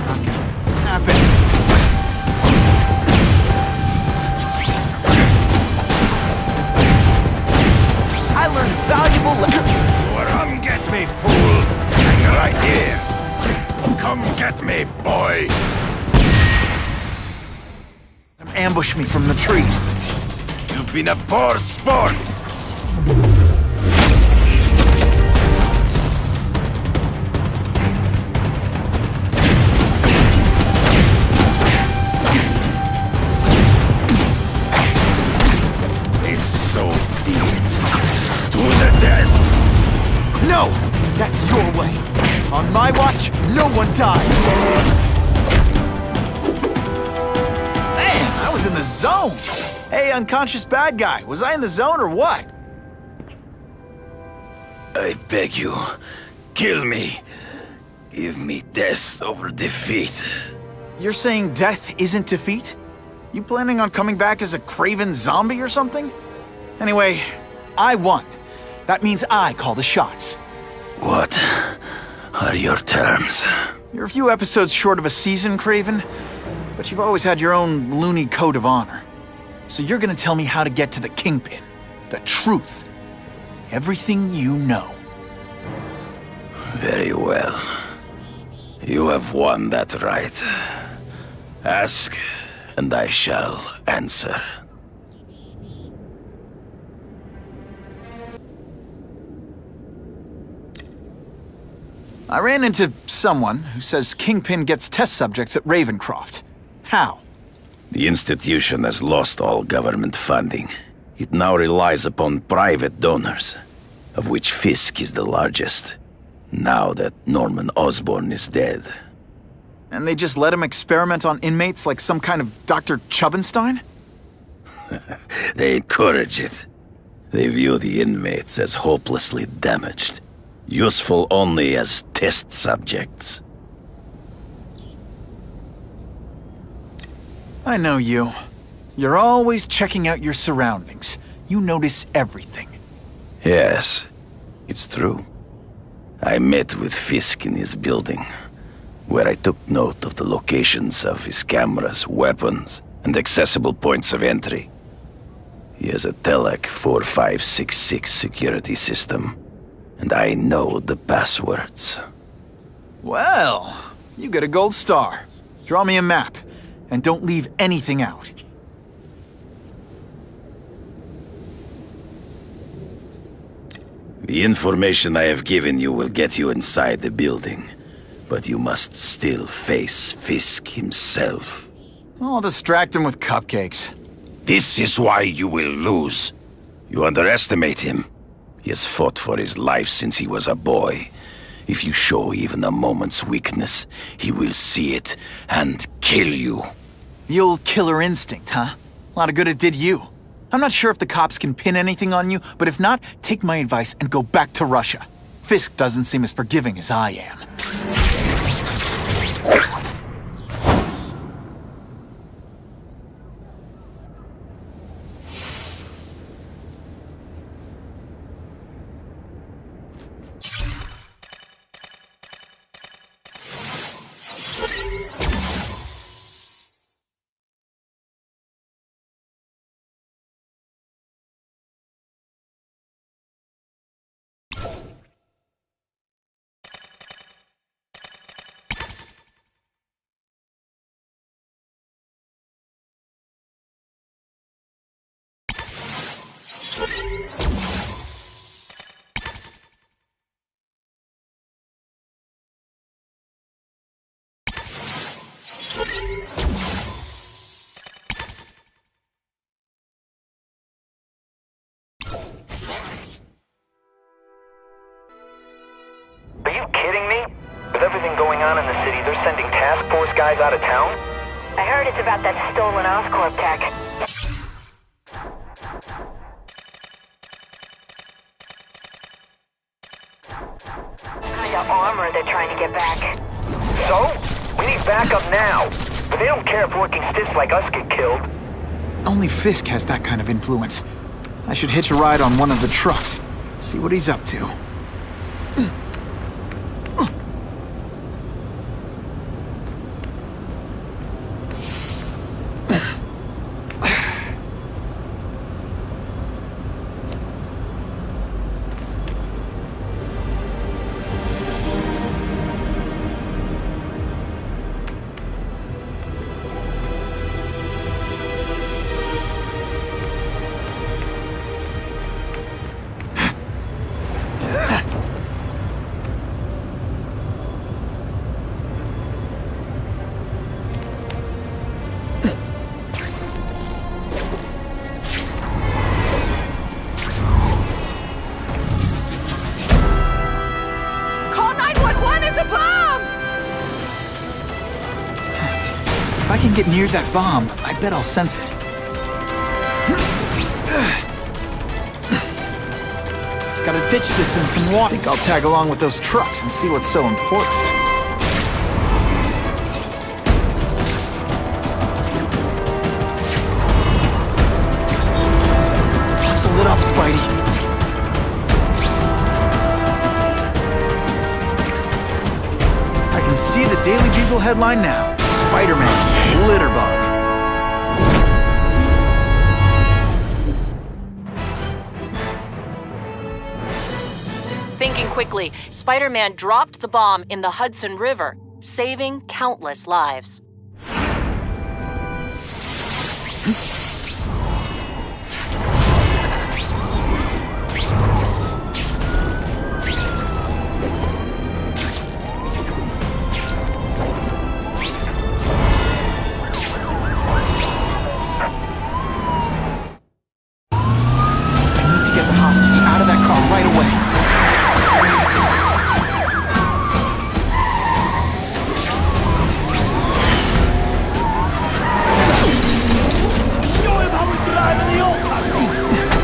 Not gonna happen. I learned a valuable lesson. Come get me, fool. Hang right here. Come get me, boy. Ambush me from the trees. You've been a poor sport. It's so deep. To the death. No! That's your way. On my watch, no one dies. I was in the zone! Hey, unconscious bad guy, was I in the zone or what? I beg you, kill me. Give me death over defeat. You're saying death isn't defeat? You planning on coming back as a craven zombie or something? Anyway, I won. That means I call the shots. What are your terms? You're a few episodes short of a season, Craven, but you've always had your own loony code of honor. So you're gonna tell me how to get to the Kingpin. The truth. Everything you know. Very well. You have won that right. Ask, and I shall answer. I ran into someone who says Kingpin gets test subjects at Ravencroft. How? The institution has lost all government funding. It now relies upon private donors, of which Fisk is the largest, now that Norman Osborn is dead. And they just let him experiment on inmates like some kind of Dr. Chubbenstein? They encourage it. They view the inmates as hopelessly damaged, useful only as test subjects. I know you. You're always checking out your surroundings. You notice everything. Yes, it's true. I met with Fisk in his building, where I took note of the locations of his cameras, weapons, and accessible points of entry. He has a Telec 4566 security system, and I know the passwords. Well, you get a gold star. Draw me a map, and don't leave anything out. The information I have given you will get you inside the building, but you must still face Fisk himself. I'll distract him with cupcakes. This is why you will lose. You underestimate him. He has fought for his life since he was a boy. If you show even a moment's weakness, he will see it and kill you. The old killer instinct, huh? A lot of good it did you. I'm not sure if the cops can pin anything on you, but if not, take my advice and go back to Russia. Fisk doesn't seem as forgiving as I am. Are you kidding me? With everything going on in the city, they're sending task force guys out of town? I heard it's about that stolen Oscorp tech. Kind of armor they're trying to get back. So? We need backup now. But they don't care if working stiffs like us get killed. Only Fisk has that kind of influence. I should hitch a ride on one of the trucks. See what he's up to. If I can get near that bomb, I bet I'll sense it. Gotta ditch this in some water. I think I'll tag along with those trucks and see what's so important. Spidey. I can see the Daily Bugle headline now. Spider-Man, Litterbug. Thinking quickly, Spider-Man dropped the bomb in the Hudson River, saving countless lives.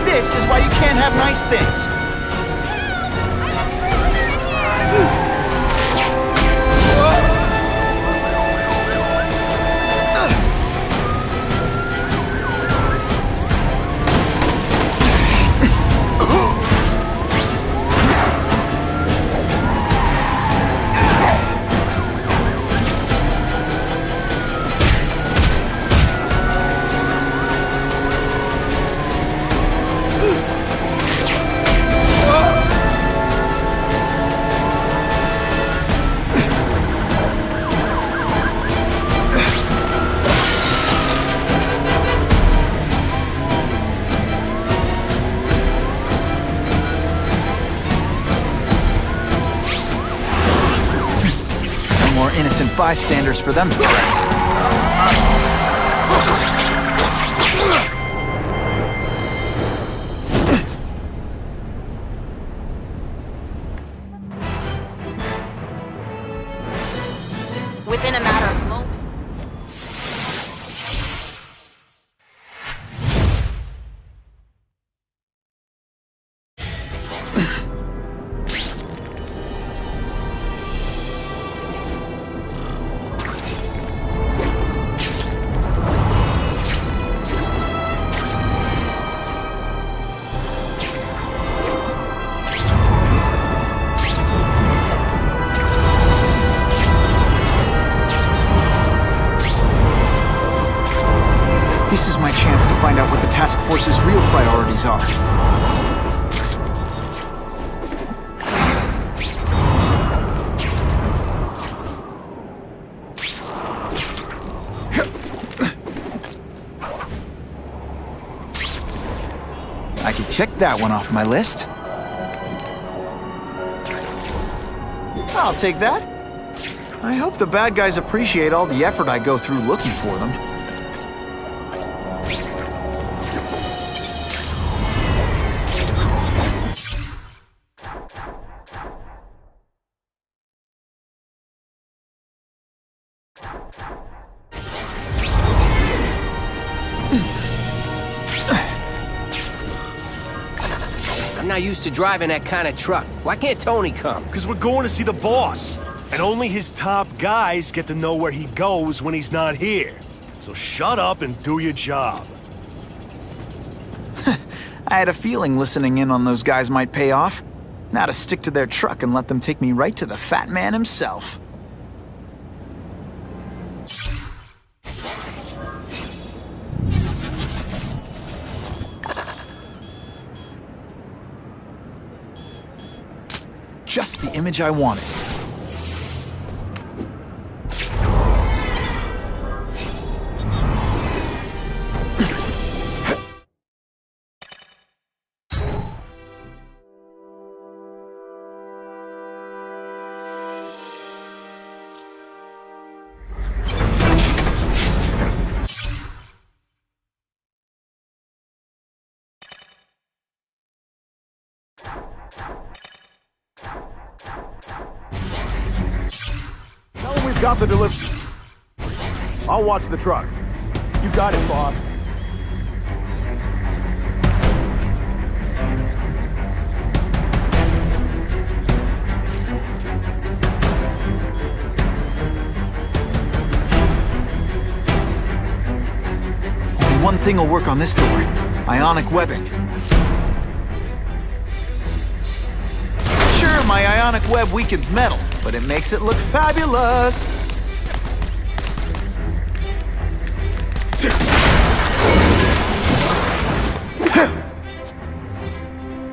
This is why you can't have nice things. Innocent bystanders for them. Within a matter of moments. This is my chance to find out what the task force's real priorities are. I can check that one off my list. I'll take that. I hope the bad guys appreciate all the effort I go through looking for them. I'm not used to driving that kind of truck. Why can't Tony come? Because we're going to see the boss. And only his top guys get to know where he goes when he's not here. So shut up and do your job. I had a feeling listening in on those guys might pay off. Now to stick to their truck and let them take me right to the fat man himself. Just the image I wanted. We've got the delivery. I'll watch the truck. You got it, boss. Only one thing will work on this door. Ionic webbing. bionic web weakens metal, but it makes it look fabulous.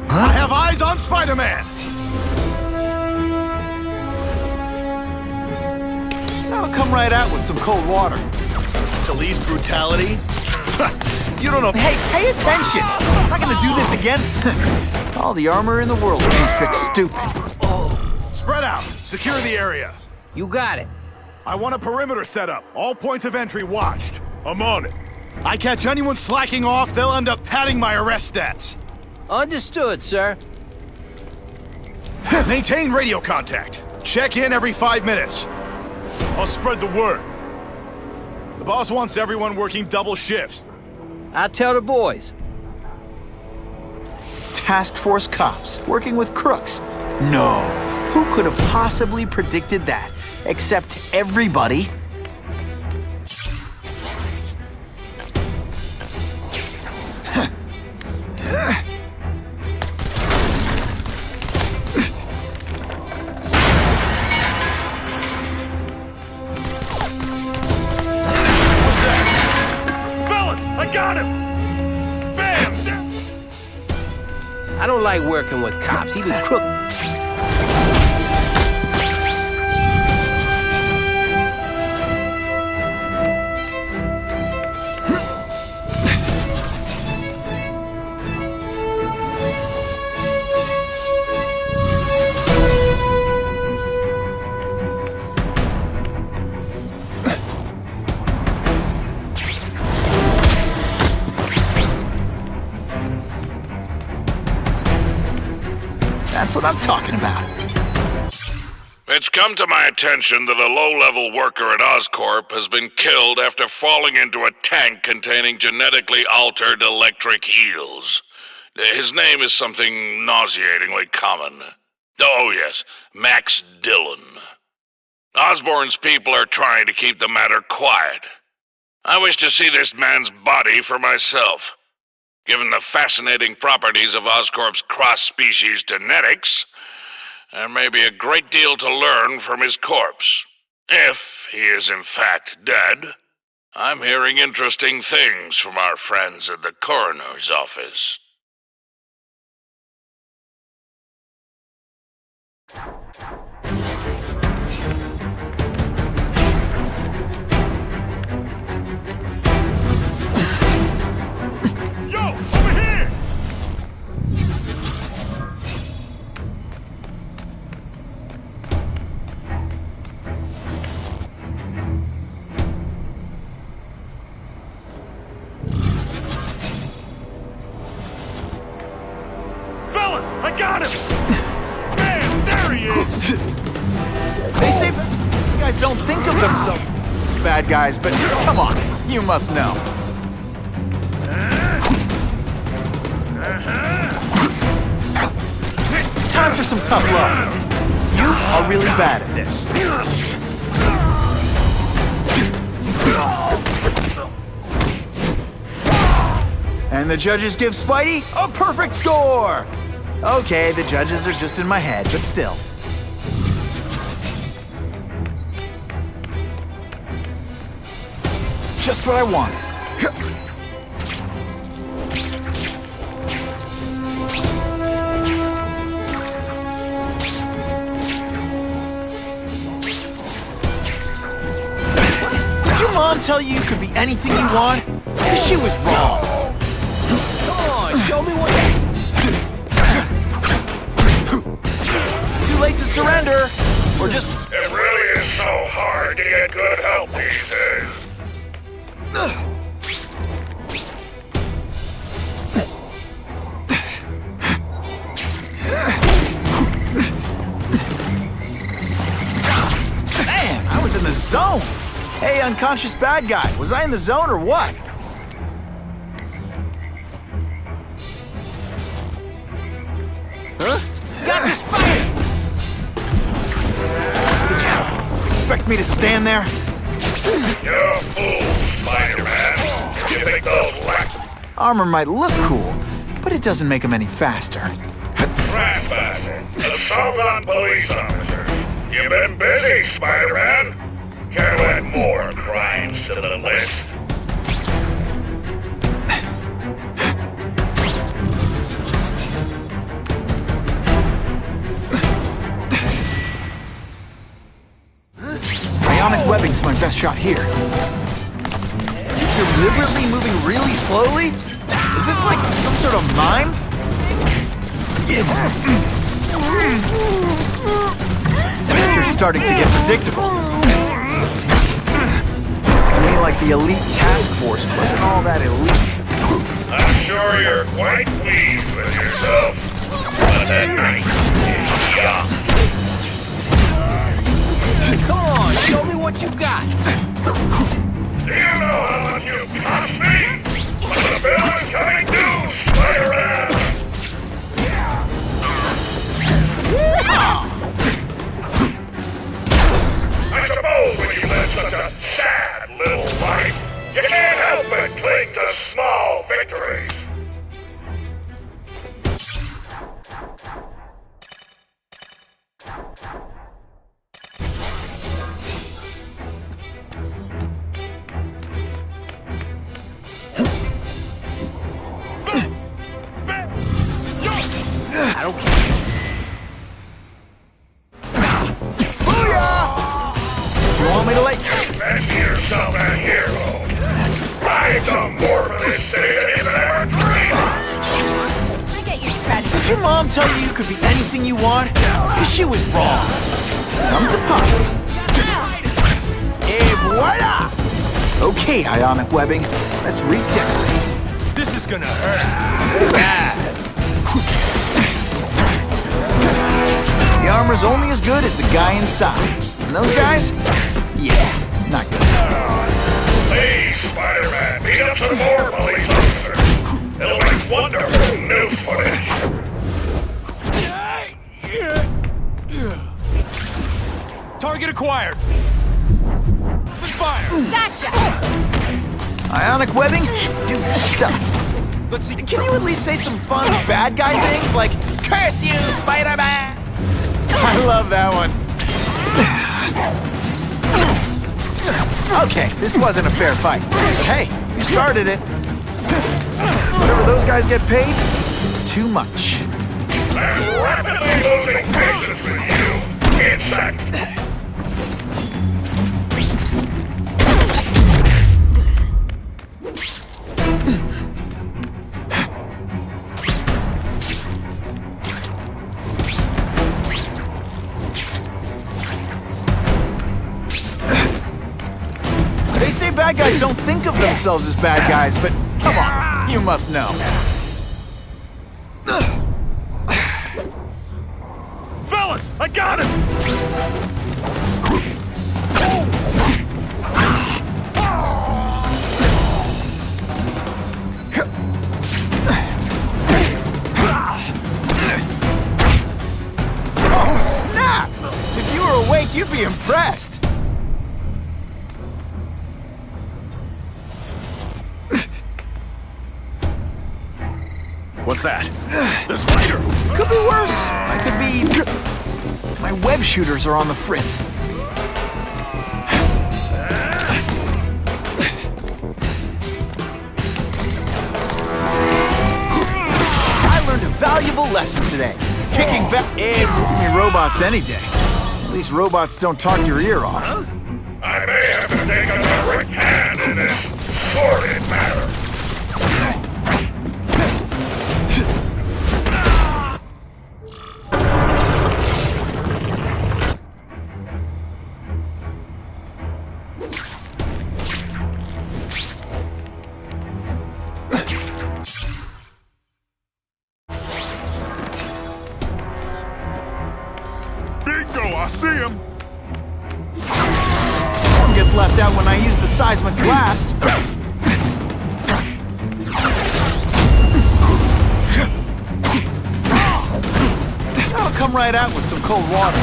I have eyes on Spider-Man! That'll come right out with some cold water. Police brutality? You don't know. Hey, pay attention! I'm not gonna do this again. All the armor in the world can't fix stupid. Spread out. Secure the area. You got it. I want a perimeter set up. All points of entry watched. I'm on it. I catch anyone slacking off, they'll end up padding my arrest stats. Understood, sir. Maintain radio contact. Check in every 5 minutes. I'll spread the word. The boss wants everyone working double shifts. I'll tell the boys. Task Force cops working with crooks. No. Who could have possibly predicted that? Except everybody. I got him! Bam! I don't like working with cops, even crook. That's what I'm talking about. It's come to my attention that a low-level worker at Oscorp has been killed after falling into a tank containing genetically altered electric eels. His name is something nauseatingly common. Oh yes, Max Dillon. Osborn's people are trying to keep the matter quiet. I wish to see this man's body for myself. Given the fascinating properties of Oscorp's cross-species genetics, there may be a great deal to learn from his corpse. If he is in fact dead, I'm hearing interesting things from our friends at the coroner's office. I got him! Bam! There he is! They say bad guys don't think of themselves bad guys, but come on, you must know. Time for some tough love. You are really bad at this. And the judges give Spidey a perfect score! Okay, the judges are just in my head, but still. Just what I wanted. Did your mom tell you you could be anything you want? Because she was wrong. Come on, show me what Too late to surrender, or just... It really is so hard to get good help these days. Man, I was in the zone! Hey, unconscious bad guy, was I in the zone or what? Huh? Got the spider! Did you expect me to stand there? You're a fool, Spider-Man. You think those lax Armor might look cool, but it doesn't make him any faster. crap bag. The Southern police officers. You've been busy, Spider-Man. Can't add more crimes to the list. Ionic webbing's my best shot here. You're deliberately moving really slowly? Is this like some sort of mime? You're starting to get predictable. Seems to me like the elite task force wasn't all that elite. I'm sure you're quite pleased with yourself. But that night is young. Come on, show me what you got. Do you know how much you cost me? But the bill is coming due, Spider-Man! I suppose when you live such a sad little life, you can't help but cling to small victories. I don't care. Booyah! You want me to let you? Fancy yourself a hero. I've done more for this city than you could ever dream. I get your strategy. Did your mom tell you you could be anything you want? Because she was wrong. Come to Papa. Et voila! Okay, Ionic webbing. Let's redecorate. This is gonna hurt. The armor's only as good as the guy inside. And those guys? Yeah, not good. Please, Spider-Man, beat up some more police officers. It'll make wonderful news footage. Target acquired. Let's fire. Gotcha! Ionic webbing? Do your stuff. Let's see. Can you at least say some fun bad guy things like, curse you, Spider-Man? I love that one. Okay, this wasn't a fair fight. Hey, you started it. Whatever those guys get paid, it's too much. I'm rapidly losing patience with you, insect. They say bad guys don't think of themselves as bad guys, but come on, you must know. Fellas, I got him! Oh, snap! If you were awake, you'd be impressed. What's that? The spider! Could be worse. I could be... My web shooters are on the fritz. I learned a valuable lesson today. Kicking back... Give me robots any day. At least robots don't talk your ear off. I may have to take a direct hand in this sordid matter. I see him! One gets left out when I use the seismic blast. I'll come right out with some cold water.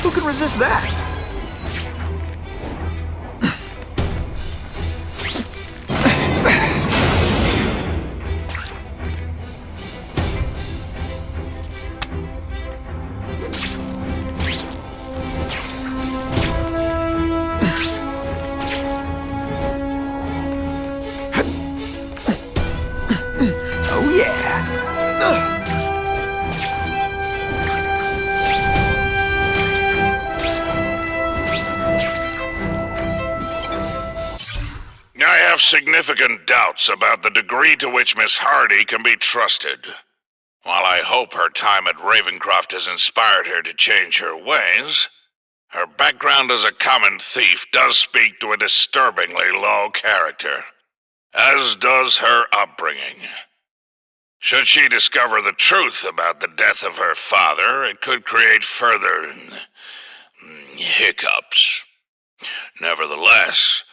Who can resist that? significant doubts about the degree to which Miss Hardy can be trusted. While I hope her time at Ravencroft has inspired her to change her ways, her background as a common thief does speak to a disturbingly low character, as does her upbringing. Should she discover the truth about the death of her father, it could create further hiccups. Nevertheless,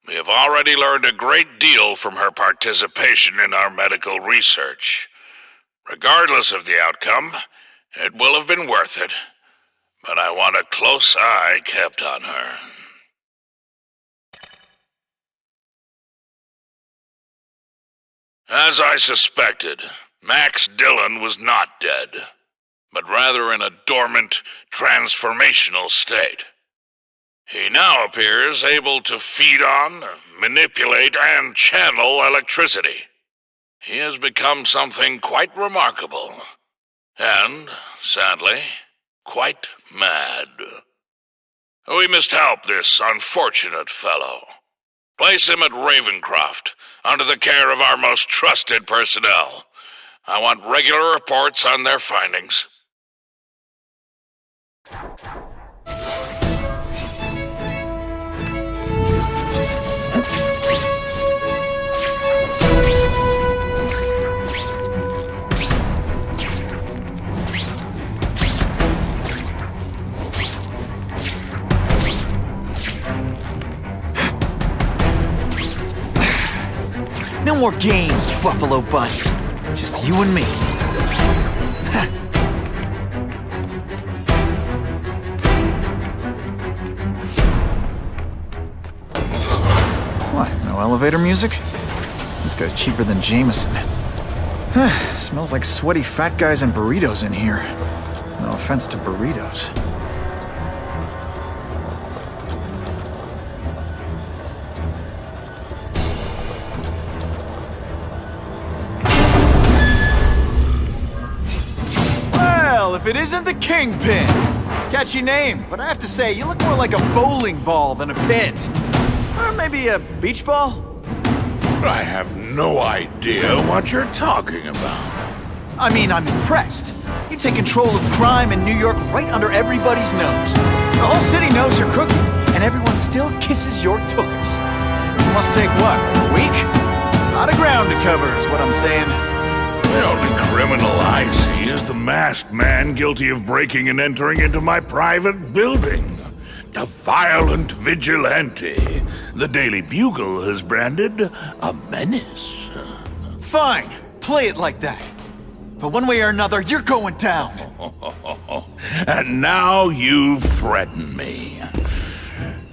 we have already learned a great deal from her participation in our medical research. Regardless of the outcome, it will have been worth it, but I want a close eye kept on her. As I suspected, Max Dillon was not dead, but rather in a dormant, transformational state. He now appears able to feed on, manipulate, and channel electricity. He has become something quite remarkable, and, sadly, quite mad. We must help this unfortunate fellow. Place him at Ravencroft, under the care of our most trusted personnel. I want regular reports on their findings. No more games, Buffalo Butt. Just you and me. What, no elevator music? This guy's cheaper than Jameson. Smells like sweaty fat guys and burritos in here. No offense to burritos. If it isn't the Kingpin! Catchy name, but I have to say, you look more like a bowling ball than a pin. Or maybe a beach ball? I have no idea what you're talking about. I mean, I'm impressed. You take control of crime in New York right under everybody's nose. The whole city knows you're cooking, and everyone still kisses your tuchus. It must take what, a week? A lot of ground to cover is what I'm saying. The only criminal I see is the masked man guilty of breaking and entering into my private building. A violent vigilante. The Daily Bugle has branded a menace. Fine, play it like that. But one way or another, you're going down. And now you threaten me.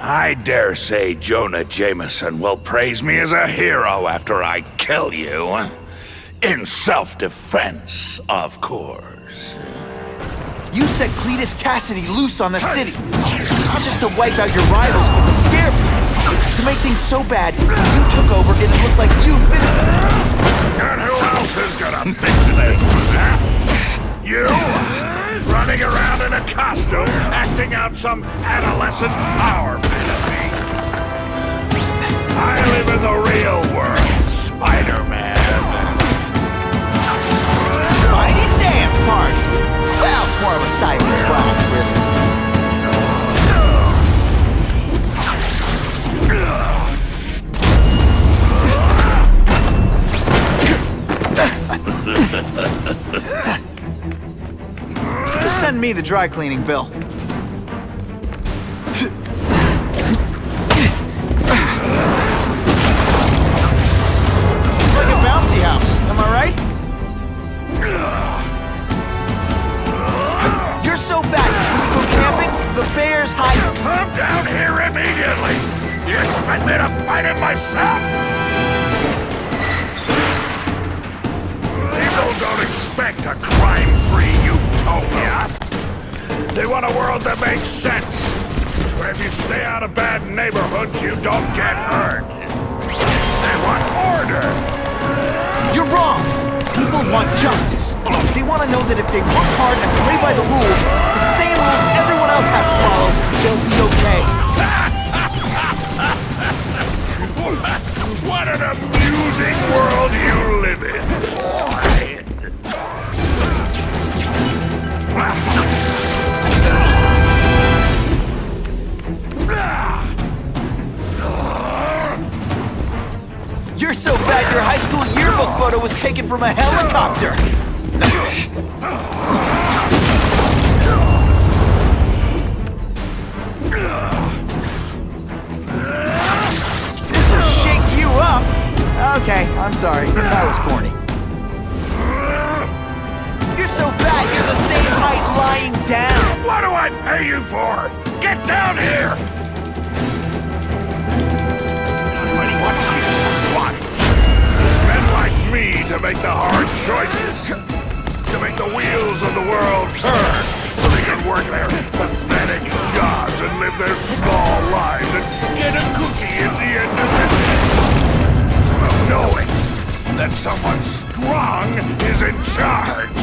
I dare say Jonah Jameson will praise me as a hero after I kill you. In self-defense, of course. You set Cletus Cassidy loose on the city. Not just to wipe out your rivals, but to scare people. To make things so bad, when you took over, it looked like you fixed it. And who else is gonna fix things, huh? You? Running around in a costume, acting out some adolescent power fantasy. I live in the real world, Spider-Man. Spidey dance party! Well, more of a side surprise, really. Just send me the dry cleaning bill. It's like a bouncy house, am I right? You're so bad, when you go camping, the bears hide. Come down here immediately! You expect me to fight it myself? People don't expect a crime-free utopia. They want a world that makes sense, where if you stay out of bad neighborhoods, you don't get hurt. They want order. You're wrong. People want justice. They want to know that if they work hard and play by the rules, the same rules everyone else has to follow, they'll be okay. What an so fat your high school yearbook photo was taken from a helicopter! This'll shake you up! Okay, I'm sorry. That was corny. You're so fat, you're the same height lying down! What do I pay you for? Get down here! What? Men like me to make the hard choices. To make the wheels of the world turn. So they can work their pathetic jobs and live their small lives and get a cookie at the end of the day. Knowing that someone strong is in charge.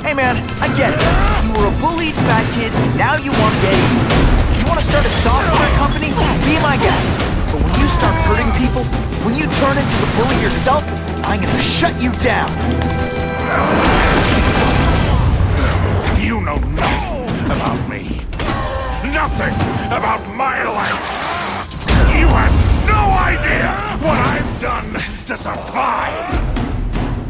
Hey man, I get it. You were a bullied fat kid, now you want gay. You want to start a software company? Be my guest. But when you start hurting people, when you turn into the bully yourself, I'm gonna shut you down. You know nothing about me. Nothing about my life. You have no idea what I've done to survive.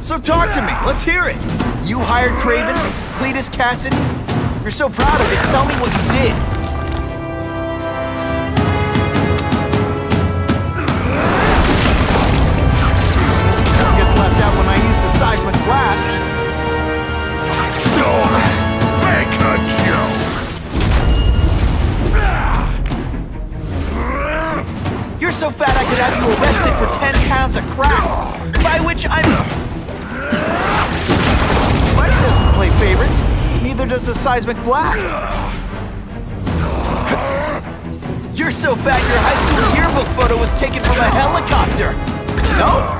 So talk to me, let's hear it. You hired Kraven, Cletus Cassidy. You're so proud of it, tell me what you did. Gets left out when I use the seismic blast. Make a joke. You're so fat I could have you arrested for 10 pounds of crack. By which I'm... Spider doesn't play favorites. Neither does the seismic blast. You're so fat your high school yearbook photo was taken from a helicopter. No?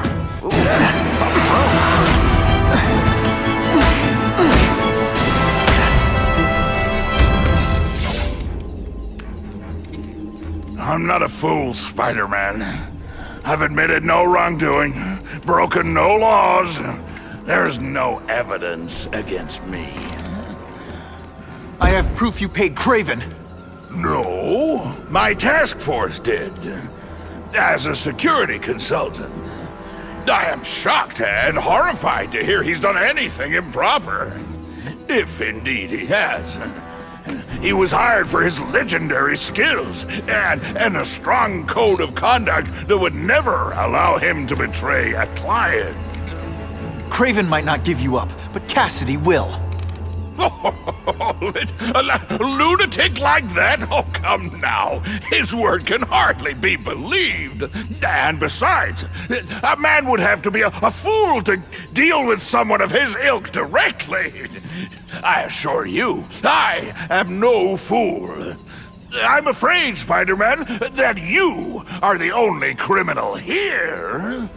I'm not a fool, Spider-Man. I've admitted no wrongdoing, broken no laws. There's no evidence against me. I have proof you paid Kraven. No, my task force did. As a security consultant. I am shocked and horrified to hear he's done anything improper. If indeed he has. He was hired for his legendary skills and a strong code of conduct that would never allow him to betray a client. Kraven might not give you up, but Cassidy will. A lunatic like that? Oh, come now. His word can hardly be believed. And besides, a man would have to be a fool to deal with someone of his ilk directly. I assure you, I am no fool. I'm afraid, Spider-Man, that you are the only criminal here.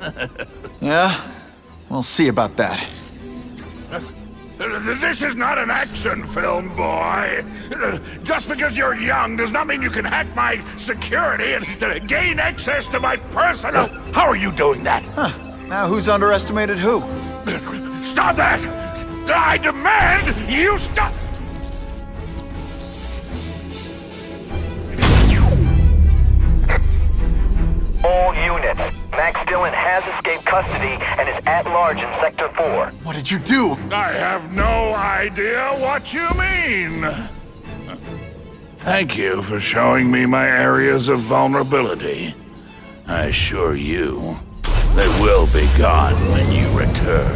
Yeah? We'll see about that. This is not an action film, boy. Just because you're young does not mean you can hack my security and gain access to my personal... How are you doing that? Huh. Now who's underestimated who? Stop that! I demand you stop! All units. Max Dillon has escaped custody and is at large in Sector 4. What did you do? I have no idea what you mean. Thank you for showing me my areas of vulnerability. I assure you, they will be gone when you return.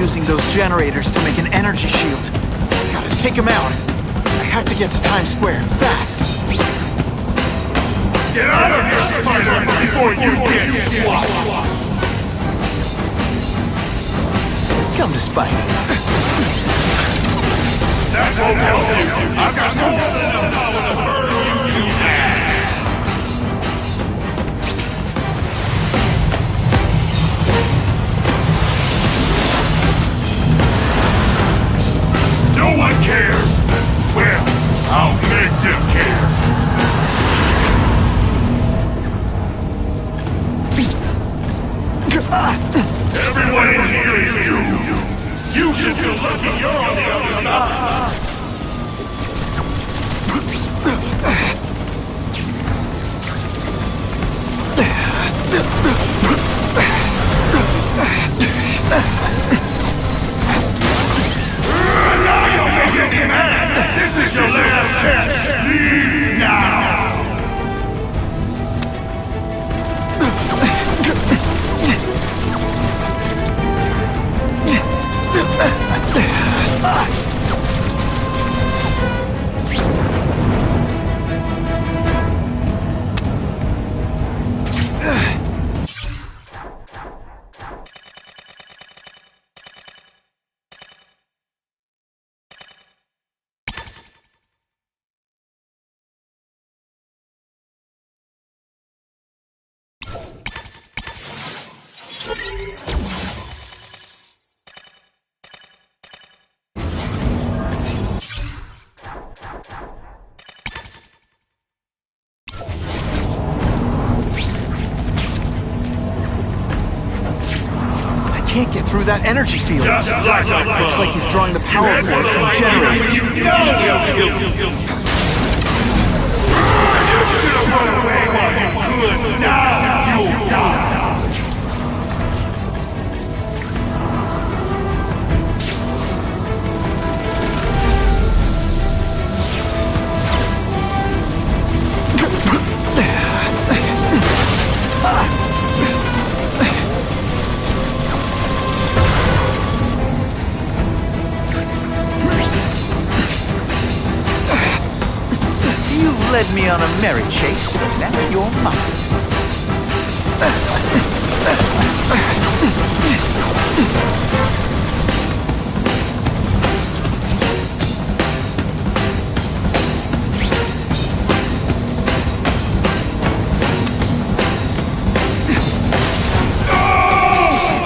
using those generators to make an energy shield. Gotta take him out. I have to get to Times Square, fast. Get out of here, Spider, before you get squashed! Come to Spider. That won't help you! I've got more than enough power to burn you to ash! No one cares! Well, I'll make them care! Everyone in here is doomed! You should feel lucky you're on the other side! Now you're making me mad! This is your last chance! Leave now! Can't get through that energy field. Just like a bug. Looks like he's drawing the power cord from generators. You should have run away while you could. Now you'll die. You've led me on a merry chase, but now you're mine.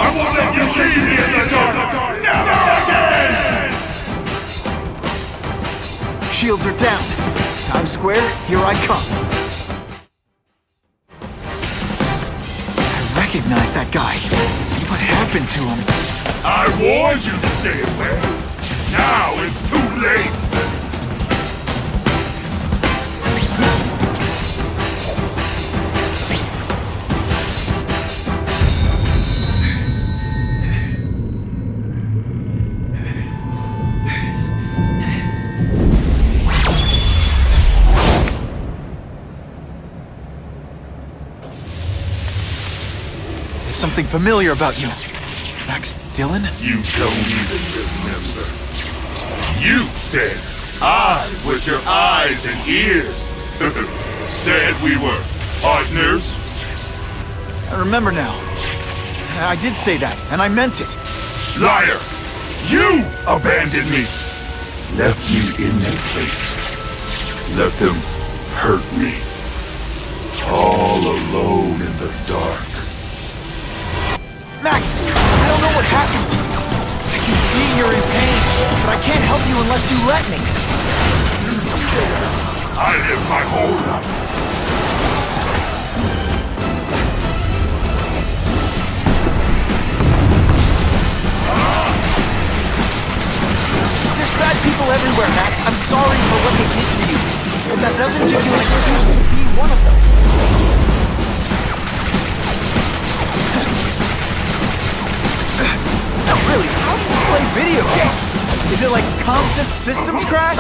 I won't let you leave me in the dark! Never again! Shields are down. Times Square, here I come. I recognize that guy. What happened to him? I warned you to stay away. Now it's too late. Something familiar about you. Max Dillon? You don't even remember. You said I was your eyes and ears. Said we were partners. I remember now. I did say that, and I meant it. Liar! You abandoned me. Left me in that place. Let them hurt me. All alone in the dark. Max, I don't know what happened. I can see you're in pain, but I can't help you unless you let me. I live my whole life. There's bad people everywhere, Max. I'm sorry for what they did to you. But that doesn't give you an excuse to be one of them. Really, how do you play video games? Is it like constant systems crash?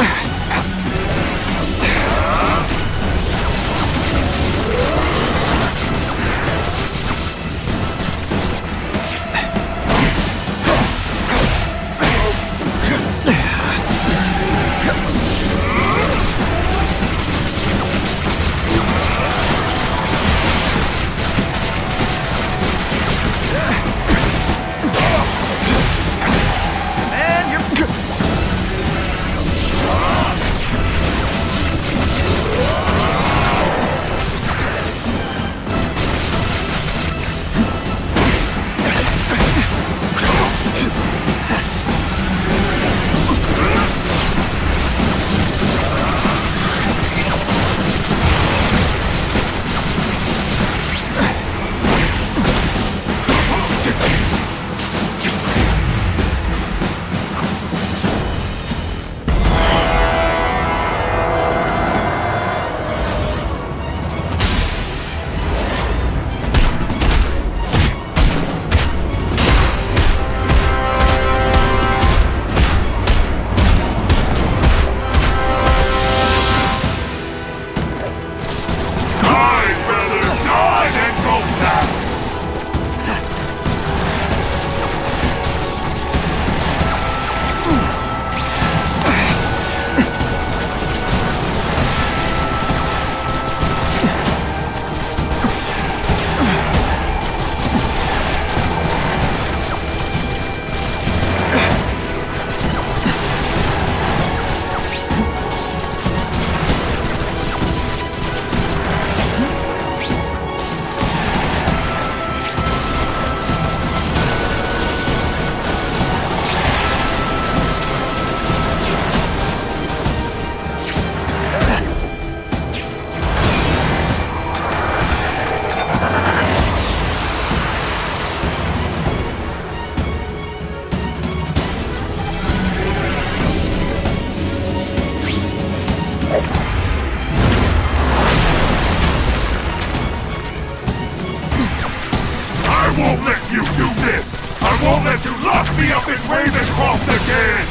won't let you lock me up in Ravencroft again!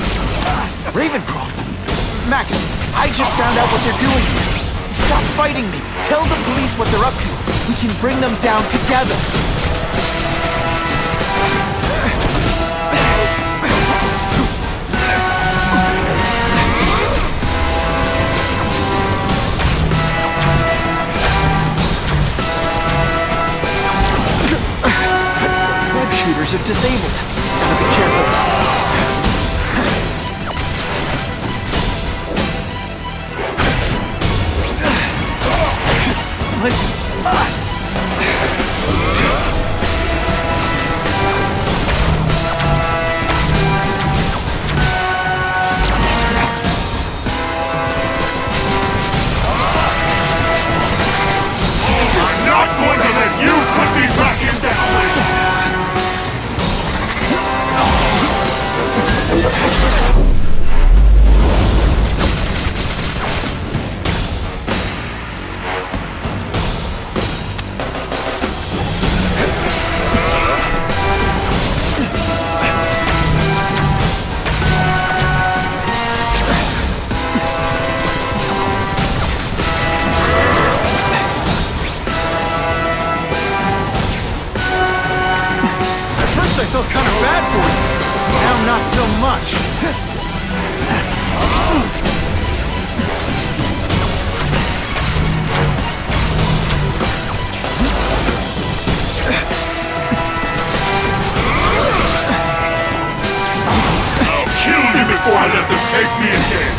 Ravencroft? Max, I just found out what they're doing. Stop fighting me. Tell the police what they're up to. We can bring them down together. Web shooters are disabled. Gotta be careful. Listen. I'm not going to let you put me back in that place! I felt kind of bad for you. Now not so much. I'll kill you before I let them take me again!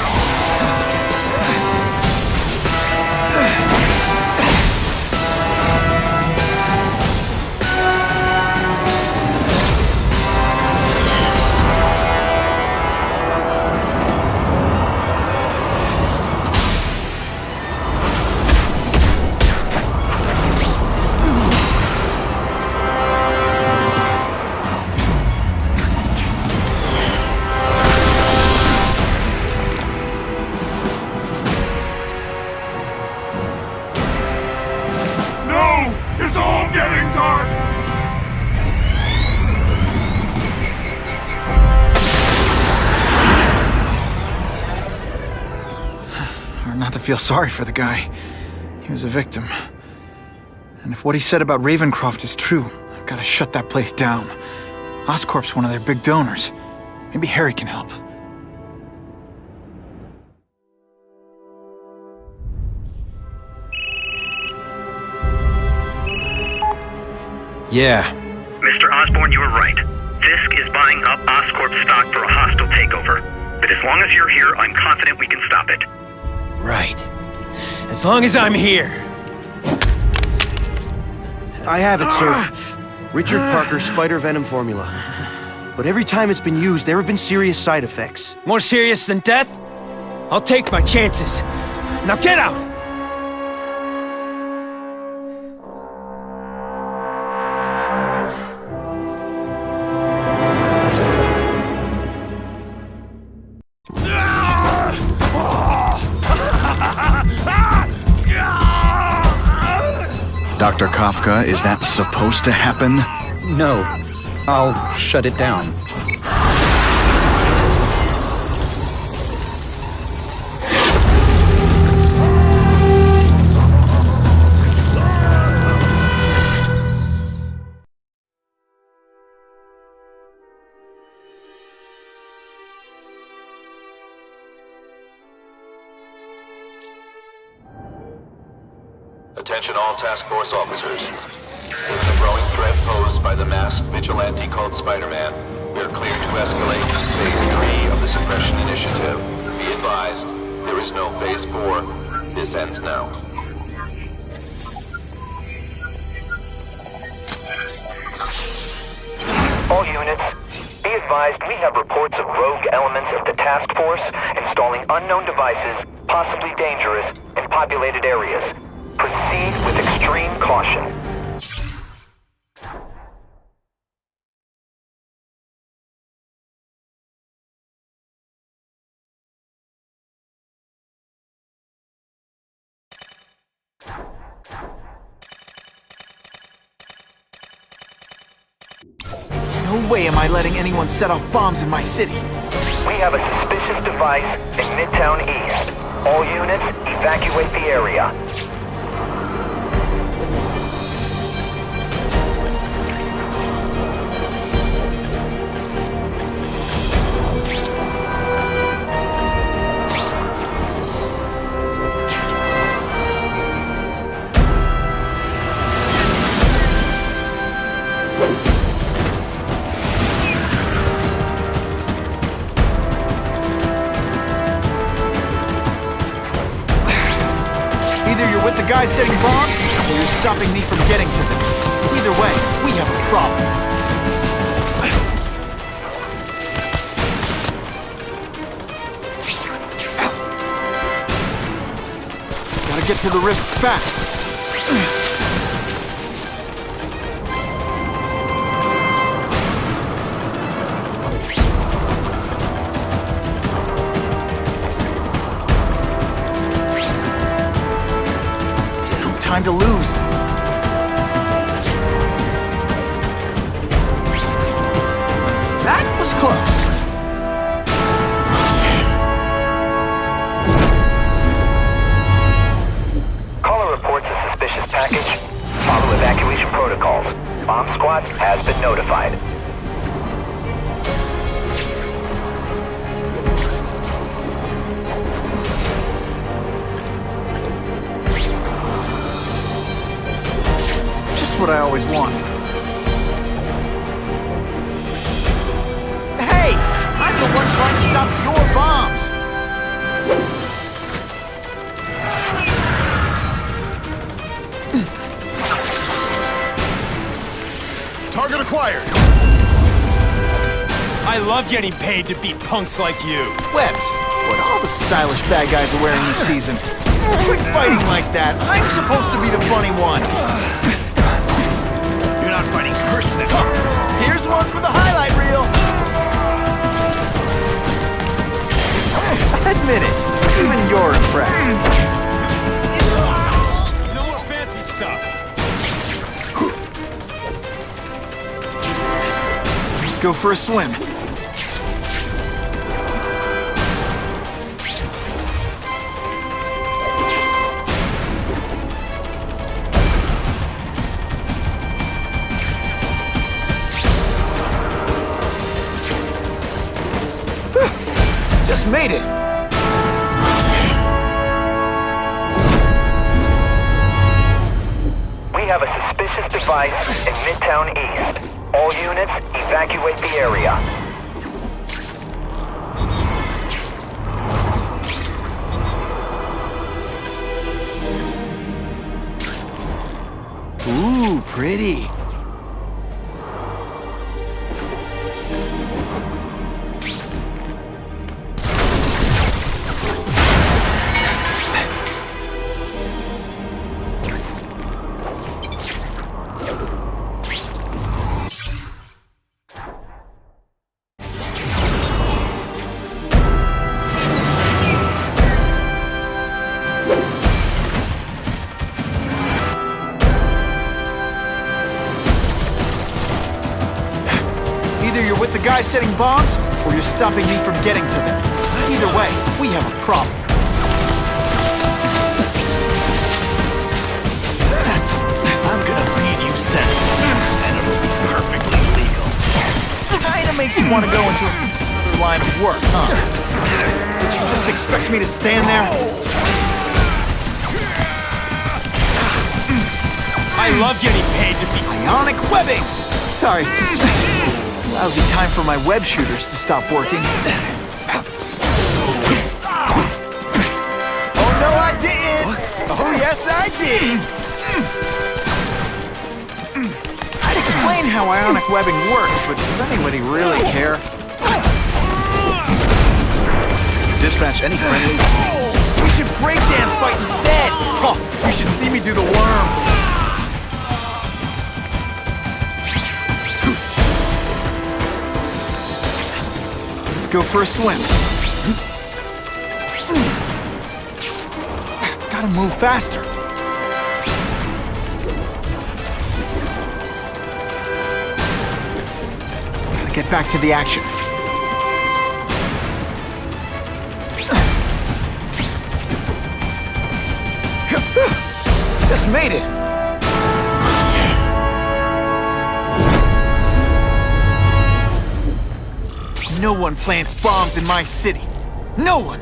It's all getting dark! Hard not to feel sorry for the guy. He was a victim. And if what he said about Ravencroft is true, I've got to shut that place down. Oscorp's one of their big donors. Maybe Harry can help. Yeah. Mr. Osborn, you were right. Fisk is buying up Oscorp stock for a hostile takeover. But as long as you're here, I'm confident we can stop it. Right. As long as I'm here. I have it, sir. Richard Parker's spider venom formula. But every time it's been used, there have been serious side effects. More serious than death? I'll take my chances. Now get out! Dr. Kafka, is that supposed to happen? No. I'll shut it down. Attention all task force officers. Given the growing threat posed by the masked vigilante called Spider-Man, we are clear to escalate Phase 3 of the Suppression Initiative. Be advised, there is no Phase 4. This ends now. All units, be advised we have reports of rogue elements of the task force installing unknown devices, possibly dangerous, in populated areas. Proceed with extreme caution. No way am I letting anyone set off bombs in my city. We have a suspicious device in Midtown East. All units, evacuate the area. Guys setting bombs, or you're stopping me from getting to them. Either way, we have a problem. Gotta get to the rift fast. Time to lose. That was close. Caller reports a suspicious package. Follow evacuation protocols. Bomb squad has been notified. What I always wanted. Hey! I'm the one trying to stop your bombs! Target acquired! I love getting paid to beat punks like you. Webs, what all the stylish bad guys are wearing this season. Quit fighting like that. I'm supposed to be the funny one. You're not fighting personally. Here's one for the highlight reel. Admit it, even you're impressed. No more fancy stuff. Let's go for a swim. Made it! We have a suspicious device in Midtown East. All units, evacuate the area. Ooh, pretty. Guys setting bombs, or you're stopping me from getting to them. Either way, we have a problem. I'm gonna beat you senseless, and it'll be perfectly legal. Kinda makes you want to go into another line of work, huh? Did you just expect me to stand there? I love getting paid to be ionic webbing! Sorry. Lousy time for my web shooters to stop working. Oh no, I didn't! Oh yes, I did! I'd explain how ionic webbing works, but does anybody really care? Dispatch any friendly... We should breakdance fight instead! Oh, you should see me do the worm! Go for a swim. Gotta move faster. get back to the action. Just made it! No one plants bombs in my city. No one!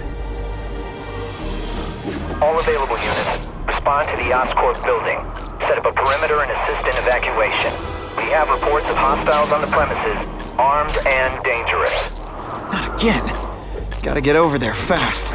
All available units, respond to the Oscorp building. Set up a perimeter and assist in evacuation. We have reports of hostiles on the premises, armed and dangerous. Not again. Gotta get over there fast.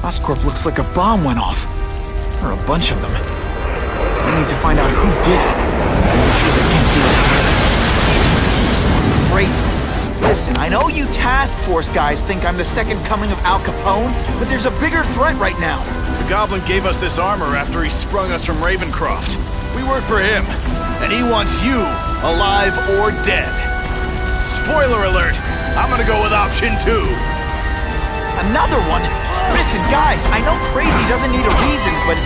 Oscorp looks like a bomb went off. Or a bunch of them. I need to find out who did it. I'm sure they can't do it. Great. Listen, I know you task force guys think I'm the second coming of Al Capone, but there's a bigger threat right now. The Goblin gave us this armor after he sprung us from Ravencroft. We work for him, and he wants you alive or dead. Spoiler alert, I'm gonna go with option 2. Another one? Listen, guys, I know crazy doesn't need a reason, but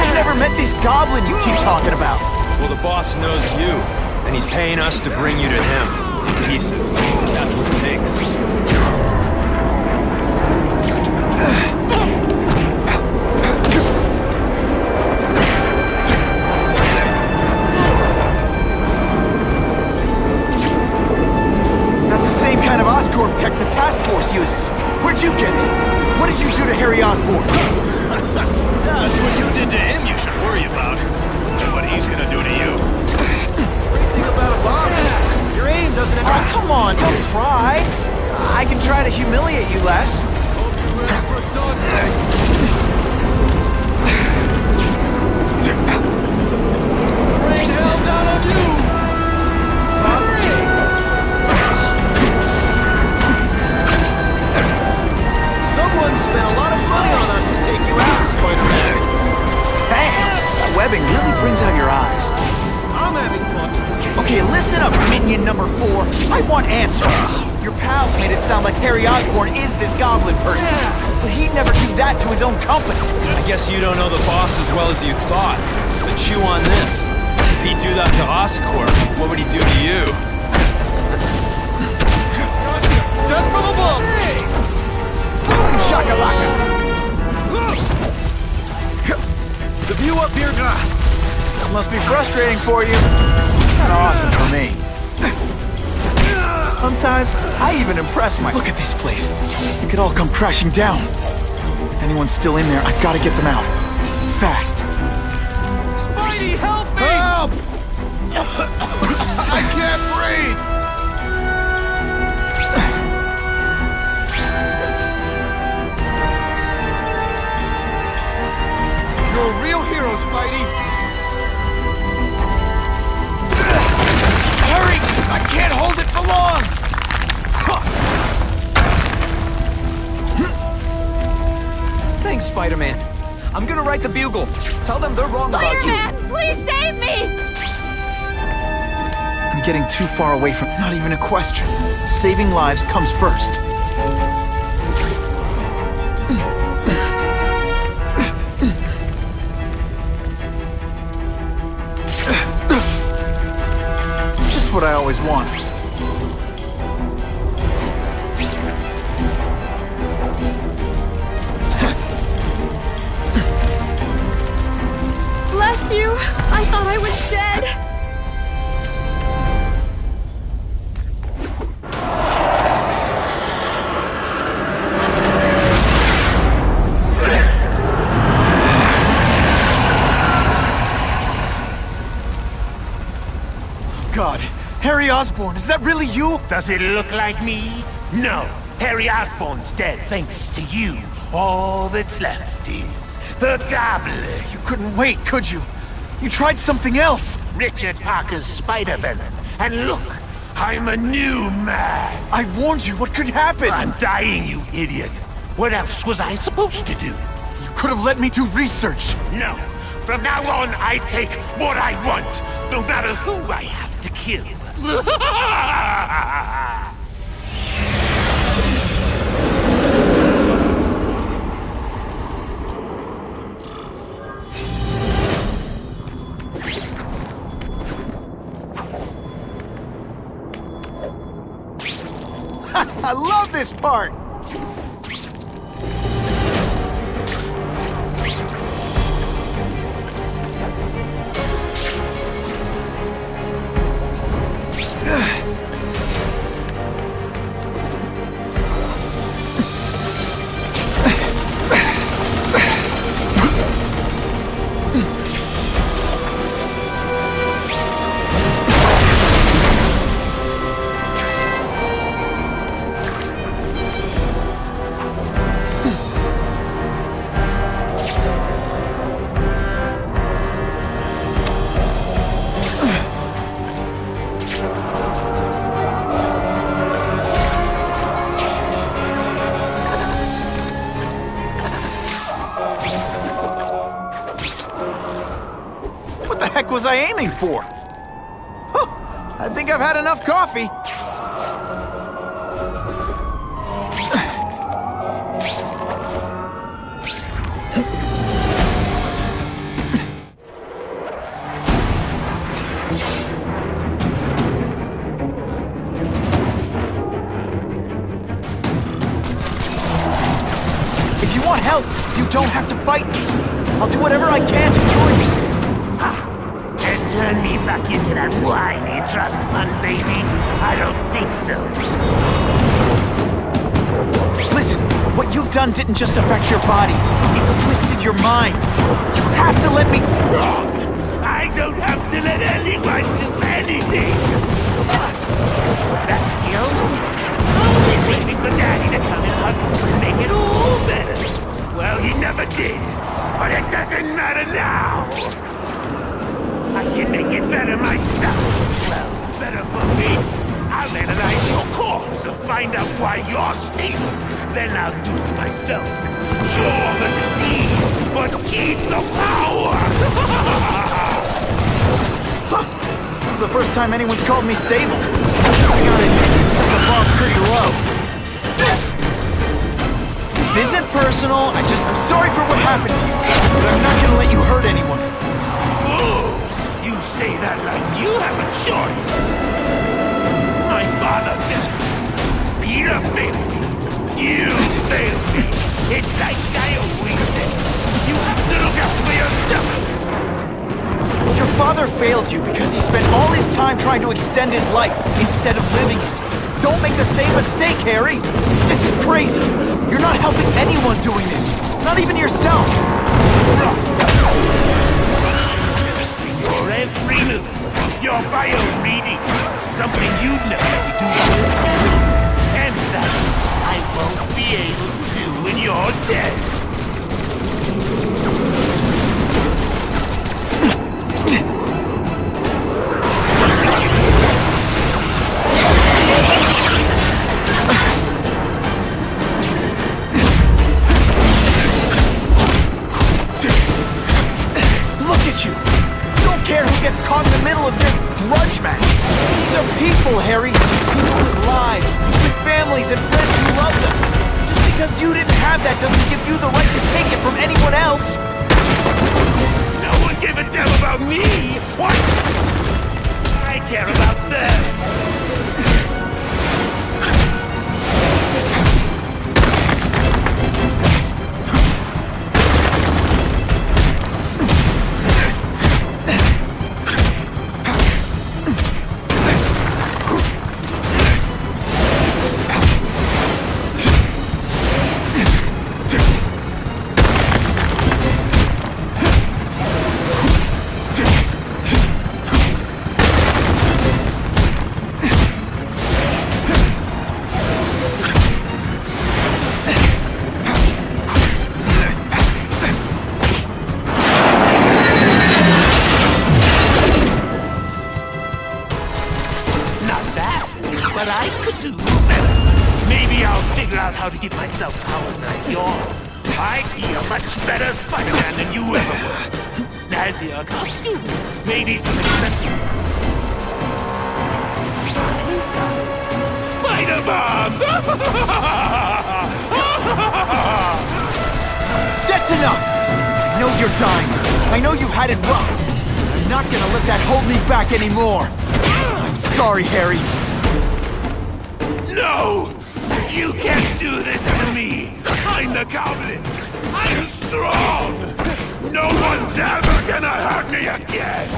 I've never met this goblin you keep talking about. Well, the boss knows you, and he's paying us to bring you to him. In pieces. That's what it takes. That's the same kind of Oscorp tech the task force uses. Where'd you get it? What did you do to Harry Osborn? That's what you did to him you should worry about. And what he's gonna do to you. What do you think about a bomb? Your aim doesn't have... Oh, come on, don't cry. I can try to humiliate you less. Rain hell down on you! Someone spent a lot of money on us to take you out, Spider-Man. Hey, that webbing really brings out your eyes. I'm having fun. Okay, listen up, minion number 4. I want answers. Your pals made it sound like Harry Osborn is this goblin person. But he'd never do that to his own company. I guess you don't know the boss as well as you thought. But chew on this. If he'd do that to Oscorp, what would he do to you? Death from above! Hey! Boom shakalaka! The view up here, That must be frustrating for you. Kinda awesome for me. Sometimes, I even impress my... Look at this place. It could all come crashing down. If anyone's still in there, I've got to get them out. Fast. Spidey, help me! Help! I can't breathe! You're a real hero, Spidey! Hurry! I can't hold it for long! Thanks, Spider-Man. I'm gonna write the Bugle. Tell them they're wrong about you. Spider-Man, please save me! I'm getting too far away from... Not even a question. Saving lives comes first. Just what I always wanted. Bless you! I thought I was dead! God, Harry Osborn, is that really you? Does it look like me? No. Harry Osborn's dead thanks to you. All that's left is the Goblin. You couldn't wait, could you? You tried something else. Richard Parker's spider venom. And look, I'm a new man. I warned you. What could happen? I'm dying, you idiot. What else was I supposed to do? You could have let me do research. No. From now on, I take what I want, no matter who I have to kill. I love this part! What the heck was I aiming for? I think I've had enough coffee. If you want help, you don't have to fight me. I'll do whatever I can to join you. And turn me back into that whiny trust fund baby? I don't think so. Listen, what you've done didn't just affect your body. It's twisted your mind. You have to let me... Wrong! I don't have to let anyone do anything! That skill? Always waiting for Daddy to come and hug me to make it all better. Well, he never did. But it doesn't matter now! I can make it better myself. Well, better for me. I'll analyze your corpse and find out why you're stable. Then I'll do it myself. Cure the disease, but keep the power! It's the first time anyone's called me stable. I gotta admit, you set the bar pretty low. This isn't personal. I'm sorry for what happened to you. But I'm not gonna let you hurt anyone. You say that like you have a choice. My father failed me. Peter failed me. You failed me. It's like I always said. You have to look out for yourself. Your father failed you because he spent all his time trying to extend his life instead of living it. Don't make the same mistake, Harry. This is crazy. You're not helping anyone doing this. Not even yourself. Your every move, your bio reading, something you'd never be doing. And that I won't be able to do when you're dead. Look at you! Don't care who gets caught in the middle of your grudge match. These are people, Harry. People with lives, with families and friends who love them. Just because you didn't have that doesn't give you the right to take it from anyone else. No one gave a damn about me! What? I care about them! myself powers like yours, I'd be a much better Spider-Man than you ever were. Snazzier costume, maybe some accessories. Spider-Man! That's enough! I know you're dying. I know you had it rough. I'm not gonna let that hold me back anymore. I'm sorry, Harry. No! You can't do this to me! I'm the Goblin! I'm strong! No one's ever gonna hurt me again!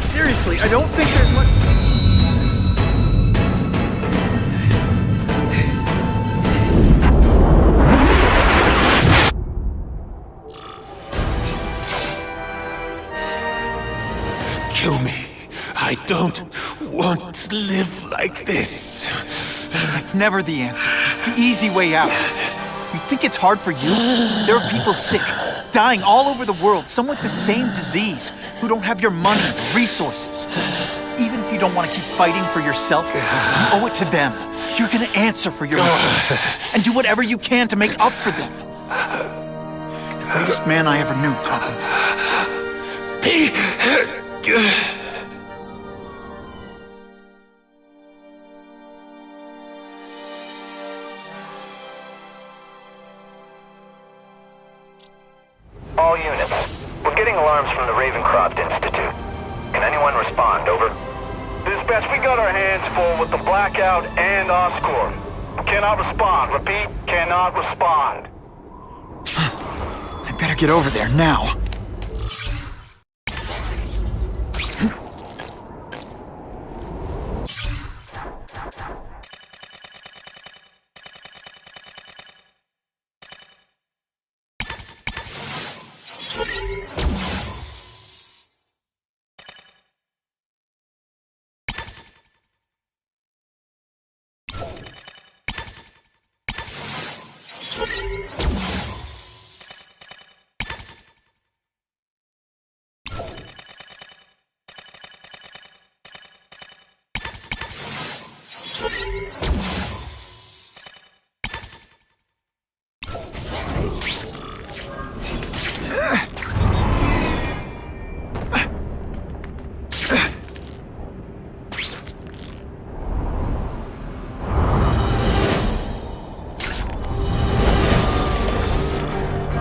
Seriously, I don't think there's much... Kill me. I don't want to live like this. That's never the answer. It's the easy way out. You think it's hard for you? There are people sick, dying all over the world, some with the same disease, who don't have your money, resources. Even if you don't want to keep fighting for yourself, you owe it to them. You're gonna answer for your mistakes, and do whatever you can to make up for them. The greatest man I ever knew taught me that. Be good. All units, we're getting alarms from the Ravencroft Institute. Can anyone respond, over? Dispatch, we got our hands full with the blackout and Oscorp. Cannot respond. Repeat, cannot respond. I better get over there now.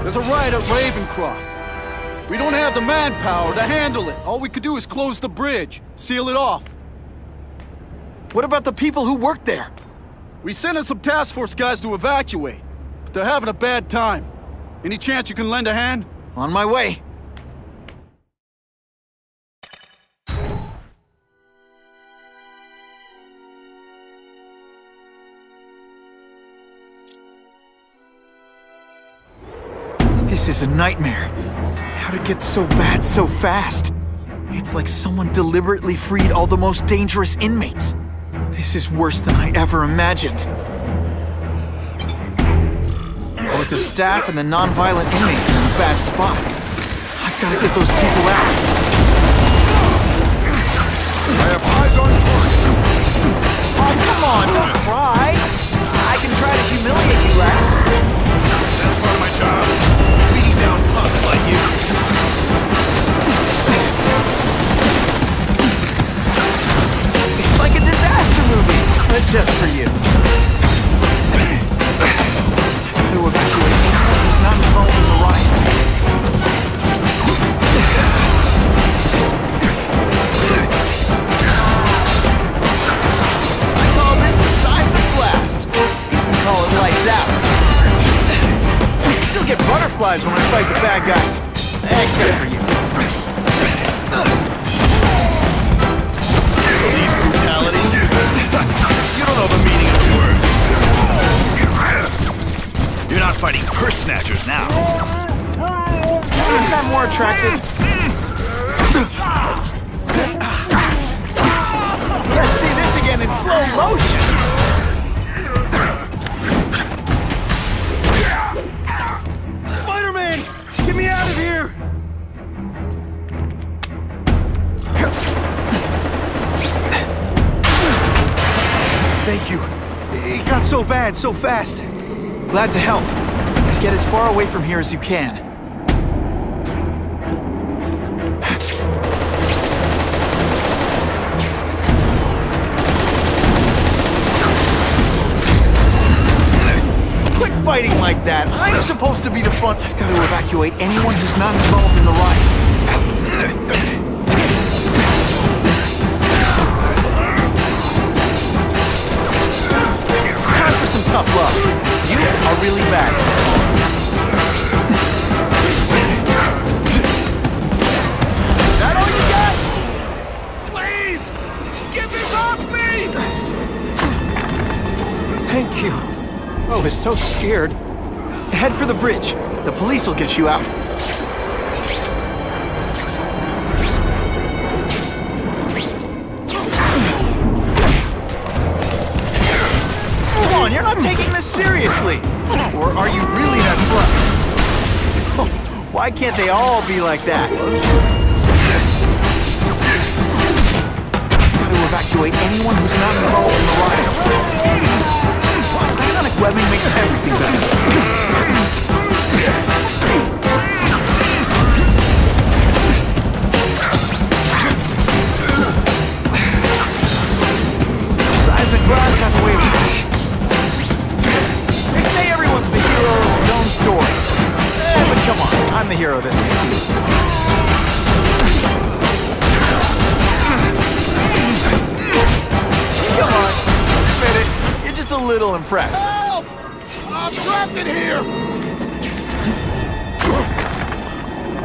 There's a riot at Ravencroft. We don't have the manpower to handle it. All we could do is close the bridge, seal it off. What about the people who work there? We sent in some task force guys to evacuate, but they're having a bad time. Any chance you can lend a hand? On my way. This is a nightmare. How'd it get so bad so fast? It's like someone deliberately freed all the most dangerous inmates. This is worse than I ever imagined. Both the staff and the non-violent inmates are in a bad spot. I've got to get those people out. I have eyes on target. Oh, come on, don't cry. I can try to humiliate you, Rex. That's part of my job. Beating down punks like you. It's like a disaster movie, but just for you. I've got to evacuate anyone who's not involved in the riot. I call this the seismic blast. I call it lights out. I still get butterflies when I fight the bad guys. Except for you. Police brutality? You don't know the meaning of two words. You're not fighting purse snatchers now. Isn't that more attractive? slow motion! Spider-Man! Get me out of here! Thank you. It got so bad, so fast. Glad to help. Get as far away from here as you can. Quit fighting like that. I'm supposed to be the front. I've got to evacuate anyone who's not involved in the riot. Time for some tough love. You are really bad. Is that all you got? Please! Get this off me! Thank you. I was so scared. Head for the bridge. The police will get you out. Come on, you're not taking this seriously. Or are you really that slow? Why can't they all be like that? Gotta evacuate anyone who's not involved in the riot. Ionic webbing makes everything better. Seismic glass has a way of... They say everyone's the hero of his own story. But come on, I'm the hero this week. Come on, admit it. You're just a little impressed. Help! I'm trapped in here!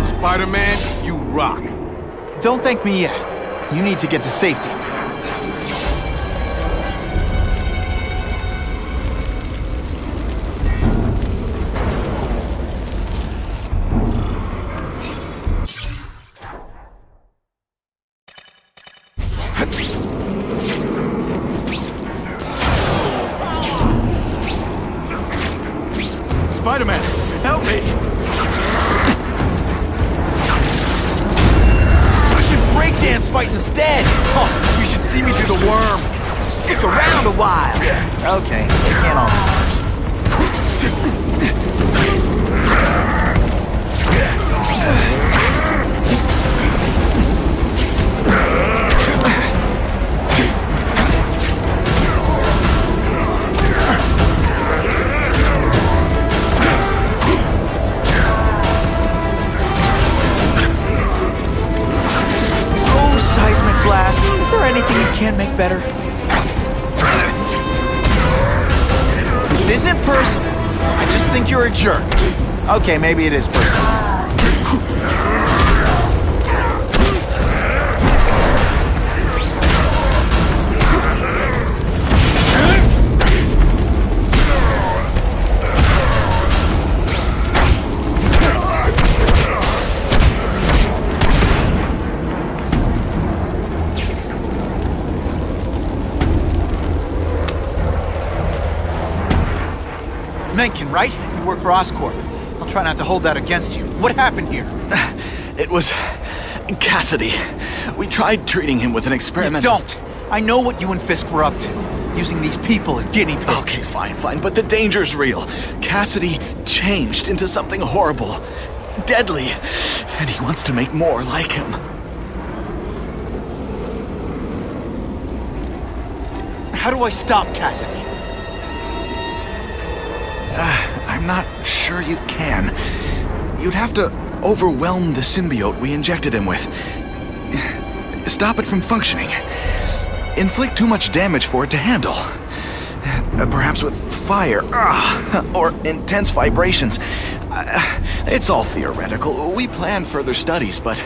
Spider-Man, you rock. Don't thank me yet. You need to get to safety. Spider-Man, help me! I should breakdance fight instead! Oh, you should see me do the worm! Stick around a while! Okay, they can't all be Seismic blast. Is there anything you can't make better? This isn't personal. I just think you're a jerk. Okay, maybe it is personal. Mencken, right? You work for Oscorp. I'll try not to hold that against you. What happened here? It was... Cassidy. We tried treating him with an experiment. You don't! I know what you and Fisk were up to. Using these people as guinea pigs. Okay, fine, but the danger's real. Cassidy changed into something horrible. Deadly. And he wants to make more like him. How do I stop Cassidy? I'm not sure you can. You'd have to overwhelm the symbiote we injected him with. Stop it from functioning. Inflict too much damage for it to handle. Perhaps with fire, or intense vibrations. It's all theoretical. We plan further studies, but...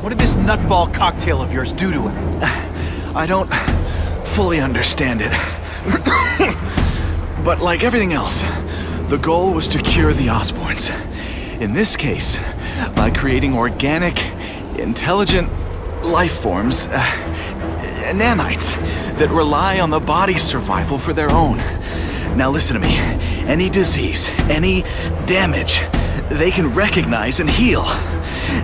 What did this nutball cocktail of yours do to him? I don't fully understand it. But like everything else, the goal was to cure the Osborns. In this case, by creating organic, intelligent life forms, nanites, that rely on the body's survival for their own. Now listen to me. Any disease, any damage, they can recognize and heal,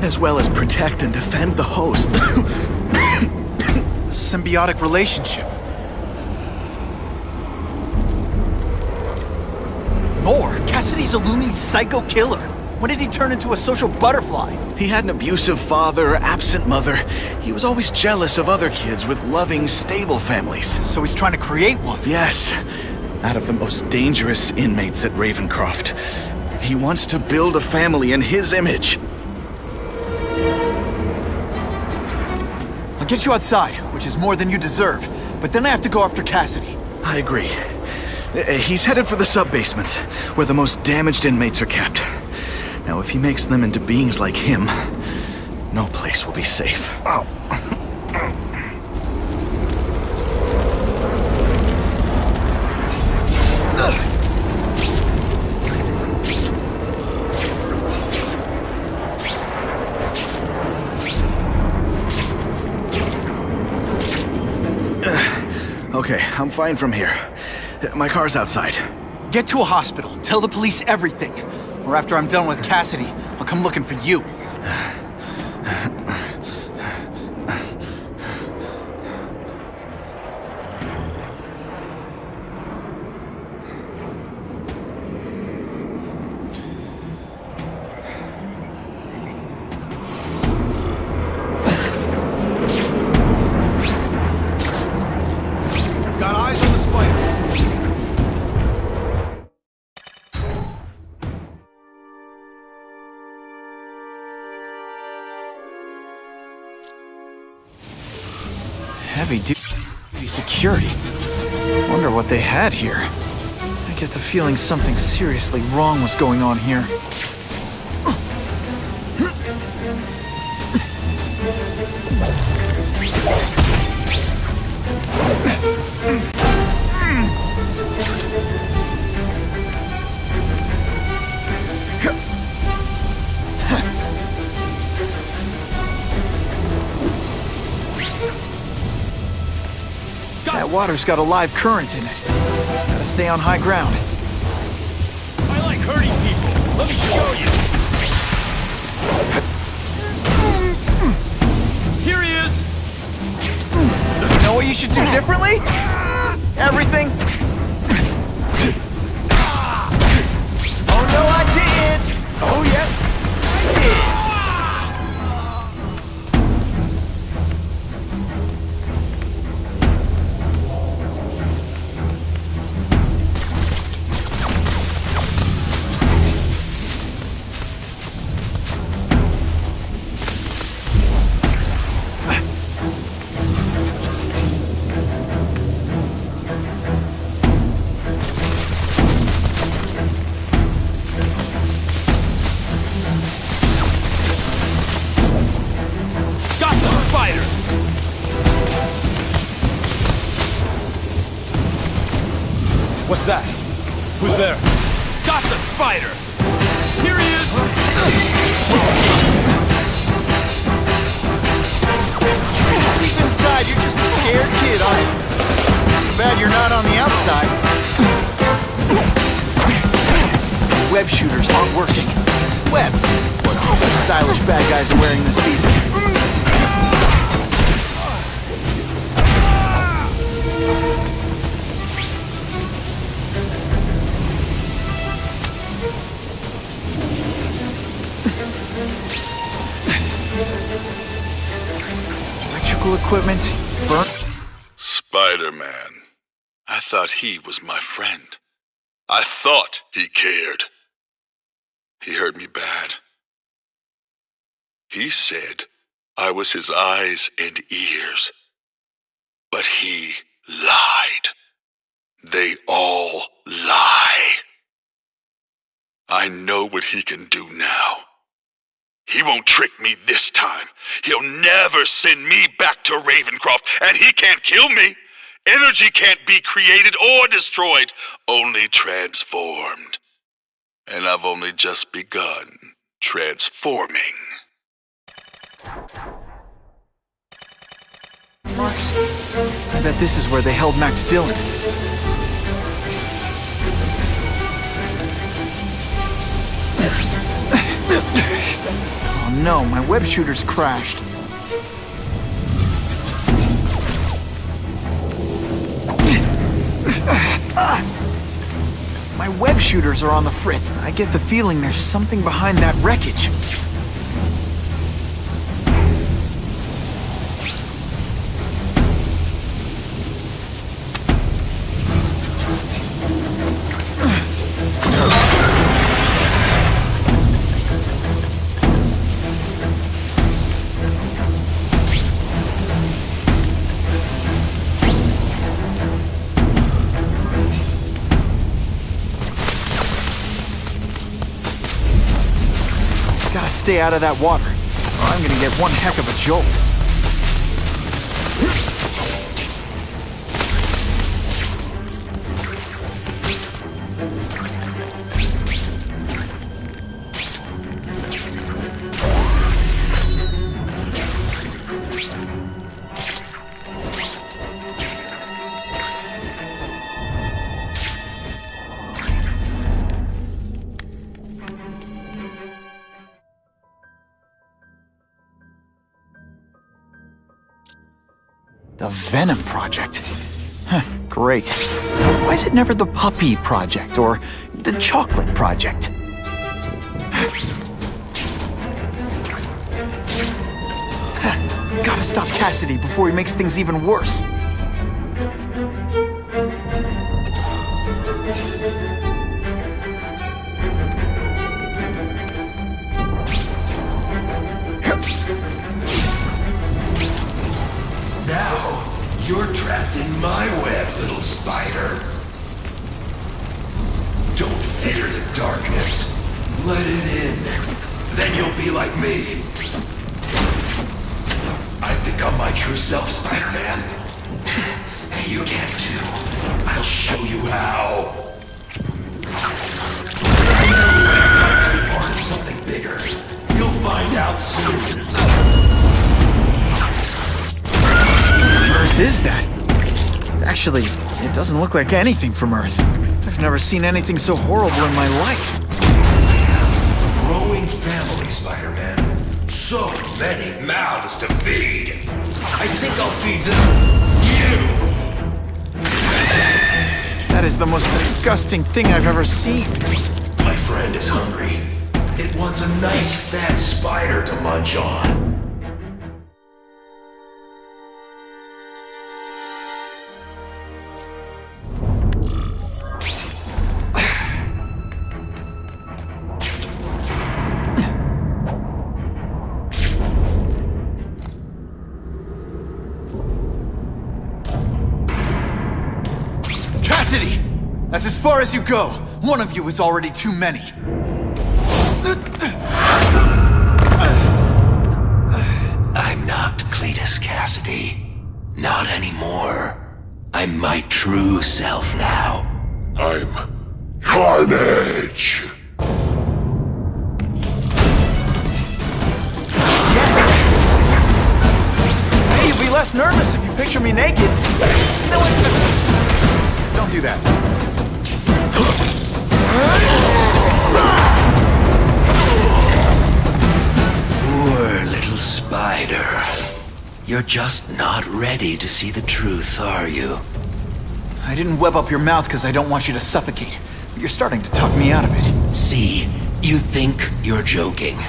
as well as protect and defend the host. A symbiotic relationship. More? Cassidy's a loony psycho killer. When did he turn into a social butterfly? He had an abusive father, absent mother. He was always jealous of other kids with loving, stable families. So he's trying to create one? Yes. Out of the most dangerous inmates at Ravencroft. He wants to build a family in his image. I'll get you outside, which is more than you deserve. But then I have to go after Cassidy. I agree. He's headed for the sub-basements, where the most damaged inmates are kept. Now, if he makes them into beings like him, no place will be safe. Oh. Okay, I'm fine from here. My car's outside. Get to a hospital. Tell the police everything. Or after I'm done with Cassidy, I'll come looking for you. Got eyes on the spider. Heavy-duty security. Wonder what they had here. I get the feeling something seriously wrong was going on here. That water's got a live current in it. Gotta stay on high ground. I like hurting people. Let me show you. Here he is. You know what you should do differently? Everything. Oh no, I did! Oh yeah, I did! What's that? Who's there? Got the spider! Here he is! Deep inside, you're just a scared kid, aren't you? Too bad you're not on the outside. Web shooters aren't working. Webs. What all the stylish bad guys are wearing this season. Electrical equipment, burn. Spider-Man. I thought he was my friend. I thought he cared. He hurt me bad. He said I was his eyes and ears. But he lied. They all lie. I know what he can do now. He won't trick me this time. He'll never send me back to Ravencroft, and he can't kill me. Energy can't be created or destroyed, only transformed. And I've only just begun transforming. tracks. I bet this is where they held Max Dillon. Oh no, my web shooter's crashed. My web shooters are on the fritz. I get the feeling there's something behind that wreckage. Stay out of that water, or I'm gonna get one heck of a jolt. The Venom Project. Huh, great. Why is it never the Puppy Project or the Chocolate Project? Gotta stop Cassidy before he makes things even worse. Now, you're trapped in my web, little spider. Don't fear the darkness. Let it in. Then you'll be like me. I've become my true self, Spider-Man. And you can too. I'll show you how. I know what it's like to be part of something bigger. You'll find out soon. Earth is that? Actually, it doesn't look like anything from Earth. I've never seen anything so horrible in my life. I have a growing family, Spider-Man. So many mouths to feed. I think I'll feed them you. That is the most disgusting thing I've ever seen. My friend is hungry. It wants a nice fat spider to munch on. Cassidy! That's as far as you go. One of you is already too many. I'm not Cletus Cassidy. Not anymore. I'm my true self now. I'm Carnage! Hey, you'll be less nervous if you picture me naked. No one... Don't do that. Poor little spider. You're just not ready to see the truth, are you? I didn't web up your mouth because I don't want you to suffocate. But you're starting to talk me out of it. See, you think you're joking.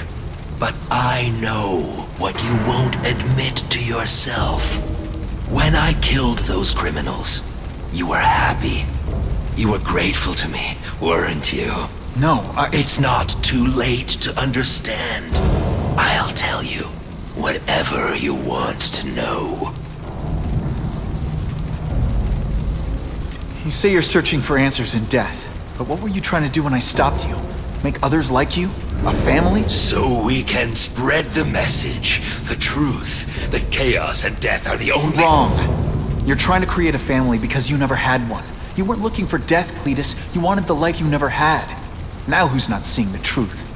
But I know what you won't admit to yourself. When I killed those criminals, you were happy. You were grateful to me, weren't you? No, It's not too late to understand. I'll tell you whatever you want to know. You say you're searching for answers in death. But what were you trying to do when I stopped you? Make others like you? A family? So we can spread the message, the truth, that chaos and death are the only— Wrong. You're trying to create a family because you never had one. You weren't looking for death, Cletus. You wanted the life you never had. Now who's not seeing the truth?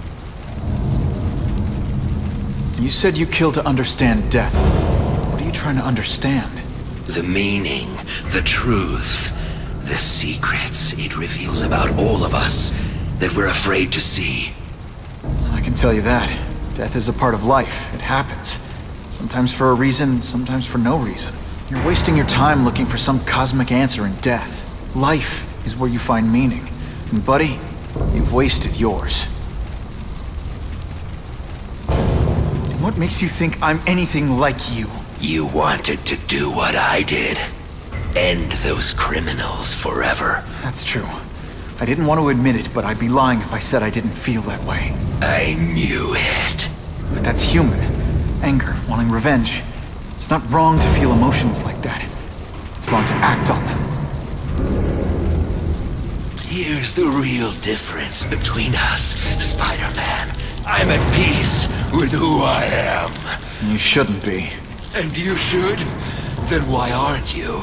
You said you killed to understand death. What are you trying to understand? The meaning, the truth, the secrets it reveals about all of us that we're afraid to see. I can tell you that. Death is a part of life. It happens. Sometimes for a reason, sometimes for no reason. You're wasting your time looking for some cosmic answer in death. Life is where you find meaning. And buddy, you've wasted yours. What makes you think I'm anything like you? You wanted to do what I did. End those criminals forever. That's true. I didn't want to admit it, but I'd be lying if I said I didn't feel that way. I knew it. But that's human. Anger, wanting revenge. It's not wrong to feel emotions like that. It's wrong to act on them. Here's the real difference between us, Spider-Man. I'm at peace with who I am. You shouldn't be. And you should? Then why aren't you?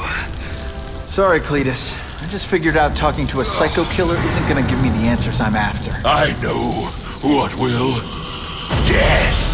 Sorry, Cletus. I just figured out talking to a psycho killer isn't gonna give me the answers I'm after. I know what will. Death.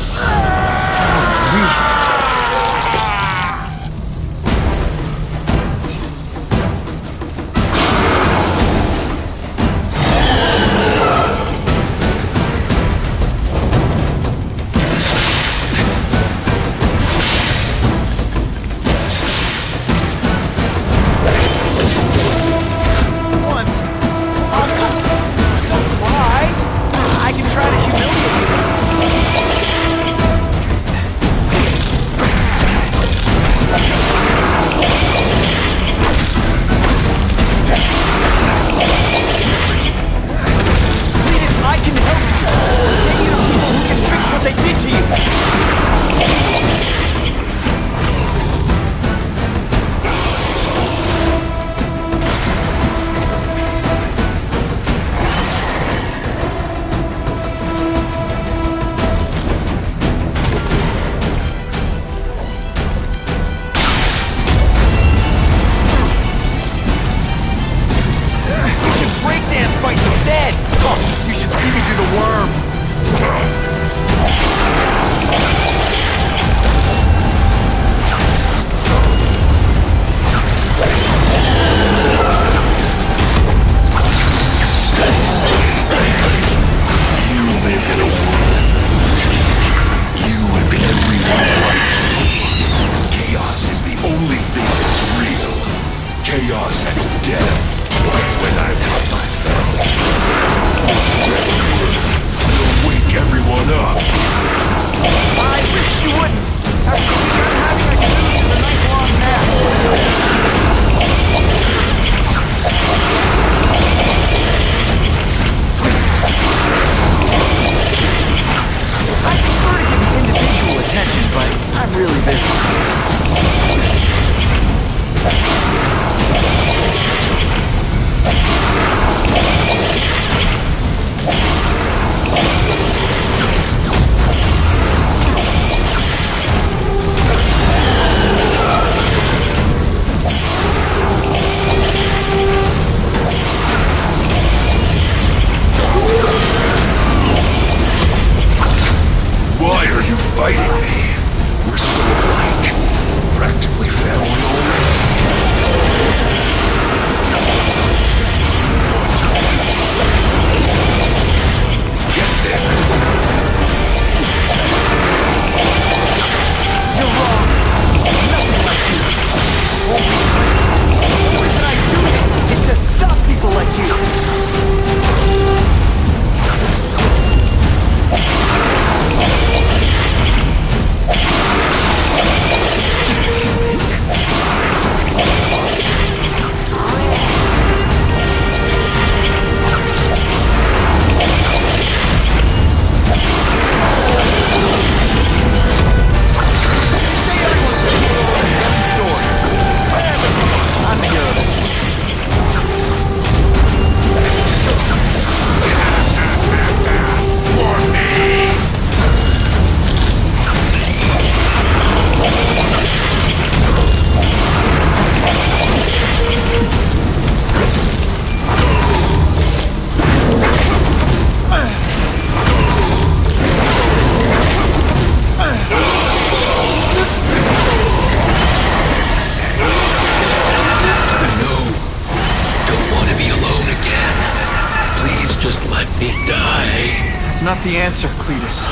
not the answer, Cletus.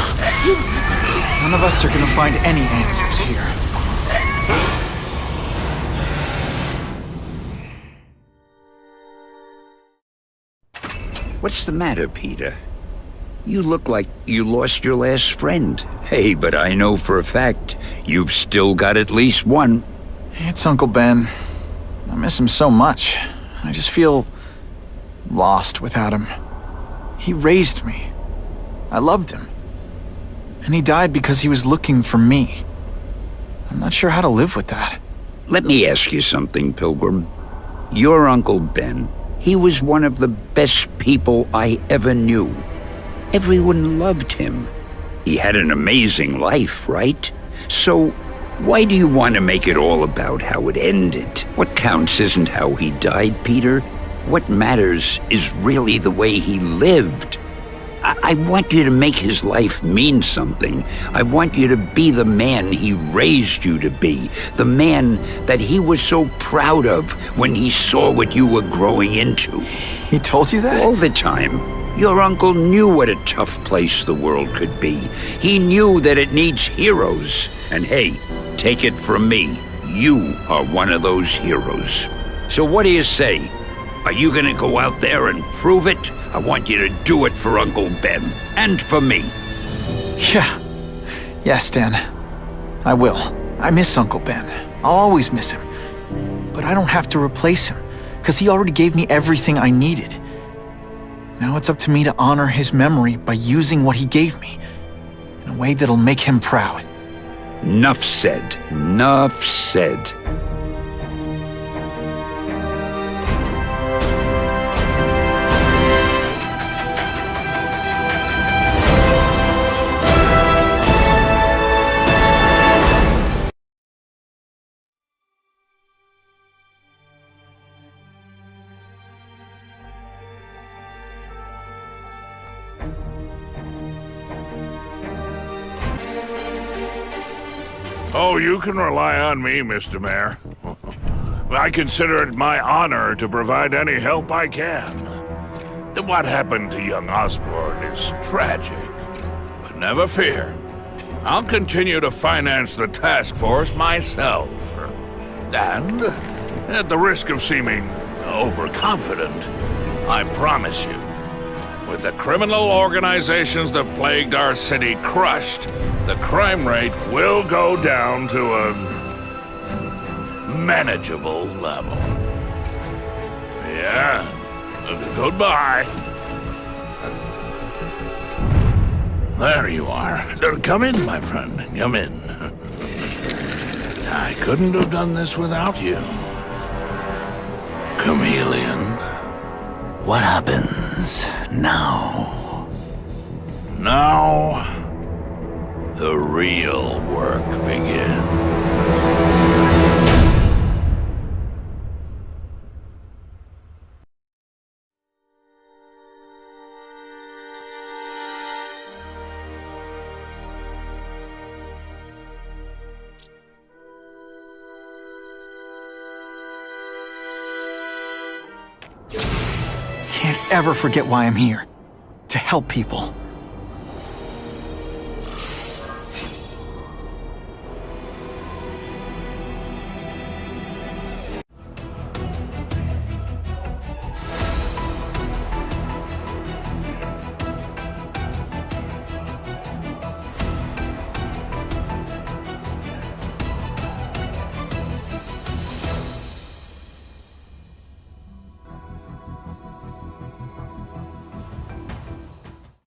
None of us are gonna find any answers here. What's the matter, Peter? You look like you lost your last friend. Hey, but I know for a fact you've still got at least one. It's Uncle Ben. I miss him so much. I just feel lost without him. He raised me. I loved him. And he died because he was looking for me. I'm not sure how to live with that. Let me ask you something, Pilgrim. Your Uncle Ben, he was one of the best people I ever knew. Everyone loved him. He had an amazing life, right? So, why do you want to make it all about how it ended? What counts isn't how he died, Peter. What matters is really the way he lived. I want you to make his life mean something. I want you to be the man he raised you to be. The man that he was so proud of when he saw what you were growing into. He told you that? All the time. Your uncle knew what a tough place the world could be. He knew that it needs heroes. And hey, take it from me, you are one of those heroes. So what do you say? Are you gonna go out there and prove it? I want you to do it for Uncle Ben, and for me. Yeah. Yes, Dan. I will. I miss Uncle Ben. I'll always miss him. But I don't have to replace him, because he already gave me everything I needed. Now it's up to me to honor his memory by using what he gave me, in a way that'll make him proud. Nuff said. Nuff said. Oh, you can rely on me, Mr. Mayor. I consider it my honor to provide any help I can. What happened to young Osborn is tragic, but never fear. I'll continue to finance the task force myself. And, at the risk of seeming overconfident, I promise you, with the criminal organizations that plagued our city crushed, the crime rate will go down to a manageable level. Yeah, goodbye. There you are. Come in, my friend. Come in. I couldn't have done this without you. Chameleon. What happens now? Now, the real work begins. Can't ever forget why I'm here. To help people.